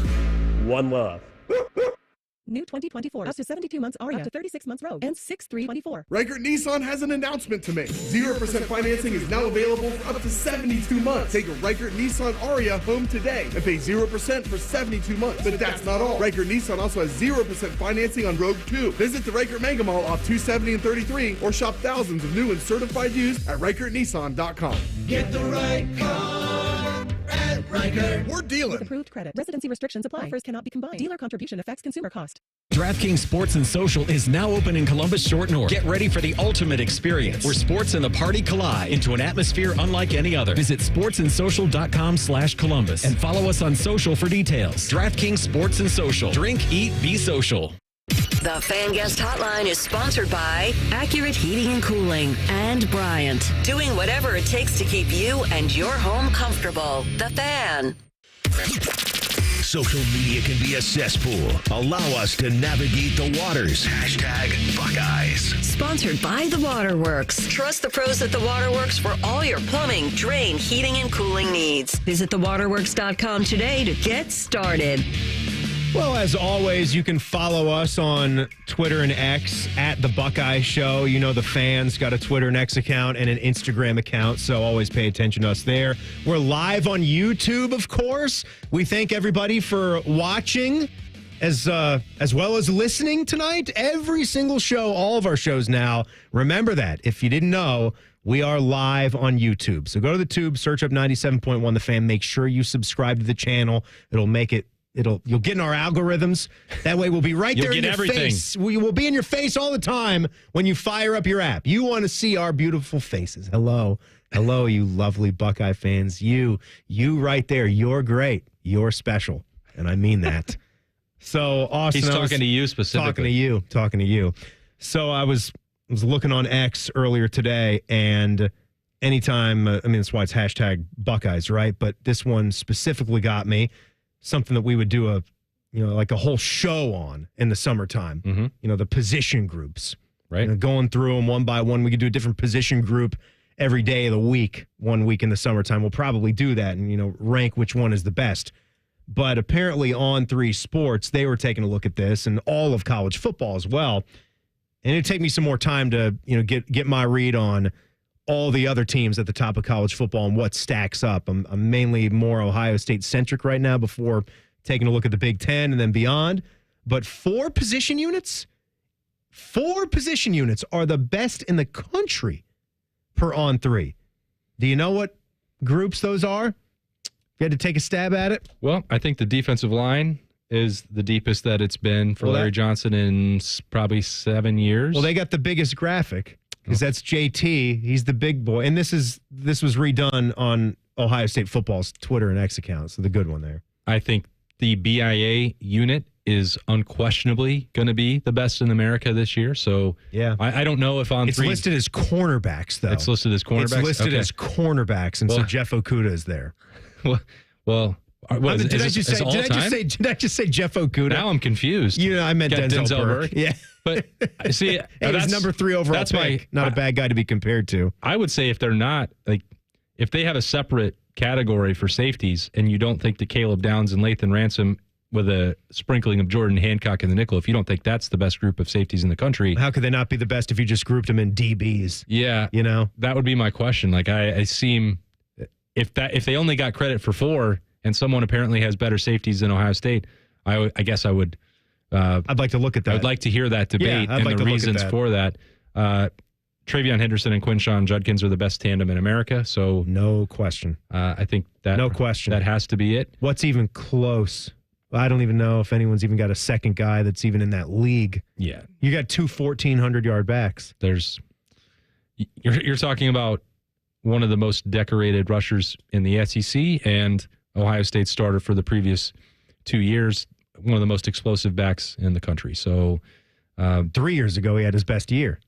One love. New 2024. Up to 72 months Aria. Up to 36 months Rogue. And 6/3/24. Reichert Nissan has an announcement to make. 0% financing is now available for up to 72 months. Take a Reichert Nissan Aria home today and pay 0% for 72 months. But that's not all. Reichert Nissan also has 0% financing on Rogue 2. Visit the Reichert Mega Mall off 270 and 33 or shop thousands of new and certified used at ReichertNissan.com. Get the right car at Reichert. We're dealing. With approved credit. Residency restrictions apply. Offers cannot be combined. Dealer contribution affects consumer cost. DraftKings Sports and Social is now open in Columbus Short North. Get ready for the ultimate experience where sports and the party collide into an atmosphere unlike any other. Visit sportsandsocial.com/Columbus and follow us on social for details. DraftKings Sports and Social. Drink, eat, be social. The Fan Guest Hotline is sponsored by Accurate Heating and Cooling and Bryant, doing whatever it takes to keep you and your home comfortable. The Fan. Social media can be a cesspool. Allow us to navigate the waters. #Buckeyes. Sponsored by The Waterworks. Trust the pros at The Waterworks for all your plumbing, drain, heating, and cooling needs. Visit thewaterworks.com today to get started. Well, as always, you can follow us on Twitter and X at The Buckeye Show. You know the Fan's got a Twitter and X account and an Instagram account, so always pay attention to us there. We're live on YouTube, of course. We thank everybody for watching as well as listening tonight. Every single show, all of our shows now. Remember that. If you didn't know, we are live on YouTube. So go to the tube, search up 97.1 The Fan. Make sure you subscribe to the channel. You'll get in our algorithms. That way we'll be right there in your face. We will be in your face all the time when you fire up your app. You want to see our beautiful faces. Hello, you lovely Buckeye fans. You right there. You're great. You're special. And I mean that. So, Austin, he's talking to you specifically. Talking to you. So I was looking on X earlier today, and anytime, that's why it's #Buckeyes, right? But this one specifically got me. Something that we would do like a whole show on in the summertime. Mm-hmm. The position groups, right? Going through them one by one. We could do a different position group every day of the week. 1 week in the summertime, we'll probably do that and rank which one is the best. But apparently, On3 Sports, they were taking a look at this, and all of college football as well. And it'd take me some more time to get my read on all the other teams at the top of college football and what stacks up. I'm mainly more Ohio State centric right now before taking a look at the Big Ten and then beyond. But 4 position units are the best in the country per On3. Do you know what groups those are? If you had to take a stab at it? Well, I think the defensive line is the deepest that it's been for Larry Johnson in probably 7 years. Well, they got the biggest graphic because that's JT. He's the big boy. And this was redone on Ohio State football's Twitter and X account. So the good one there. I think the BIA unit is unquestionably going to be the best in America this year. So yeah, I don't know if it's listed as cornerbacks, though. It's listed as cornerbacks? It's listed as cornerbacks, and so Jeff Okuda is there. Well, did I just say Jeff Okuda? Now I'm confused. I meant Denzel Burke. Yeah. But see, he's number 3 overall pick. Not a bad guy to be compared to. I would say if they're not, if they have a separate category for safeties and you don't think that Caleb Downs and Lathan Ransom with a sprinkling of Jordan Hancock in the nickel, if you don't think that's the best group of safeties in the country. How could they not be the best if you just grouped them in DBs? Yeah. That would be my question. I seem, if they only got credit for 4 and someone apparently has better safeties than Ohio State, I guess I would. I'd like to look at that. I would like to hear that debate and the reasons for that. Travion Henderson and Quinshon Judkins are the best tandem in America. So no question. I think that no question. That has to be it. What's even close? I don't even know if anyone's even got a second guy that's even in that league. Yeah. You got 2 1,400-yard backs. You're talking about one of the most decorated rushers in the SEC and Ohio State starter for the previous 2 years, one of the most explosive backs in the country. So 3 years ago, he had his best year.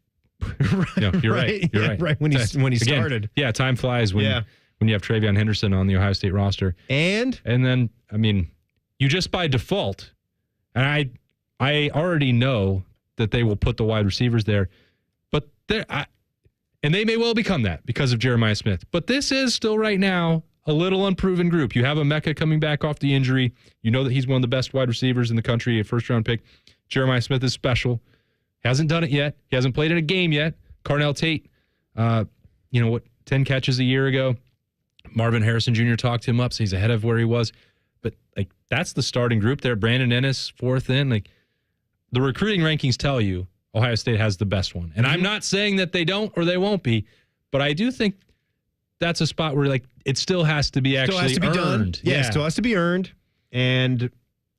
No, you're right. You're right. Right when he started. Yeah, time flies when you have Travion Henderson on the Ohio State roster. And then, you just by default, and I already know that they will put the wide receivers there, but and they may well become that because of Jeremiah Smith. But this is still right now a little unproven group. You have a Mecca coming back off the injury. You know that he's one of the best wide receivers in the country, a first-round pick. Jeremiah Smith is special. Hasn't done it yet. He hasn't played in a game yet. Carnell Tate, 10 catches a year ago. Marvin Harrison Jr. talked him up, so he's ahead of where he was. But that's the starting group there. Brandon Ennis, 4th in. The recruiting rankings tell you Ohio State has the best one. And I'm not saying that they don't or they won't be, but I do think that's a spot where it still has to be earned. Yeah, it still has to be earned. And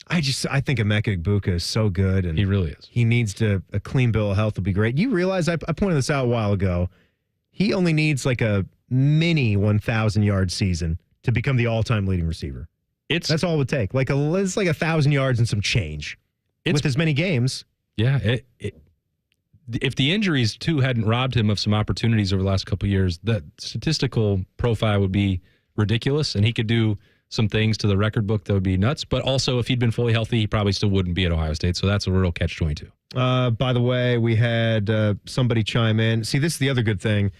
I think Emeka Egbuka is so good. And he really is. He needs a clean bill of health will be great. You realize I pointed this out a while ago. He only needs a mini 1,000-yard season to become the all-time leading receiver. That's all it would take. It's 1,000 yards and some change with as many games. Yeah. If the injuries, too, hadn't robbed him of some opportunities over the last couple of years, that statistical profile would be ridiculous, and he could do some things to the record book that would be nuts. But also, if he'd been fully healthy, he probably still wouldn't be at Ohio State. So that's a real catch-22. By the way, we had somebody chime in. See, this is the other good thing.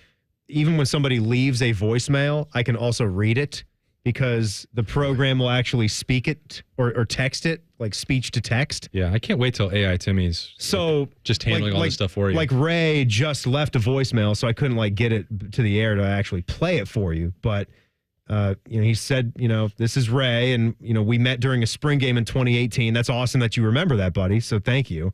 Even when somebody leaves a voicemail, I can also read it because the program will actually speak it or text it, speech to text. Yeah, I can't wait till AI Timmy's just handling all this stuff for you. Ray just left a voicemail, so I couldn't get it to the air to actually play it for you. But he said, this is Ray, and we met during a spring game in 2018. That's awesome that you remember that, buddy. So thank you.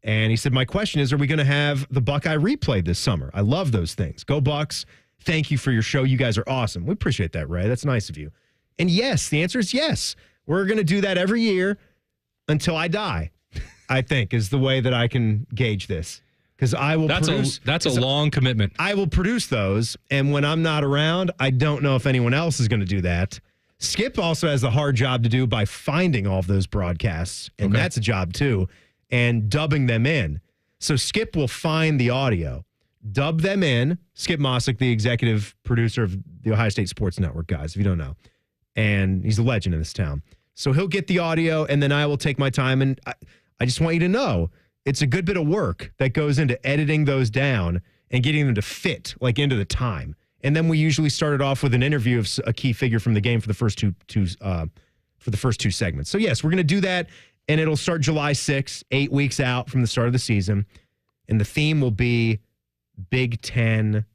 And he said, my question is, are we going to have the Buckeye replay this summer? I love those things. Go Bucks. Thank you for your show. You guys are awesome. We appreciate that, Ray. That's nice of you. And yes, the answer is yes. We're going to do that every year until I die, I think, is the way that I can gauge this. Because I will produce. That's a long commitment. I will produce those. And when I'm not around, I don't know if anyone else is going to do that. Skip also has a hard job to do by finding all of those broadcasts. And that's a job, too. And dubbing them in. So Skip will find the audio, dub them in. Skip Mossick, the executive producer of the Ohio State Sports Network, guys, if you don't know. And he's a legend in this town. So he'll get the audio, and then I will take my time. And I just want you to know, it's a good bit of work that goes into editing those down and getting them to fit into the time. And then we usually started off with an interview of a key figure from the game for the first two segments. So yes, we're going to do that. And it'll start July 6th, 8 weeks out from the start of the season. And the theme will be Big Ten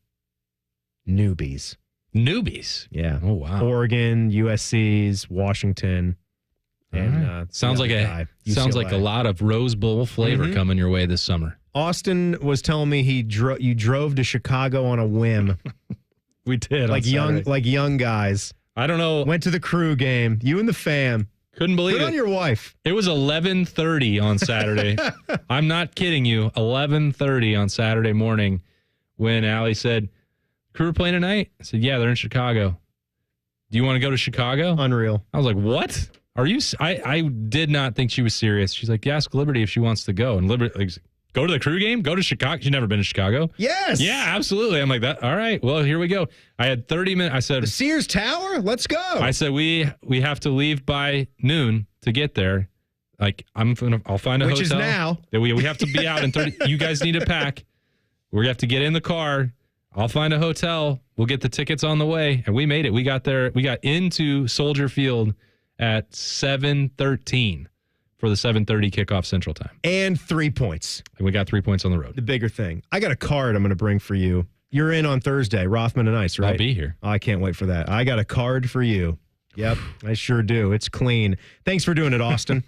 newbies. Newbies? Yeah. Oh, wow. Oregon, USC's, Washington. And sounds like a lot of Rose Bowl flavor coming your way this summer. Austin was telling me you drove to Chicago on a whim. We did. Like young guys. I don't know. Went to the Crew game. You and the fam. Couldn't believe it. Good on your wife. It was 11:30 on Saturday. I'm not kidding you. 11:30 on Saturday morning when Allie said, "Crew are playing tonight?" I said, "Yeah, they're in Chicago. Do you want to go to Chicago?" Unreal. I was like, "What? Are you?" I did not think she was serious. She's like, "Ask Liberty if she wants to go." And Liberty, like, go to the Crew game? Go to Chicago? She's never been to Chicago. Yes. Yeah, absolutely. I'm like, that. All right. Well, here we go. I had 30 minutes. I said, the Sears Tower? Let's go. I said, we have to leave by noon to get there. Like, I'll find a hotel. Which is now. We have to be out in 30. You guys need to pack. We have to get in the car. I'll find a hotel. We'll get the tickets on the way. And we made it. We got there. We got into Soldier Field at 7:13 for the 7:30 kickoff Central Time. And 3 points. And we got 3 points on the road. The bigger thing. I got a card I'm going to bring for you. You're in on Thursday, Rothman Ice, right? I'll be here. Oh, I can't wait for that. I got a card for you. Yep, I sure do. It's clean. Thanks for doing it, Austin.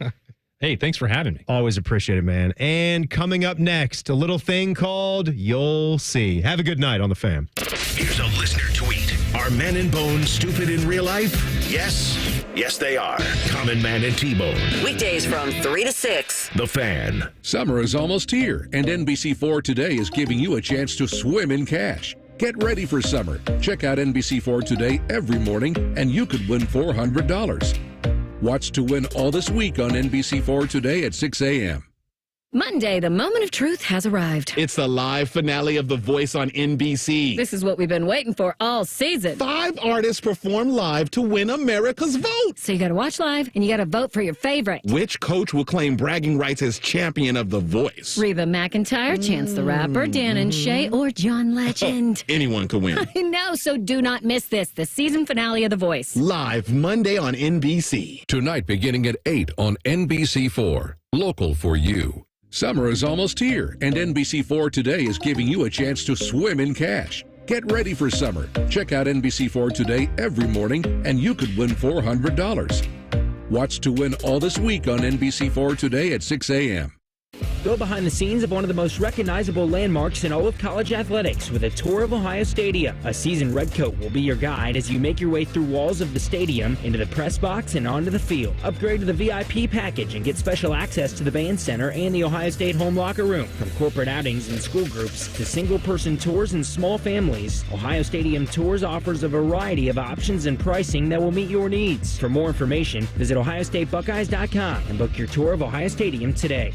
Hey, thanks for having me. Always appreciate it, man. And coming up next, a little thing called You'll See. Have a good night on The Fan. Here's a listener tweet. Are men and Bone stupid in real life? Yes. Yes, they are. Common Man and T-Bone. Weekdays from 3 to 6. The Fan. Summer is almost here, and NBC4 Today is giving you a chance to swim in cash. Get ready for summer. Check out NBC4 Today every morning, and you could win $400. Watch to win all this week on NBC4 Today at 6 a.m. Monday, the moment of truth has arrived. It's the live finale of The Voice on NBC. This is what we've been waiting for all season. 5 artists perform live to win America's vote. So you got to watch live and you got to vote for your favorite. Which coach will claim bragging rights as champion of The Voice? Reba McEntire, Chance the Rapper, Dan and Shay, or John Legend. Anyone could win. I know, so do not miss this, the season finale of The Voice. Live Monday on NBC. Tonight beginning at 8 on NBC4. Local for you. Summer is almost here, and NBC4 Today is giving you a chance to swim in cash. Get ready for summer. Check out NBC4 Today every morning, and you could win $400. Watch to win all this week on NBC4 Today at 6 a.m. Go behind the scenes of one of the most recognizable landmarks in all of college athletics with a tour of Ohio Stadium. A seasoned redcoat will be your guide as you make your way through walls of the stadium, into the press box, and onto the field. Upgrade to the VIP package and get special access to the band center and the Ohio State home locker room. From corporate outings and school groups to single-person tours and small families, Ohio Stadium Tours offers a variety of options and pricing that will meet your needs. For more information, visit OhioStateBuckeyes.com and book your tour of Ohio Stadium today.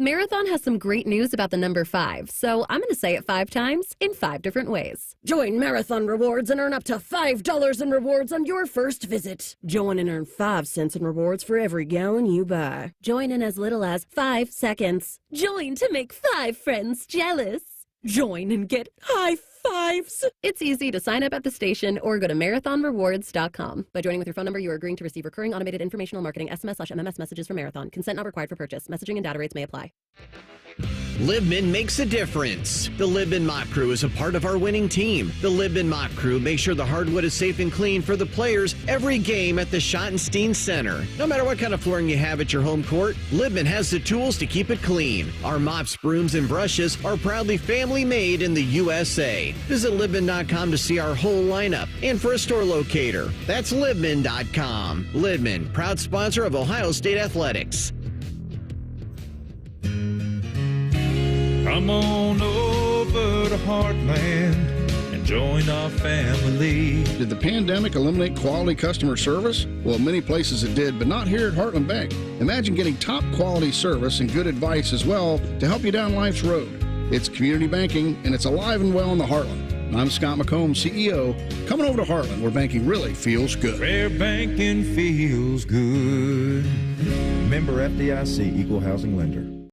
Marathon has some great news about the number 5, so I'm going to say it 5 times in 5 different ways. Join Marathon Rewards and earn up to $5 in rewards on your first visit. Join and earn 5 cents in rewards for every gallon you buy. Join in as little as 5 seconds. Join to make 5 friends jealous. Join and get high fives. It's easy to sign up at the station or go to marathonrewards.com. By joining with your phone number, you are agreeing to receive recurring automated informational marketing SMS/MMS messages from Marathon. Consent not required for purchase. Messaging and data rates may apply. Libman makes a difference. The Libman Mop Crew is a part of our winning team. The Libman Mop Crew makes sure the hardwood is safe and clean for the players every game at the Schottenstein Center. No matter what kind of flooring you have at your home court, Libman has the tools to keep it clean. Our mops, brooms, and brushes are proudly family made in the USA. Visit Libman.com to see our whole lineup and for a store locator. That's Libman.com. Libman, proud sponsor of Ohio State Athletics. Come on over to Heartland and join our family. Did the pandemic eliminate quality customer service? Well, many places it did, but not here at Heartland Bank. Imagine getting top quality service and good advice as well to help you down life's road. It's community banking, and it's alive and well in the Heartland. I'm Scott McComb, CEO. Coming over to Heartland, where banking really feels good. Where banking feels good. Member FDIC, Equal Housing Lender.